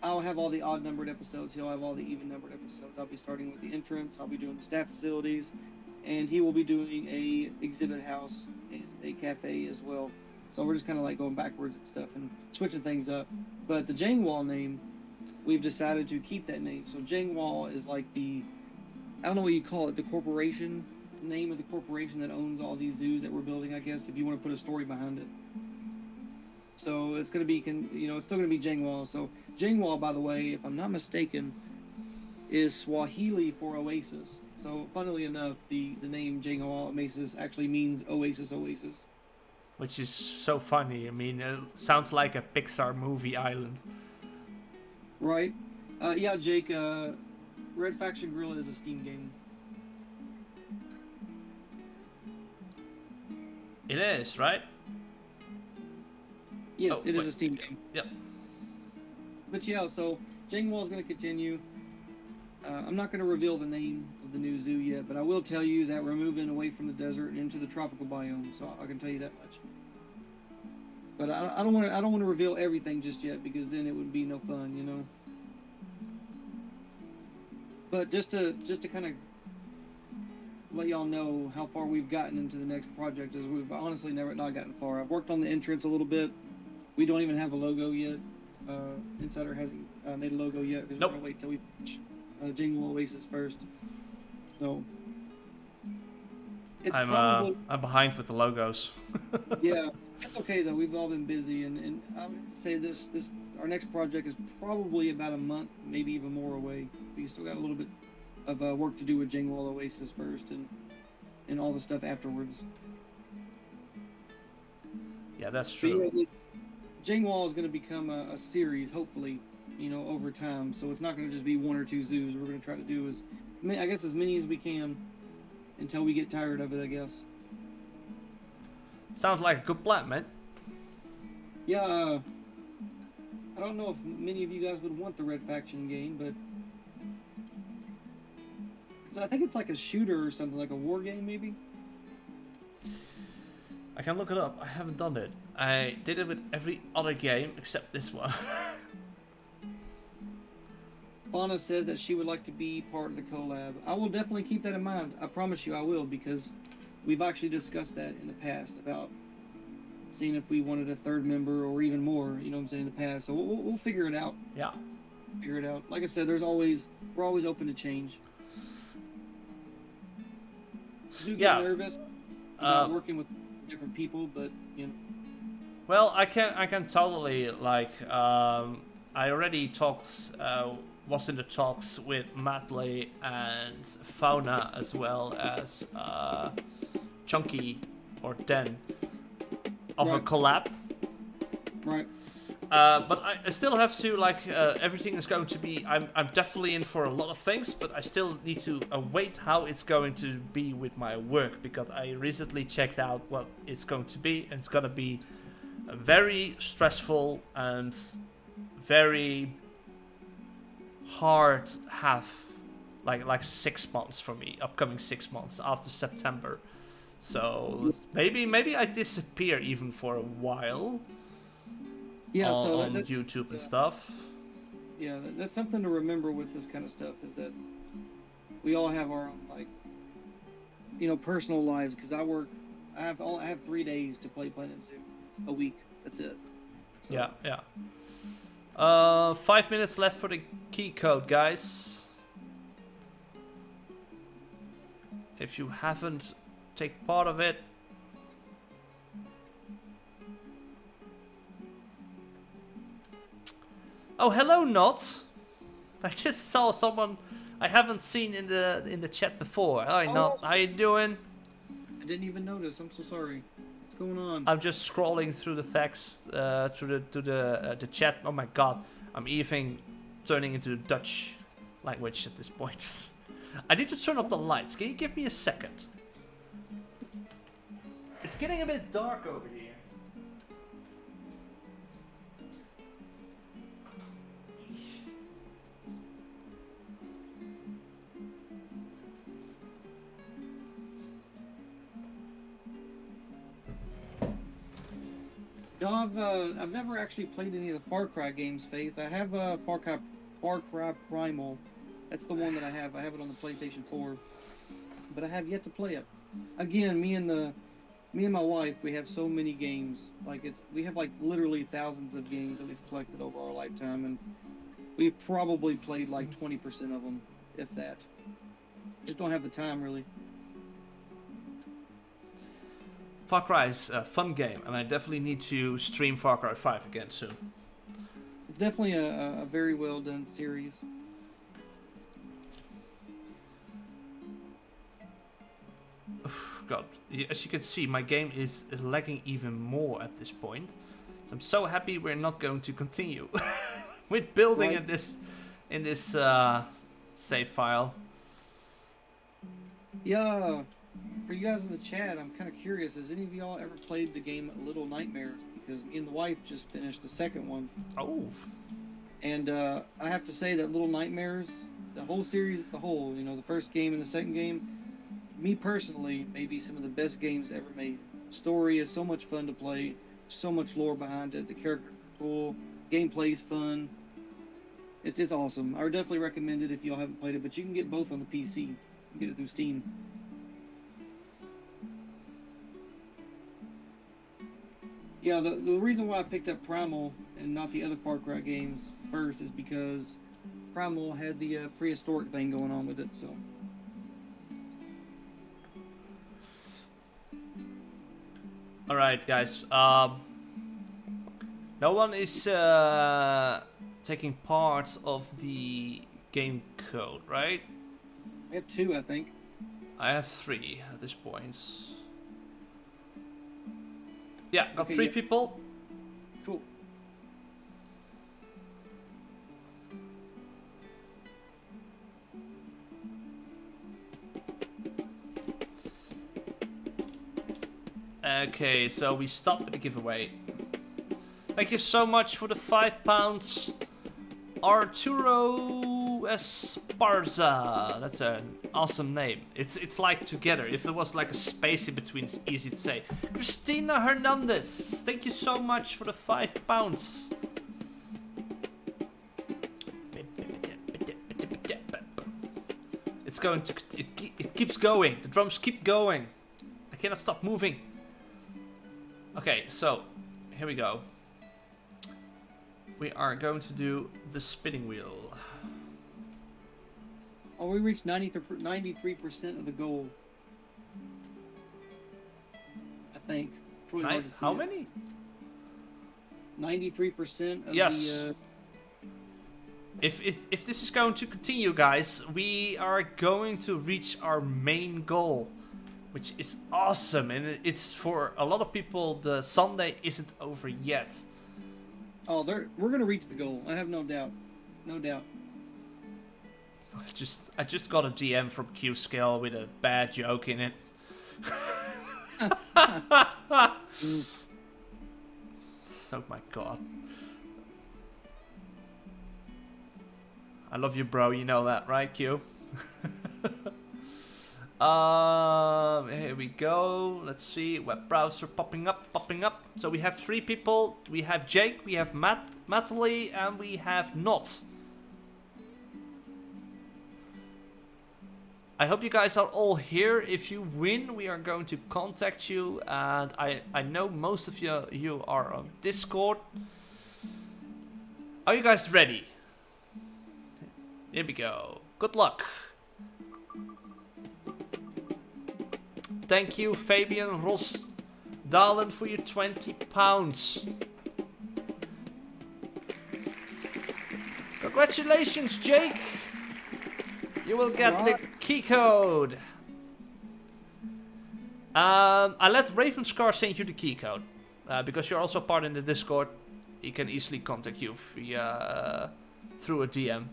I'll have all the odd numbered episodes. He'll have all the even numbered episodes. I'll be starting with the entrance. I'll be doing the staff facilities, and he will be doing a exhibit house and a cafe as well. So we're just kind of like going backwards and stuff and switching things up. But the Jangwa name, we've decided to keep that name. So Jangwa is like I don't know what you call it, the corporation, name of the corporation that owns all these zoos that we're building, I guess, if you want to put a story behind it. So it's going to be, it's still going to be Jangwa. So Jangwa, by the way, if I'm not mistaken, is Swahili for oasis. So funnily enough, the name Jangwa Oasis actually means oasis. Which is so funny. I mean, it sounds like a Pixar movie island. Right. Yeah, Jake, Red Faction Gorilla is a Steam game. It is, right? Yes, it is a Steam game. Yep. But yeah, so Jangwa is going to continue. I'm not going to reveal the name of the new zoo yet, but I will tell you that we're moving away from the desert and into the tropical biome. So I can tell you that much. But I don't want to reveal everything just yet, because then it would be no fun, you know. But just to kind of let y'all know how far we've gotten into the next project, is we've honestly not gotten far. I've worked on the entrance a little bit. We don't even have a logo yet. Insider hasn't made a logo yet, because we're gonna wait till we Jangwa Oasis first. So it's I'm behind with the logos. Yeah, it's okay though. We've all been busy, and I would say this our next project is probably about a month, maybe even more away. We still got a little bit of work to do with Jangwa Oasis first, and all the stuff afterwards. Yeah, that's true. But, Jangwa is going to become a series, hopefully, over time. So it's not going to just be one or two zoos. We're going to try to do as many as we can until we get tired of it, I guess. Sounds like a good plan, man. Yeah, I don't know if many of you guys would want the Red Faction game, but I think it's like a shooter or something, like a war game, maybe. I can look it up. I haven't done it. I did it with every other game except this one. Fauna says that she would like to be part of the collab. I will definitely keep that in mind. I promise you I will, because we've actually discussed that in the past about seeing if we wanted a third member or even more, you know what I'm saying, in the past. So we'll figure it out. Yeah. Figure it out. Like I said, we're always open to change. I do get nervous about working with different people, but Well, I can totally I already was in the talks with Matley and Fauna, as well as Chunky or Den of a collab. Right. But I still have to everything is going to be. I'm definitely in for a lot of things, but I still need to await how it's going to be with my work, because I recently checked out what it's going to be, and it's gonna be very stressful and very hard. Like 6 months for me, upcoming 6 months after September. So maybe I disappear even for a while. Yeah, on YouTube and stuff. Yeah, that's something to remember with this kind of stuff, is that we all have our own, personal lives. Because I have 3 days to play Planet Zoo a week. That's it. So. Yeah. 5 minutes left for the key code, guys. If you haven't taken part of it, oh, hello, Not. I just saw someone I haven't seen in the chat before. Hi, Not. How you doing? I didn't even notice. I'm so sorry. What's going on? I'm just scrolling through the text, through the chat. Oh my god, I'm even turning into Dutch language at this point. I need to turn up the lights. Can you give me a second? It's getting a bit dark over here. No, I've never actually played any of the Far Cry games, Faith. I have Far Cry Primal. That's the one that I have. I have it on the PlayStation 4, but I have yet to play it. Again, me and my wife, we have so many games. We have like literally thousands of games that we've collected over our lifetime, and we've probably played like 20% of them, if that. Just don't have the time really. Far Cry is a fun game, and I definitely need to stream Far Cry 5 again soon. It's definitely a very well done series. God, as you can see, my game is lagging even more at this point. So I'm so happy we're not going to continue with building Right. in this save file. Yeah, for you guys in the chat, I'm kind of curious. Has any of y'all ever played the game Little Nightmares? Because me and the wife just finished the second one. Oh, And I have to say that Little Nightmares, the whole series as a whole, you know, the first game and the second game, me personally, maybe some of the best games ever made. Story is so much fun to play, so much lore behind it. The characters are cool, gameplay is fun. It's awesome. I would definitely recommend it if y'all haven't played it, but you can get both on the PC. You can get it through Steam. Yeah, the reason why I picked up Primal and not the other Far Cry games first is because Primal had the prehistoric thing going on with it, so. alright, guys. No one is taking part of the game code, right? I have 2, I think. I have 3 at this point. Yeah, got Okay, 3 yeah. people. Cool. Okay, so we stop with the giveaway. Thank you so much for the £5. Arturo Esparza. That's an awesome name. It's like together. If there was like a space in between, it's easy to say. Christina Hernandez. Thank you so much for the £5. It's going to. It keeps going. The drums keep going. I cannot stop moving. Okay, so here we go. We are going to do the spinning wheel. Oh, we reached 93% of the goal. I think. It's really hard to see How it. many? 93% of Yes. the... If this is going to continue, guys, we are going to reach our main goal, which is awesome. And it's for a lot of people, the Sunday isn't over yet. Oh, we're going to reach the goal. I have no doubt. No doubt. I just got a DM from Q Scale with a bad joke in it. So my god. I love you, bro. You know that, right, Q? Here we go. Let's see. Web browser popping up. So we have 3 people. We have Jake, we have Natalie, and we have Not. I hope you guys are all here. If you win, we are going to contact you. And I know most of you are on Discord. Are you guys ready? Here we go. Good luck. Thank you, Fabian Ross Dalen, for your £20. Congratulations, Jake. You will get the key code. I let Ravenscar send you the key code. Because you're also part in the Discord. He can easily contact you via through a DM.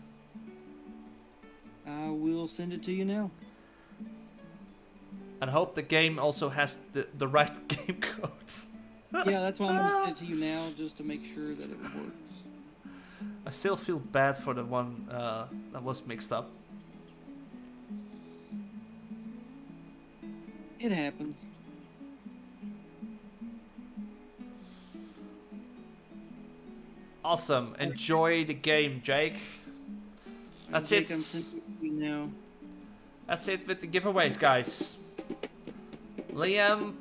I will send it to you now. And hope the game also has the right game codes. Yeah, that's why I'm going to send it to you now, just to make sure that it works. I still feel bad for the one that was mixed up. It happens. Awesome. Enjoy the game, Jake. That's Jake, it. I'm sending you now. That's it with the giveaways, guys. Liam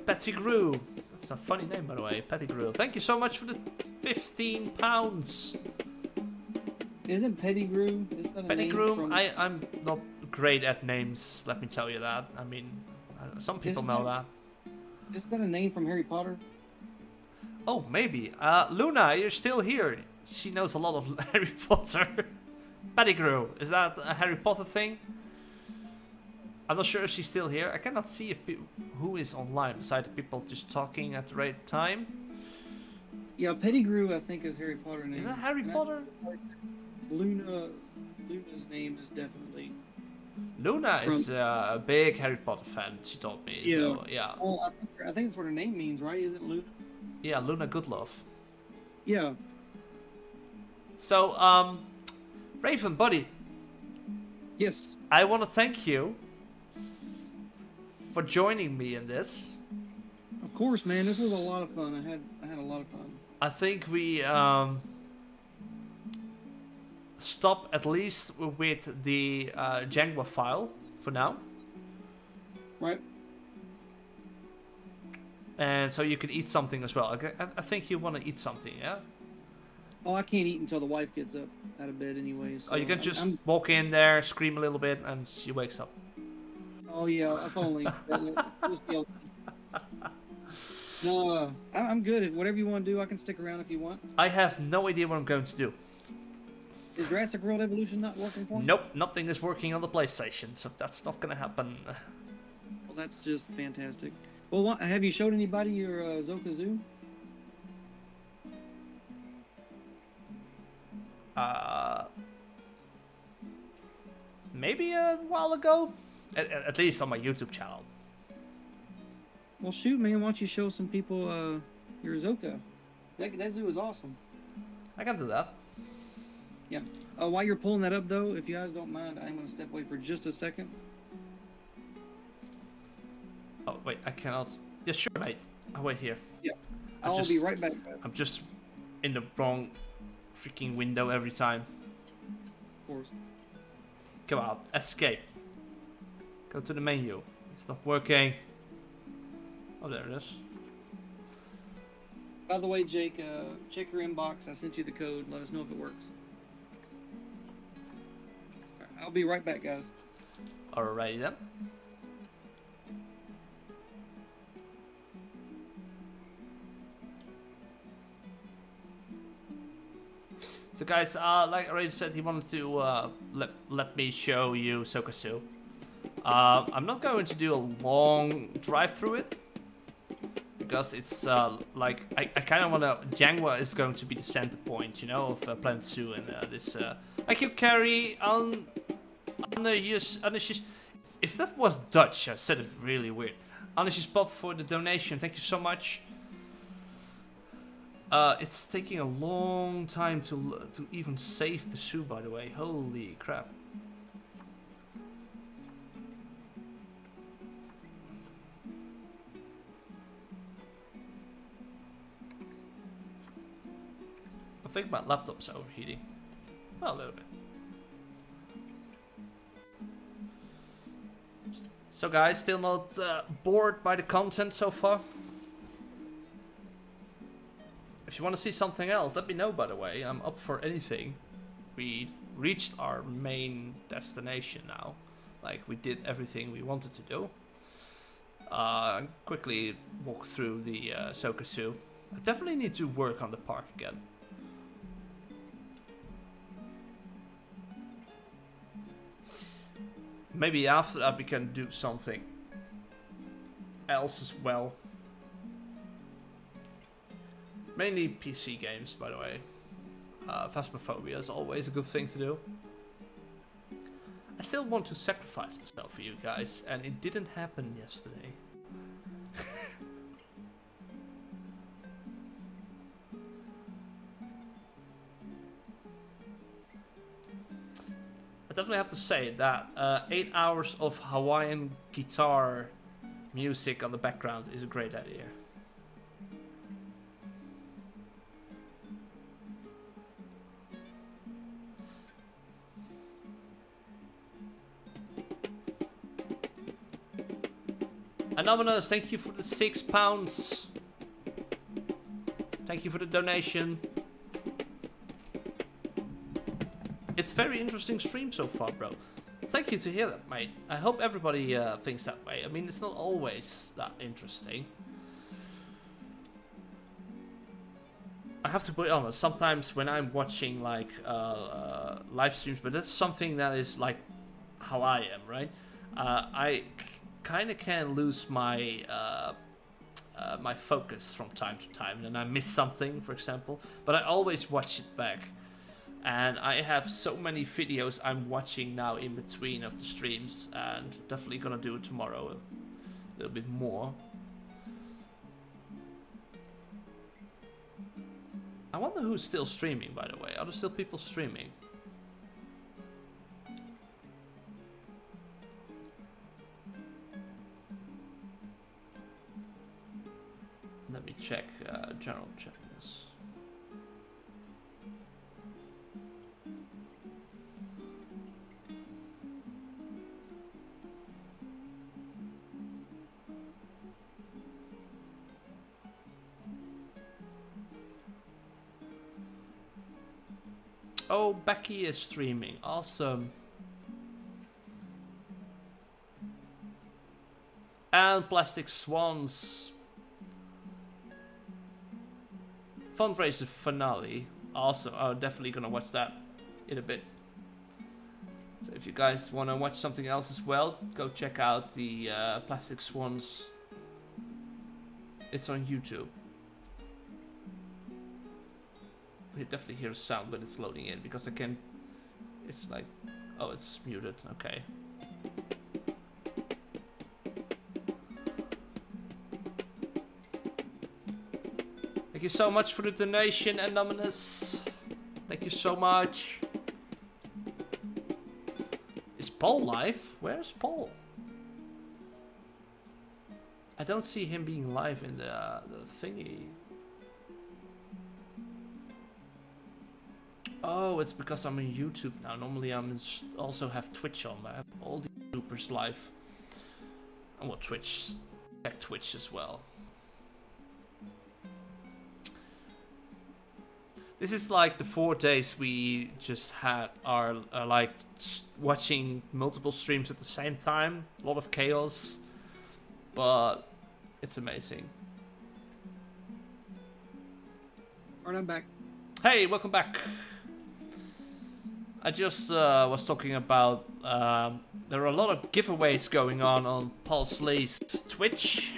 Pettigrew. That's a funny name, by the way. Pettigrew. Thank you so much for the £15. Isn't Pettigrew? Is that a Pettigrew. name from... I'm not great at names. Let me tell you that. I mean, some people know that. Is that a name from Harry Potter? Oh, maybe. Luna, you're still here. She knows a lot of Harry Potter. Pettigrew. Is that a Harry Potter thing? I'm not sure if she's still here. I cannot see if who is online besides the people just talking at the right time. Yeah, Pettigrew, I think, is Harry Potter name. Is that Harry Potter? Luna's name is definitely... Luna is a big Harry Potter fan, she told me. Yeah. So, yeah. Well, I think that's what her name means, right? Isn't Luna? Yeah, Luna Goodlove. Yeah. So, Raven, buddy. Yes. I want to thank you for joining me in this. Of course, man. This was a lot of fun. I had a lot of fun. I think we stop at least with the Jangwa file for now. Right. And so you can eat something as well. I think you want to eat something, yeah? Oh, I can't eat until the wife gets up out of bed anyway. So Oh, you can just walk in there, scream a little bit, and she wakes up. Oh, yeah, if only. No, I'm good. Whatever you want to do, I can stick around if you want. I have no idea what I'm going to do. Is Jurassic World Evolution not working for you? Nope, nothing is working on the PlayStation, so that's not gonna happen. Well, that's just fantastic. Well, have you showed anybody your Zoka Zoo? Maybe a while ago? At least on my YouTube channel. Well, shoot, man, why don't you show some people your Zoka? That zoo is awesome. I can do that. Yeah. While you're pulling that up, though, if you guys don't mind, I'm going to step away for just a second. Oh, wait, I cannot. Yeah, sure, mate. I'll wait here. Yeah. I'll be right back. I'm just in the wrong freaking window every time. Of course. Come on, escape. Go to the menu. It's not working. Oh, there it is. By the way, Jake, check your inbox. I sent you the code. Let us know if it works. I'll be right back, guys. Alrighty then. So guys, like I already said, he wanted to let me show you Sokasu. I'm not going to do a long drive through it, because it's like I kind of want to. Jangwa is going to be the center point, you know, of Planet Zoo and this. Thank you, Carrie. If that was Dutch, I said it really weird. Anusjes Pop for the donation. Thank you so much. It's taking a long time to even save the zoo, by the way. Holy crap. I think my laptop's overheating. Well, a little bit. So guys, still not bored by the content so far? If you want to see something else, let me know, by the way. I'm up for anything. We reached our main destination now. Like, we did everything we wanted to do. Quickly walk through the Sokasu. I definitely need to work on the park again. Maybe after that we can do something else as well. Mainly PC games, by the way. Phasmophobia is always a good thing to do. I still want to sacrifice myself for you guys, and it didn't happen yesterday. I definitely have to say that 8 hours of Hawaiian guitar music on the background is a great idea. Anonymous, thank you for the £6. Thank you for the donation. It's a very interesting stream so far, bro. Thank you to hear that, mate. I hope everybody thinks that way. I mean, it's not always that interesting. I have to be honest, sometimes when I'm watching like live streams, but that's something that is like how I am, right? I kind of can lose my my focus from time to time, and I miss something, for example. But I always watch it back, and I have so many videos I'm watching now in between of the streams, and definitely gonna do it tomorrow a little bit more. I wonder who's still streaming, by the way. Are there still people streaming? Let me check, general check this. Oh, Becky is streaming. Awesome. And Plastic Swans. Fundraiser finale. Awesome. I'm definitely gonna watch that in a bit. So if you guys want to watch something else as well, go check out the Plastic Swans. It's on YouTube. You definitely hear a sound when it's loading in, because I can... It's like... Oh, it's muted. Okay. Thank you so much for the donation, Anonymous. Thank you so much. Is Paul live? Where's Paul? I don't see him being live in the thingy. Oh, it's because I'm on YouTube now. Normally I'm also have Twitch on. I have all the YouTubers live. And what Twitch? Check Twitch as well. This is like the 4 days we just had our like watching multiple streams at the same time. A lot of chaos, but it's amazing. Alright, I'm back. Hey, welcome back. I just was talking about there are a lot of giveaways going on Paul Slee's Twitch.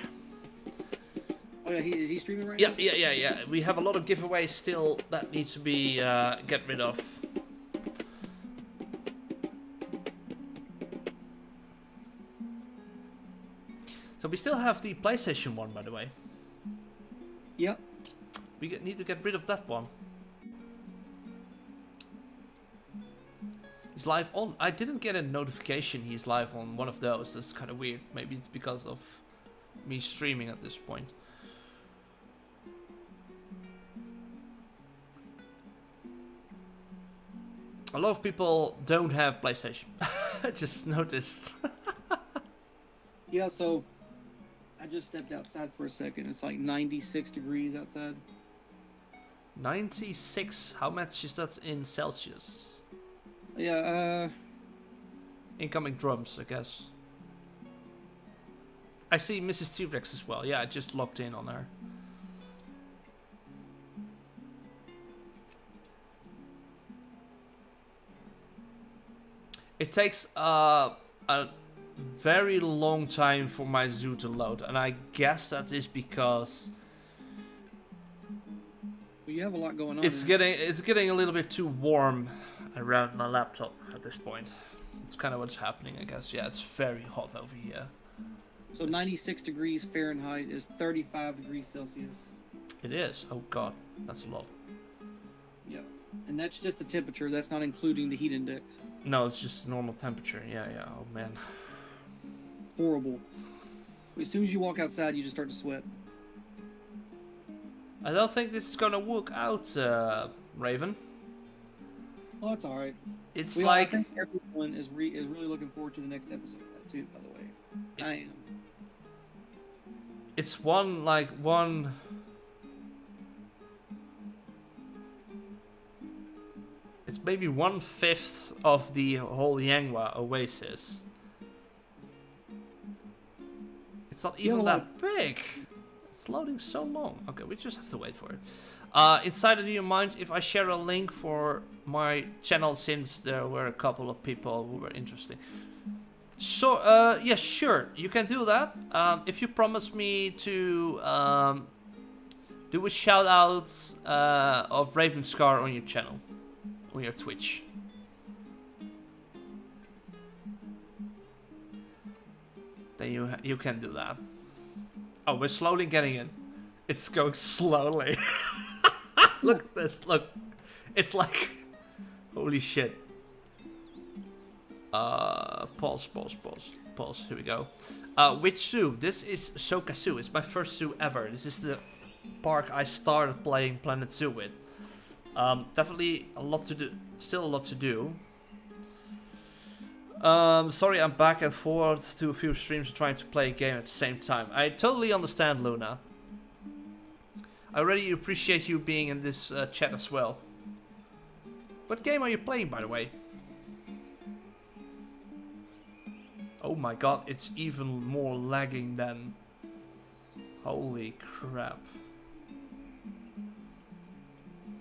Oh yeah, is he streaming right Yeah, now? yeah. We have a lot of giveaways still that need to be get rid of. So we still have the PlayStation one, by the way. Yep. We need to get rid of that one. He's live on. I didn't get a notification he's live on one of those. That's kind of weird. Maybe it's because of me streaming at this point. A lot of people don't have PlayStation. I just noticed. Yeah, so I just stepped outside for a second. It's like 96 degrees outside. 96? How much is that in Celsius? Yeah, Incoming drums, I guess. I see Mrs. T-Rex as well. Yeah, I just logged in on her. It takes a very long time for my zoo to load, and I guess that is because well, you have a lot going on. it's getting a little bit too warm around my laptop at this point. It's kind of what's happening, I guess. Yeah, it's very hot over here. So 96 degrees Fahrenheit is 35 degrees Celsius. It is. Oh god, that's a lot. Yeah, and that's just the temperature. That's not including the heat index. No, it's just normal temperature. Yeah. Oh man. Horrible. As soon as you walk outside, you just start to sweat. I don't think this is gonna work out, Raven. Oh, that's all right. It's I like think everyone is really looking forward to the next episode too. By the way, I am. It's one, like, one... It's maybe 1/5 of the whole Jangwa Oasis. It's not even that big. It's loading so long. Okay, we just have to wait for it. Inside, do you mind if I share a link for my channel, since there were a couple of people who were interested? So, yeah, sure, you can do that. If you promise me to do a shout out of Ravenscar on your channel, on your Twitch. Then you can do that. Oh, we're slowly getting in. It's going slowly. Look at this, look. It's like, holy shit. Pause. Here we go. Which zoo? This is Soka Zoo. It's my first zoo ever. This is the park I started playing Planet Zoo with. Definitely a lot to do. Still a lot to do. Sorry, I'm back and forth to a few streams trying to play a game at the same time. I totally understand, Luna. I really appreciate you being in this chat as well. What game are you playing, by the way? Oh my god, it's even more lagging than... Holy crap.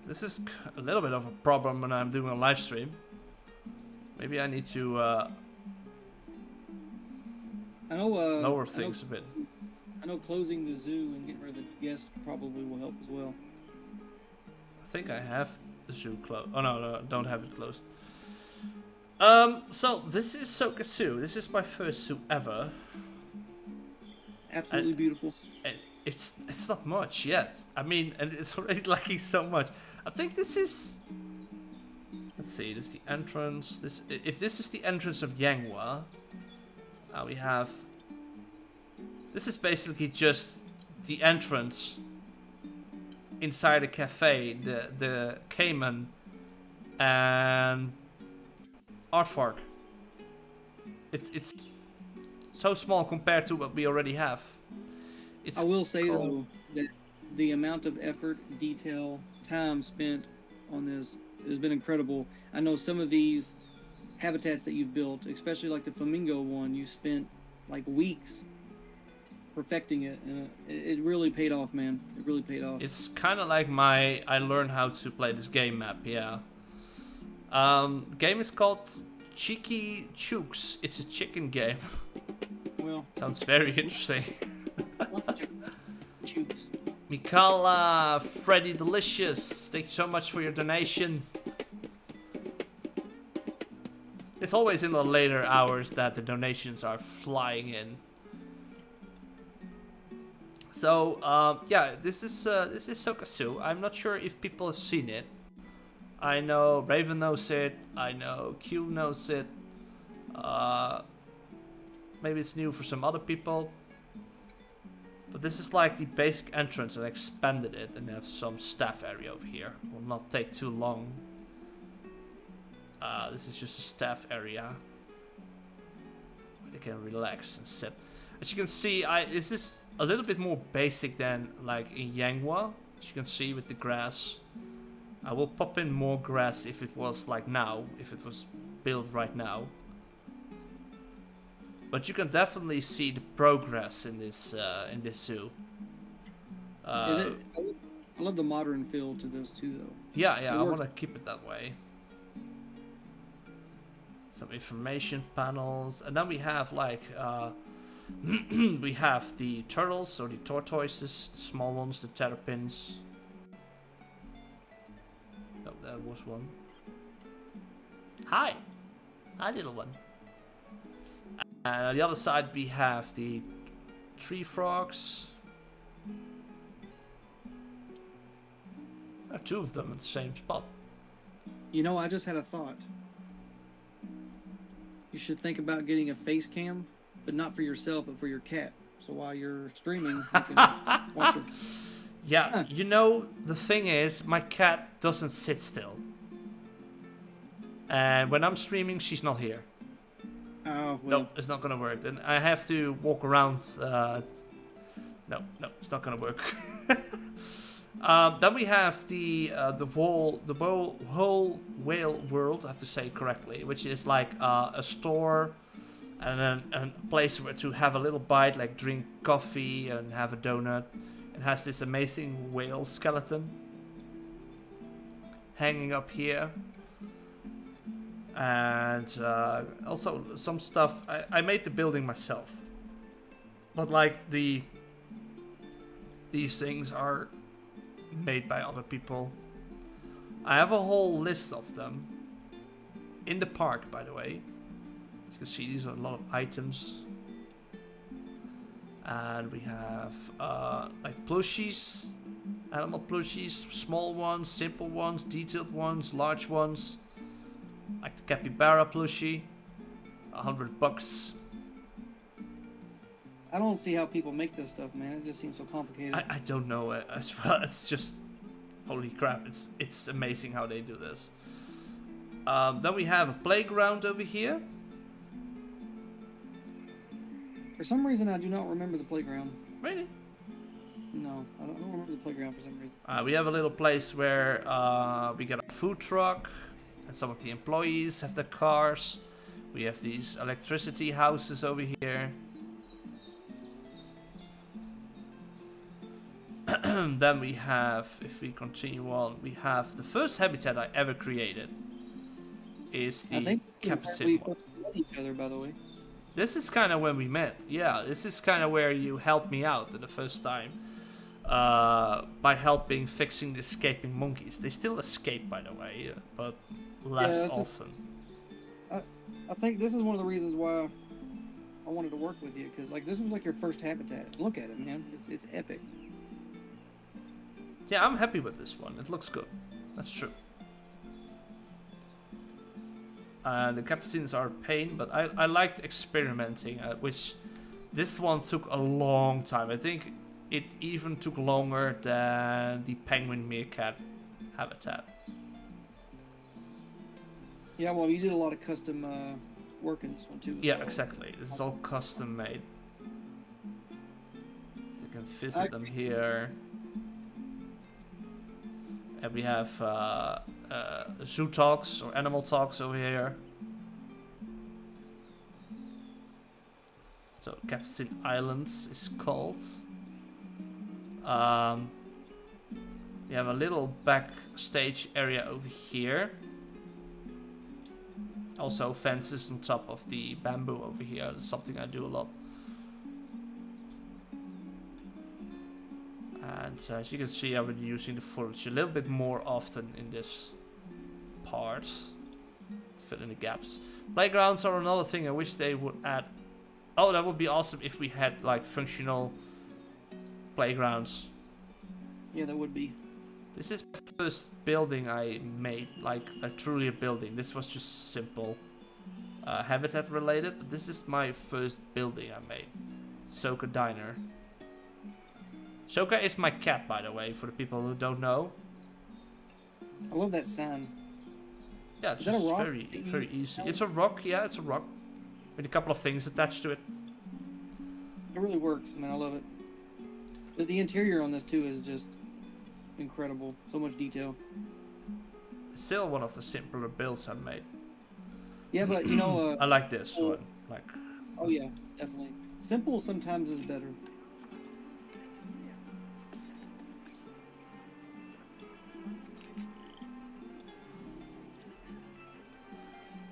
This is a little bit of a problem when I'm doing a live stream. Maybe I need to lower things a bit. I know closing the zoo and getting rid of the guests probably will help as well. I think I have the zoo closed. Oh no, don't have it closed. So this is Soka Zoo. This is my first zoo ever. Absolutely beautiful. And it's not much yet. I mean, and it's already lagging so much. I think this is... Let's see, this is the entrance. If this is the entrance of Jangwa, we have... This is basically just the entrance inside a cafe, the Cayman and Aardvark. It's so small compared to what we already have. I will say though that the amount of effort, detail, time spent on this has been incredible. I know some of these habitats that you've built, especially like the flamingo one, you spent like weeks perfecting it, and it really paid off, man. It really paid off. It's kind of like I learned how to play this game map, yeah. Game is called Cheeky Chooks. It's a chicken game. Well, sounds very interesting. Chooks. Mikala, Freddy Delicious, thank you so much for your donation. It's always in the later hours that the donations are flying in. So, yeah, this is Soka Zoo. I'm not sure if people have seen it. I know Raven knows it. I know Q knows it. Maybe it's new for some other people. But this is like the basic entrance, and I expanded it and have some staff area over here. Will not take too long. This is just a staff area where they can relax and sit. As you can see, this is a little bit more basic than like in Jangwa. As you can see with the grass. I will pop in more grass if it was like now, if it was built right now. But you can definitely see the progress in this zoo. I love the modern feel to this too, though. Yeah, I want to keep it that way. Some information panels, and then we have like we have the turtles or the tortoises, the small ones, the terrapins. Oh, there was one. Hi, little one. And on the other side we have the tree frogs. There are two of them in the same spot. You know, I just had a thought. You should think about getting a face cam, but not for yourself, but for your cat. So while you're streaming, you can watch her. Yeah, you know, the thing is, my cat doesn't sit still. And when I'm streaming, she's not here. Oh, well. No, it's not gonna work. Then I have to walk around. No, no, it's not gonna work. Then we have the whole whale world, I have to say correctly, which is like a store and a place where to have a little bite, like drink coffee and have a donut. It has this amazing whale skeleton hanging up here. And also some stuff. I made the building myself. But like these things are made by other people. I have a whole list of them in the park, by the way. As you can see, these are a lot of items. And we have like plushies, animal plushies, small ones, simple ones, detailed ones, large ones. Like the capybara plushie, $100. I don't see how people make this stuff, man. It just seems so complicated. I don't know it as well. It's just holy crap. It's amazing how they do this. Then we have a playground over here. For some reason, I do not remember the playground. Really? No, I don't remember the playground for some reason. We have a little place where we get a food truck, and some of the employees have their cars. We have these electricity houses over here. Then we have, if we continue on, we have the first habitat I ever created. Is the Capuchin we met each other, by the way. This is kind of when we met. Yeah, this is kind of where you helped me out the first time. By helping fixing the escaping monkeys. They still escape, by the way, but less often. I think this is one of the reasons why I wanted to work with you, because like this was like your first habitat. Look at it, man. It's epic. Yeah, I'm happy with this one. It looks good. That's true. The Capucins are a pain, but I liked experimenting, which this one took a long time. I think it even took longer than the penguin meerkat habitat. Yeah, well, you did a lot of custom work in this one too. Yeah, exactly. This is all custom made. So you can visit them here. And we have zoo talks or animal talks over here. So Capucin Islands is called. We have a little backstage area over here. Also fences on top of the bamboo over here. That's something I do a lot. And as you can see, I've been using the foliage a little bit more often in this part to fill in the gaps. Playgrounds are another thing I wish they would add. Oh, that would be awesome if we had like functional playgrounds. Yeah, that would be. This is the first building I made, like truly a building. This was just simple habitat related, but this is my first building I made. Soka Diner. Soka is my cat, by the way, for the people who don't know. I love that sign. Yeah, it's is that just a rock? very easy. It's a rock, yeah, it's a rock. With a couple of things attached to it. It really works, man. I love it. The interior on this too is just incredible. So much detail. It's still one of the simpler builds I've made. Yeah, but you know, I like this one. Like. Oh yeah, definitely. Simple sometimes is better.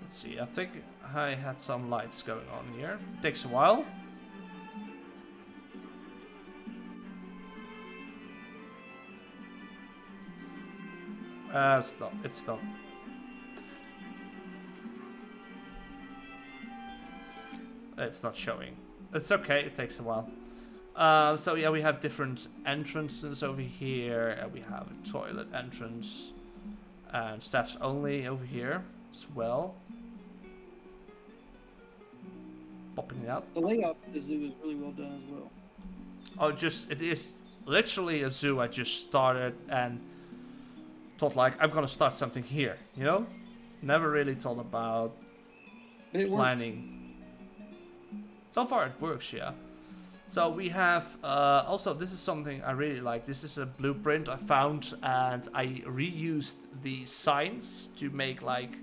Let's see. I think I had some lights going on here. Takes a while. Stop. It's done. It's not showing. It's okay. It takes a while. So yeah, we have different entrances over here. And we have a toilet entrance. And staffs only over here as well. Popping it out. The layout of the zoo is really well done as well. Oh, it is literally a zoo I just started and thought like, I'm gonna start something here, you know? Never really thought about planning. So far it works, yeah. So we have also, this is something I really like. This is a blueprint I found, and I reused the signs to make like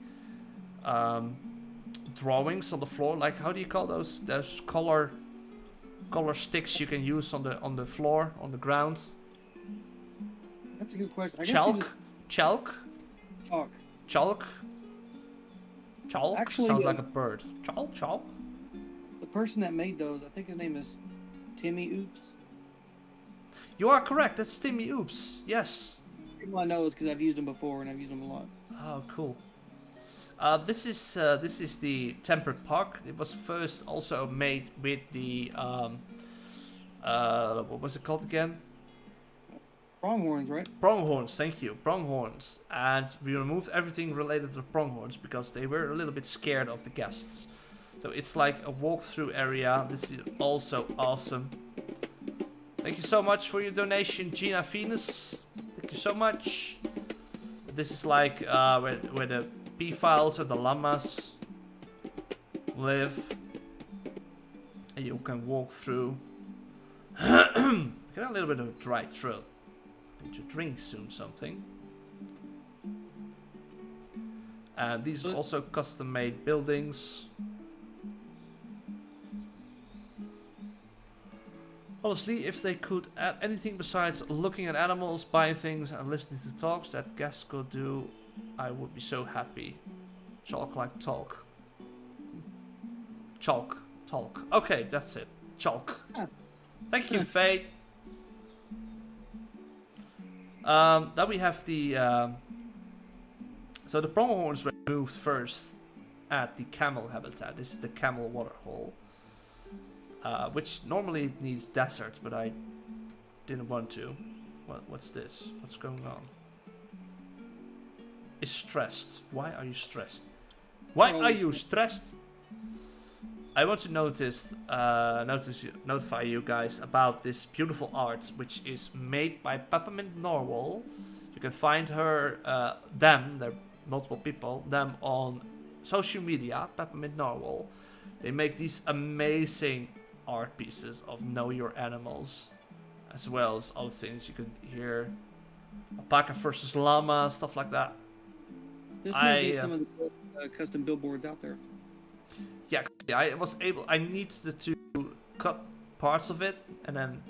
drawings on the floor. Like, how do you call those? Those color sticks you can use on the floor, on the ground. That's a good question. I guess Chalk. Chalk. Actually, Sounds like a bird. Chalk. The person that made those, I think his name is Timmy Oops. You are correct. That's Timmy Oops. Yes. The reason why I know is because I've used them before and I've used them a lot. Oh, cool. This is the tempered puck. It was first also made with the what was it called again? Pronghorns, right? Pronghorns, thank you. Pronghorns. And we removed everything related to pronghorns because they were a little bit scared of the guests. So it's like a walkthrough area. This is also awesome. Thank you so much for your donation, Gina Venus. Thank you so much. This is like where the P-files and the llamas live. And you can walk through. Get a little bit of a dry throat. Need to drink soon something. And these are also custom made buildings. Honestly, if they could add anything besides looking at animals, buying things and listening to talks that guests could do, I would be so happy. Chalk like talk. Chalk. Talk. Okay, that's it. Chalk. Thank you, Fate. Then we have the so the pronghorns were moved first at the camel habitat. This is the camel waterhole, which normally needs desert, but I didn't want to. What's this? What's going on? Is stressed. Why are you stressed? Why are you stressed? I want to notify you guys about this beautiful art, which is made by Peppermint Norwal. You can find her, there are multiple people, them on social media, Peppermint Norwal. They make these amazing art pieces of Know Your Animals, as well as other things. You can hear alpaca versus llama, stuff like that. This may be some of the custom billboards out there. Yeah, I needed to cut parts of it and then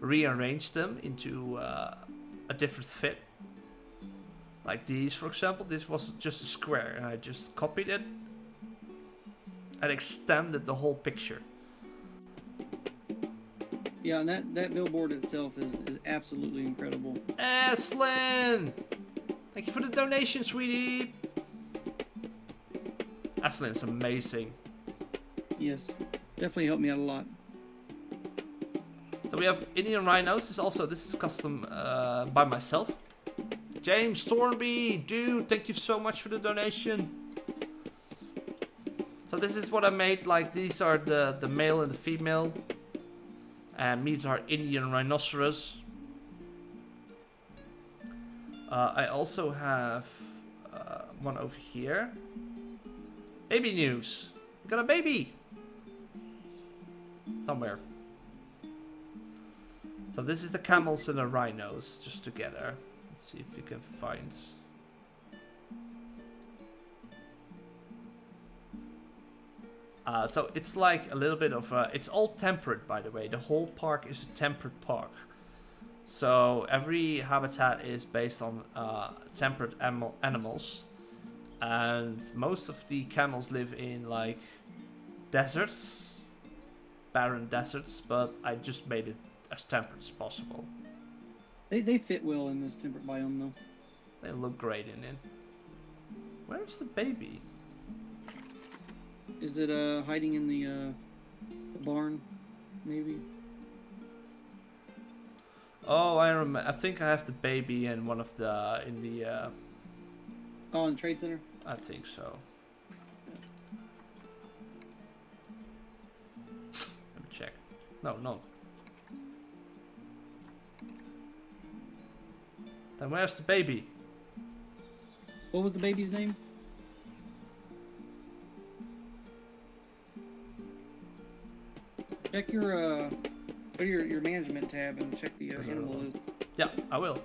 rearrange them into a different fit. Like these, for example. This was just a square and I just copied it and extended the whole picture. Yeah, and that billboard itself is absolutely incredible. Aslan! Thank you for the donation, sweetie! Aslan's amazing. Yes, definitely helped me out a lot. So we have Indian rhinos. This is custom by myself. James Thornby, dude, thank you so much for the donation. So this is what I made. Like, these are the male and the female, and these are Indian rhinoceros. I also have one over here. Baby news. We got a baby. Somewhere. So this is the camels and the rhinos just together. Let's see if we can find. So it's like a little bit of it's all temperate, by the way. The whole park is a temperate park. So every habitat is based on temperate animals. And most of the camels live in like deserts, barren deserts, but I just made it as temperate as possible. They fit well in this temperate biome though. They look great in it. Where's the baby? Is it hiding in the barn, maybe? Oh, I remember. I think I have the baby in one of the in the. Oh, in the trade center. I think so. Let me check. No. Then where's the baby? What was the baby's name? Check your Go to your management tab and check the animal list. Yeah, I will.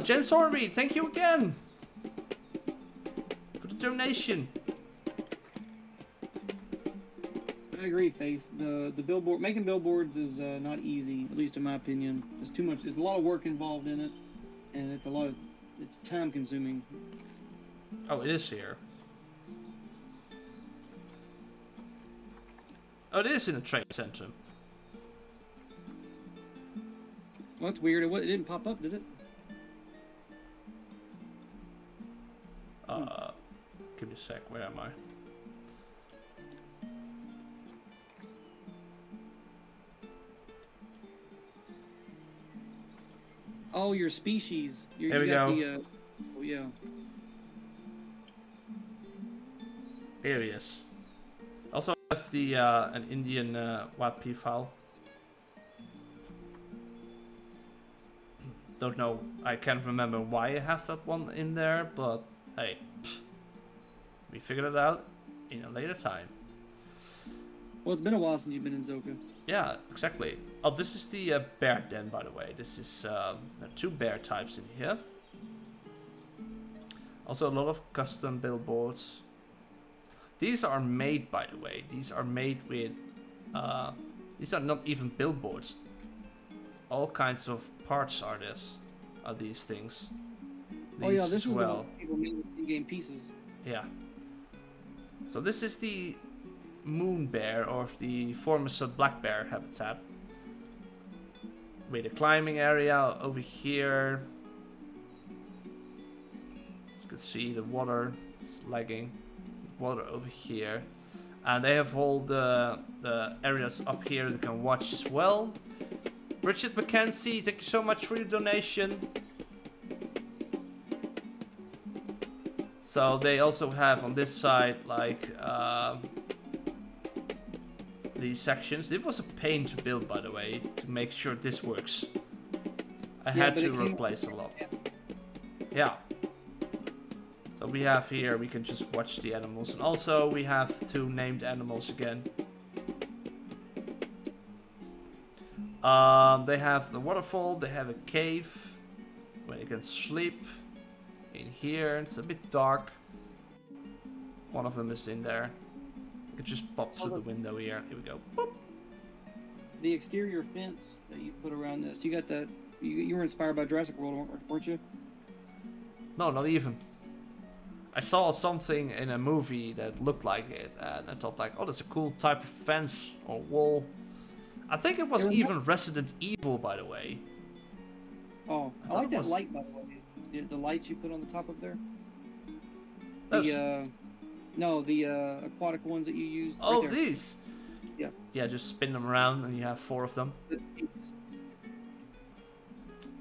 James Horby, thank you again for the donation. I agree, Faith. The billboard making billboards is not easy, at least in my opinion. There's too much. There's a lot of work involved in it, and it's time consuming. Oh, it is here. Oh, it is in a trade center. Well, that's weird. It didn't pop up, did it? Give me a sec. Where am I? Oh, your species. Here we go. Oh, yeah. Here he is. Also have the an Indian WAP file. Don't know. I can't remember why I have that one in there, but hey, we figured it out in a later time. Well, it's been a while since you've been in Zoka. Yeah, exactly. Oh, this is the bear den, by the way. This is there are 2 bear types in here. Also, a lot of custom billboards. These are made, by the way. These are made with. These are not even billboards. All kinds of parts are these things. Oh yeah, this as was well. the one people made with in-game pieces. Yeah. So this is the moon bear or the Formosa black bear habitat. With a climbing area over here. You can see the water is lagging. Water over here. And they have all the areas up here that can watch as well. Richard McKenzie, thank you so much for your donation. So they also have on this side like these sections. It was a pain to build, by the way, to make sure this works. I had to replace a lot. Yeah. So we have here, we can just watch the animals. And also we have 2 named animals again. They have the waterfall, they have a cave where you can sleep. In here, it's a bit dark. One of them is in there. You can just pop through the window here. Here we go. Boop. The exterior fence that you put around this, you got that. You were inspired by Jurassic World, weren't you? No, not even. I saw something in a movie that looked like it, and I thought like, oh, that's a cool type of fence or wall. I think it was even Resident Evil, by the way. Oh, I like that light, by the way. The lights you put on the top of there. The aquatic ones that you use. Oh, right these. Yeah. Yeah, just spin them around, and you have 4 of them.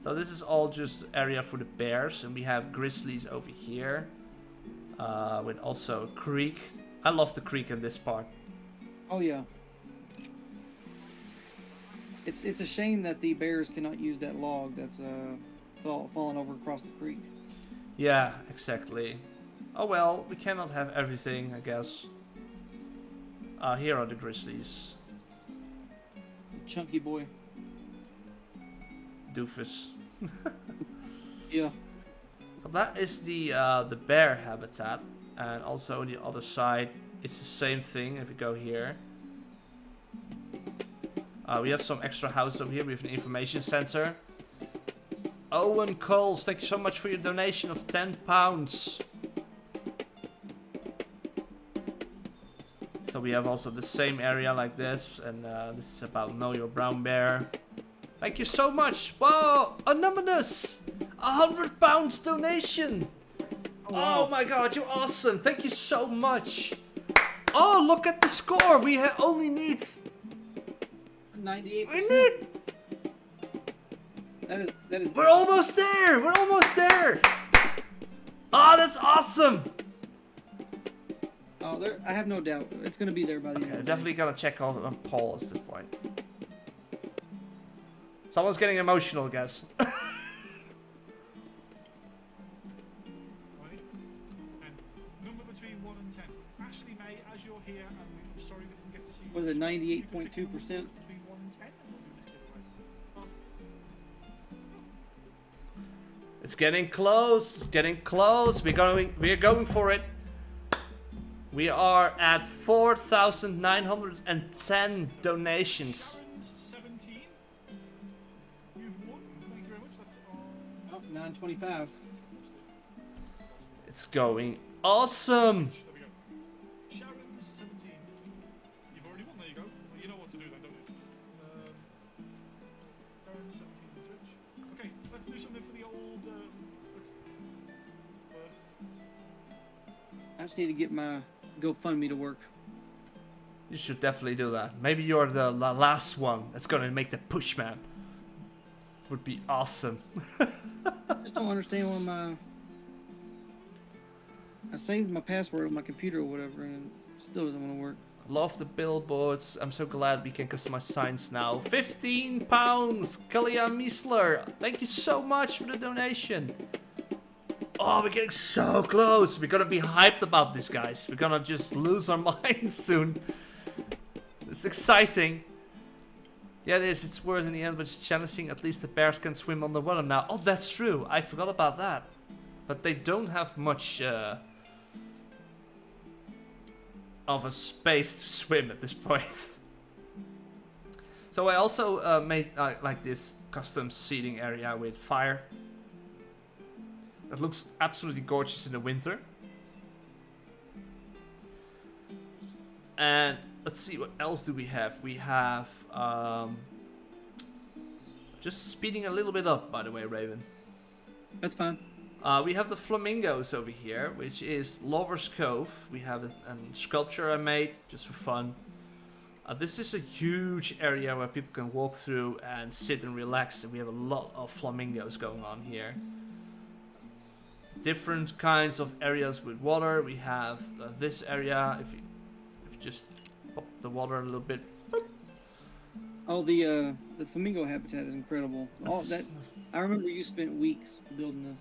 So this is all just area for the bears, and we have grizzlies over here, with also a creek. I love the creek in this part. Oh yeah. It's a shame that the bears cannot use that log that's fallen over across the creek. Yeah, exactly. Oh well, we cannot have everything, I guess. Here are the grizzlies. Chunky boy. Doofus. Yeah. So that is the bear habitat, and also on the other side it's the same thing. If we go here, we have some extra houses over here. We have an information center. Owen Coles, thank you so much for your donation of £10. So we have also the same area like this, and this is about Know Your Brown Bear. Thank you so much. Wow, Anonymous, £100 donation. Oh, wow. Oh my god, you're awesome. Thank you so much. Oh, look at the score. We only need 98%. We need. That is. We're almost there. We're almost there. Oh, that's awesome. Oh, there. I have no doubt it's gonna be there by the end. Okay, definitely gotta check on Paul at this point. Someone's getting emotional, guys. Number between 1 and 10. Ashley May, as you're here, and I'm sorry we didn't get to see you. Was it 98.2%? Between 1 and 10? It's getting close. It's getting close. We're going for it. We are at 4,910 donations. Sharon's 17. You've won. Thank you very much. That's Oh, 925. It's going awesome. there we go. Sharon's 17. You've already won. There you go. Well, you know what to do then, don't you? Sharon's 17 on Twitch. Okay, let's do something for the old. I just need to get my GoFundMe to work. You should definitely do that. Maybe you're the last one that's gonna make the push, man. Would be awesome. I just don't understand why I saved my password on my computer or whatever, and it still doesn't want to work. Love the billboards. I'm so glad we can customize signs now. 15 pounds, Kalia Miesler. Thank you so much for the donation. Oh, we're getting so close. We're gonna be hyped about this, guys. We're gonna just lose our minds soon. It's exciting. Yeah, it is. It's worth in the end, but it's challenging. At least the bears can swim underwater now. Oh, that's true. I forgot about that. But they don't have much of a space to swim at this point. So I also made like this custom seating area with fire. That looks absolutely gorgeous in the winter. And let's see, what else do we have? We have just speeding a little bit up, by the way, Raven. That's fine. We have the flamingos over here, which is Lover's Cove. We have a sculpture I made just for fun. This is a huge area where people can walk through and sit and relax, and we have a lot of flamingos going on here. Different kinds of areas with water. We have this area. If you just pop the water a little bit. Oh, the flamingo habitat is incredible. All that, I remember you spent weeks building this.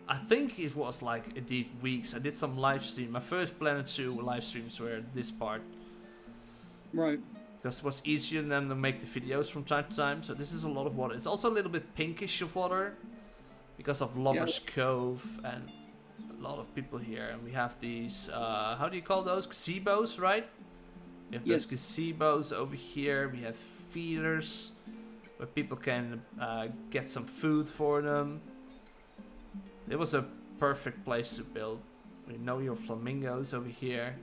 I think it was like indeed weeks. I did some live stream. My first Planet Zoo live streams were this part. Right. Because it was easier than to make the videos from time to time. So this is a lot of water. It's also a little bit pinkish of water. Because of Lover's Cove and a lot of people here. And we have these, how do you call those? Gazebos, right? We have those gazebos over here. We have feeders where people can get some food for them. It was a perfect place to build. We know your flamingos over here.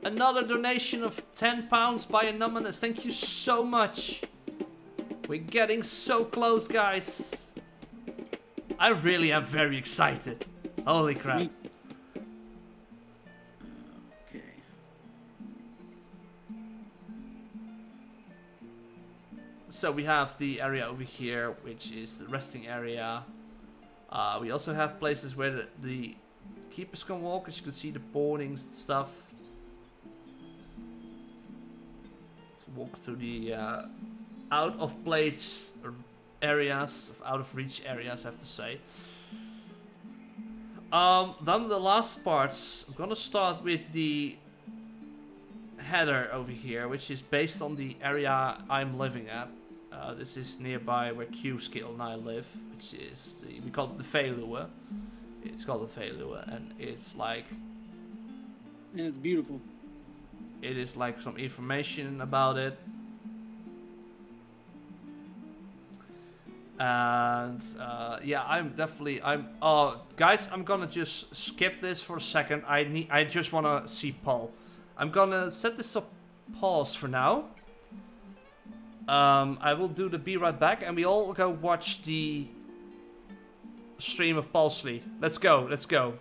Another donation of £10 by Anonymous. Thank you so much. We're getting so close, guys. I really am very excited. Holy crap. Okay. So we have the area over here, which is the resting area. We also have places where the keepers can walk. As you can see, the boardings and stuff. To walk through the out of place areas, out of reach areas, I have to say. Then the last parts, I'm gonna start with the header over here, which is based on the area I'm living at. This is nearby where Q-Skill and I live, which is we call it the Veluwe. It's called the Veluwe, and it's like, And it's beautiful. it is like some information about it. And yeah, guys, I'm gonna just skip this for a second. I just wanna see Paul. I'm gonna set this up pause for now. I will do the be right back, and we all go watch the stream of Paulsley. Let's go, let's go.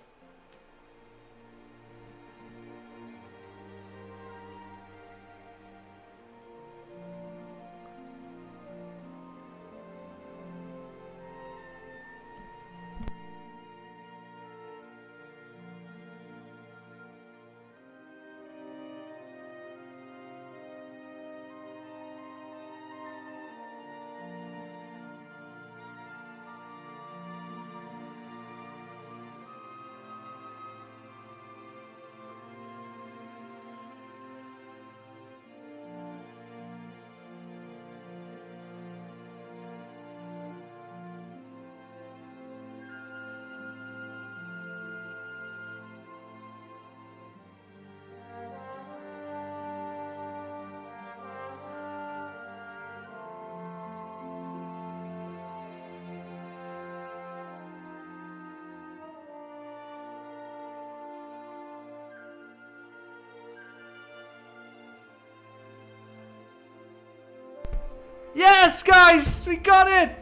Yes, guys! We got it!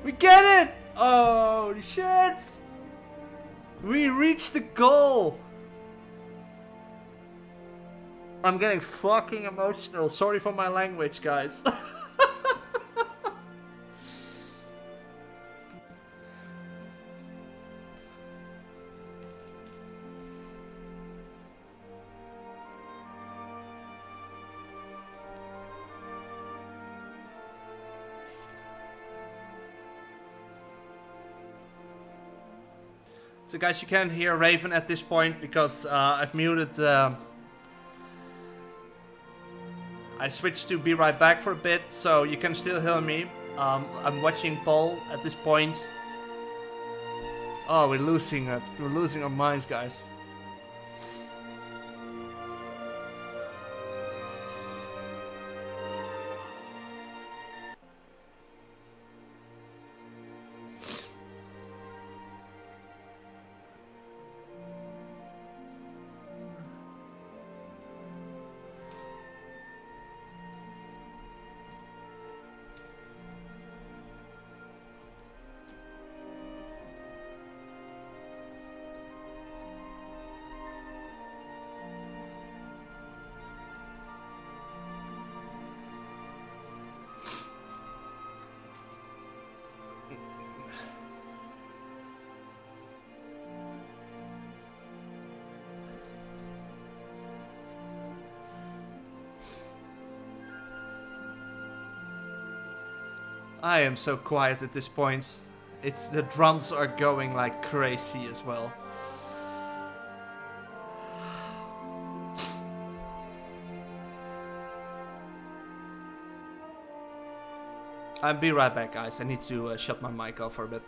We get it! Oh, shit! We reached the goal! I'm getting fucking emotional. Sorry for my language, guys. So guys, you can't hear Raven at this point because I've muted... I switched to be right back for a bit, so you can still hear me. I'm watching Paul at this point. Oh, we're losing our minds, guys. I am so quiet at this point. It's the drums are going like crazy as well. I'll be right back, guys. I need to shut my mic off for a bit.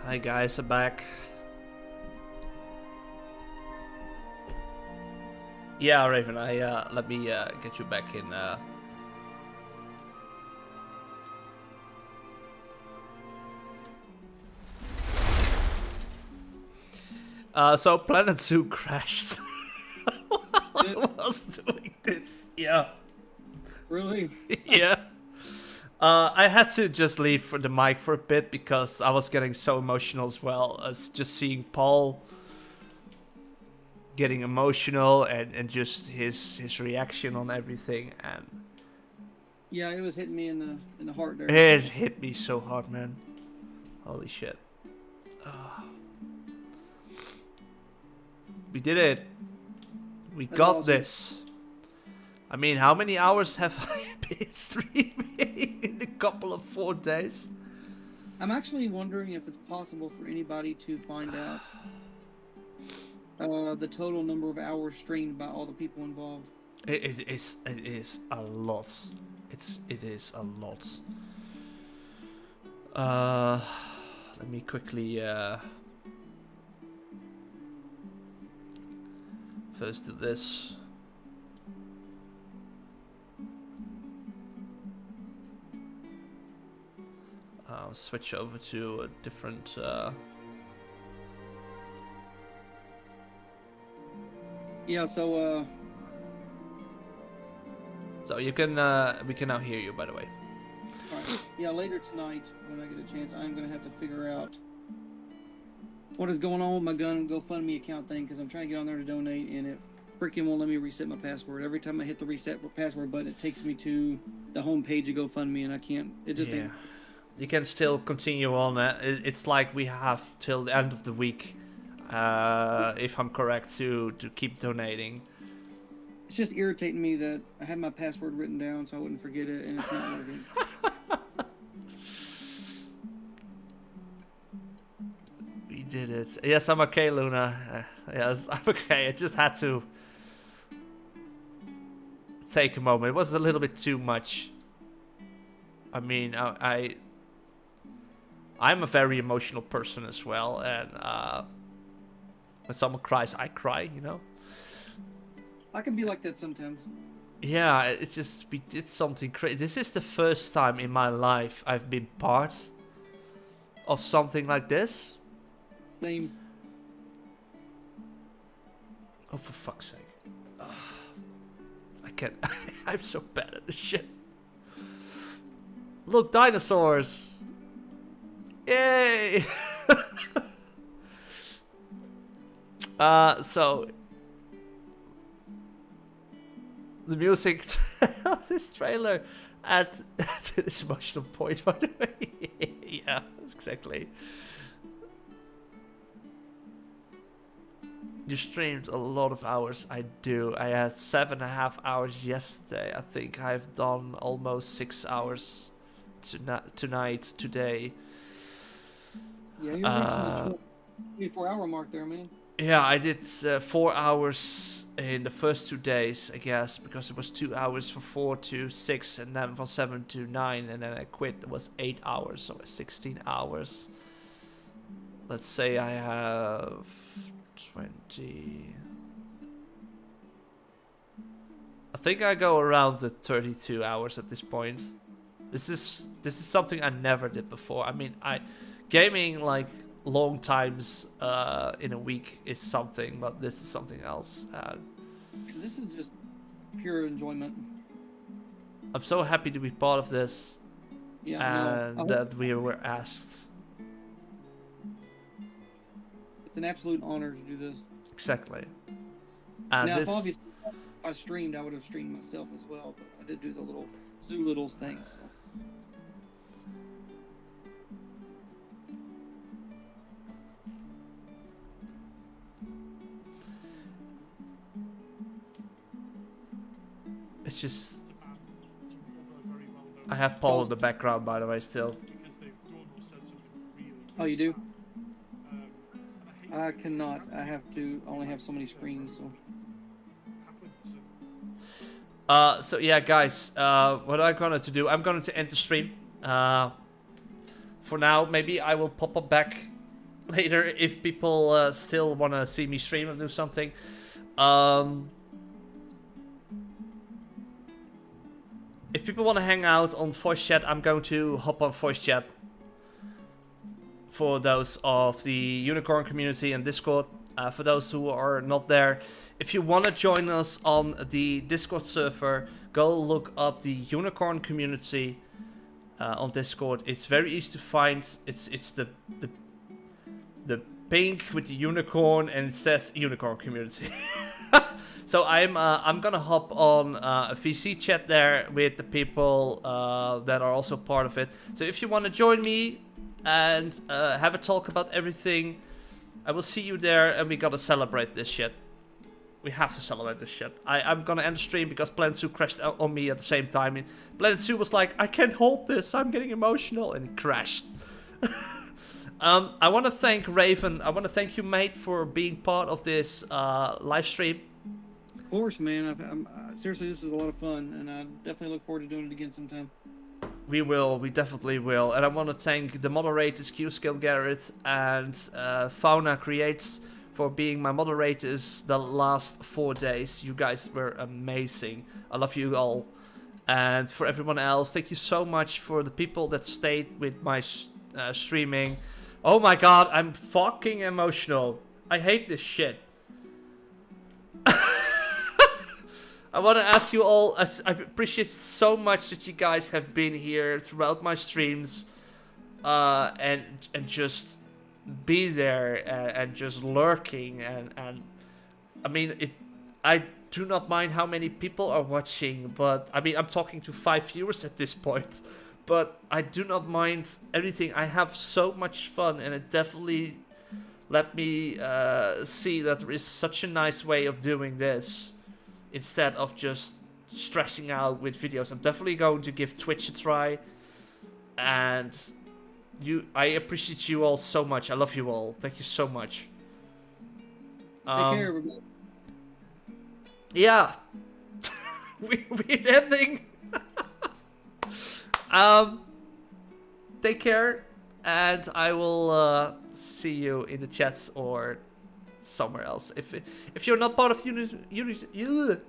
Hi guys, I'm back. Yeah, Raven, let me get you back in. So Planet Zoo crashed while I was doing this. Yeah. Really? Yeah. I had to just leave for the mic for a bit because I was getting so emotional as well as just seeing Paul getting emotional and just his reaction on everything, and Yeah, it was hitting me in the heart there. it hit me so hard, man. Holy shit. We did it. We That's got awesome. this. I mean, how many hours have I been streaming in a couple of 4 days? I'm actually wondering if it's possible for anybody to find out the total number of hours streamed by all the people involved. It is a lot. It is a lot. Let me quickly first do this. I'll switch over to a different Yeah, so so you can we can now hear you, by the way. alright. Yeah, later tonight when I get a chance, I'm gonna have to figure out what is going on with my gun GoFundMe account thing, because I'm trying to get on there to donate and it freaking won't let me reset my password. Every time I hit the reset password button, it takes me to the home page of GoFundMe and I can't. It just Yeah. ain't. You can still continue on. It's like we have till the end of the week, if I'm correct, to keep donating. It's just irritating me that I had my password written down so I wouldn't forget it, and it's not working. We did it. Yes, I'm okay, Luna. Yes, I'm okay. I just had to take a moment. It was a little bit too much. I mean, I'm a very emotional person as well, and when someone cries, I cry, you know? I can be like that sometimes. Yeah, it's just, we did something crazy. This is the first time in my life I've been part of something like this. Same. Oh, for fuck's sake. I can't, I'm so bad at this shit. Look, dinosaurs! Yay! So the music of this trailer at to this emotional point, by the way. Yeah, exactly. You streamed a lot of hours. I do. I had 7.5 hours yesterday. I think I've done almost 6 hours tonight, today. Yeah, you're reaching the 24-hour mark there, man. Yeah, I did 4 hours in the first 2 days, I guess, because it was 2 hours from 4 to 6, and then from 7 to 9, and then I quit. It was 8 hours, so 16 hours. Let's say I have 20. I think I go around the 32 hours at this point. This is something I never did before. I mean, gaming like long times in a week is something, but this is something else. This is just pure enjoyment. I'm so happy to be part of this, Yeah, and that we were asked. It's an absolute honor to do this. Exactly. And Now, this, if obviously if I streamed, I would have streamed myself as well, but I did do the little Zoolittles thing, so. it's just. I have Paul in the background, by the way, still. Oh, you do? I cannot. I have to only have so many screens, so. So yeah, guys, what I'm going to do, I'm going to end the stream. For now, maybe I will pop up back later if people still want to see me stream and do something. If people want to hang out on voice chat, I'm going to hop on voice chat for those of the Unicorn community and Discord. For those who are not there, if you want to join us on the Discord server, go look up the Unicorn community on Discord. It's very easy to find. It's the pink with the unicorn, and it says Unicorn community. So I'm gonna hop on a VC chat there with the people that are also part of it. So if you want to join me and have a talk about everything, I will see you there, and we gotta celebrate this shit. We have to celebrate this shit. I'm gonna end the stream because Planet Zoo crashed out on me at the same time. Planet Zoo was like, I can't hold this, I'm getting emotional, and it crashed. I want to thank Raven. I want to thank you, mate, for being part of this live stream. Of course, man. Seriously, this is a lot of fun, and I definitely look forward to doing it again sometime. We will. We definitely will. And I want to thank the moderators, Q-Skill Garrett and Fauna Creates, for being my moderators the last 4 days. You guys were amazing. I love you all. And for everyone else, thank you so much for the people that stayed with my streaming. Oh my god, I'm fucking emotional. I hate this shit. I want to ask you all, I appreciate so much that you guys have been here throughout my streams, and just be there and just lurking, and I mean, I do not mind how many people are watching, but I mean, I'm talking to 5 viewers at this point, but I do not mind everything. I have so much fun, and it definitely let me see that there is such a nice way of doing this instead of just stressing out with videos. I'm definitely going to give Twitch a try, and I appreciate you all so much. I love you all. Thank you so much. Take care, everybody. Yeah. Weird ending. Take care, and I will see you in the chats or somewhere else. If you're not part of the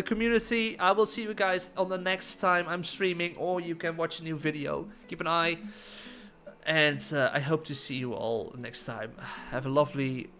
community, I will see you guys on the next time I'm streaming, or you can watch a new video. Keep an eye, and I hope to see you all next time. Have a lovely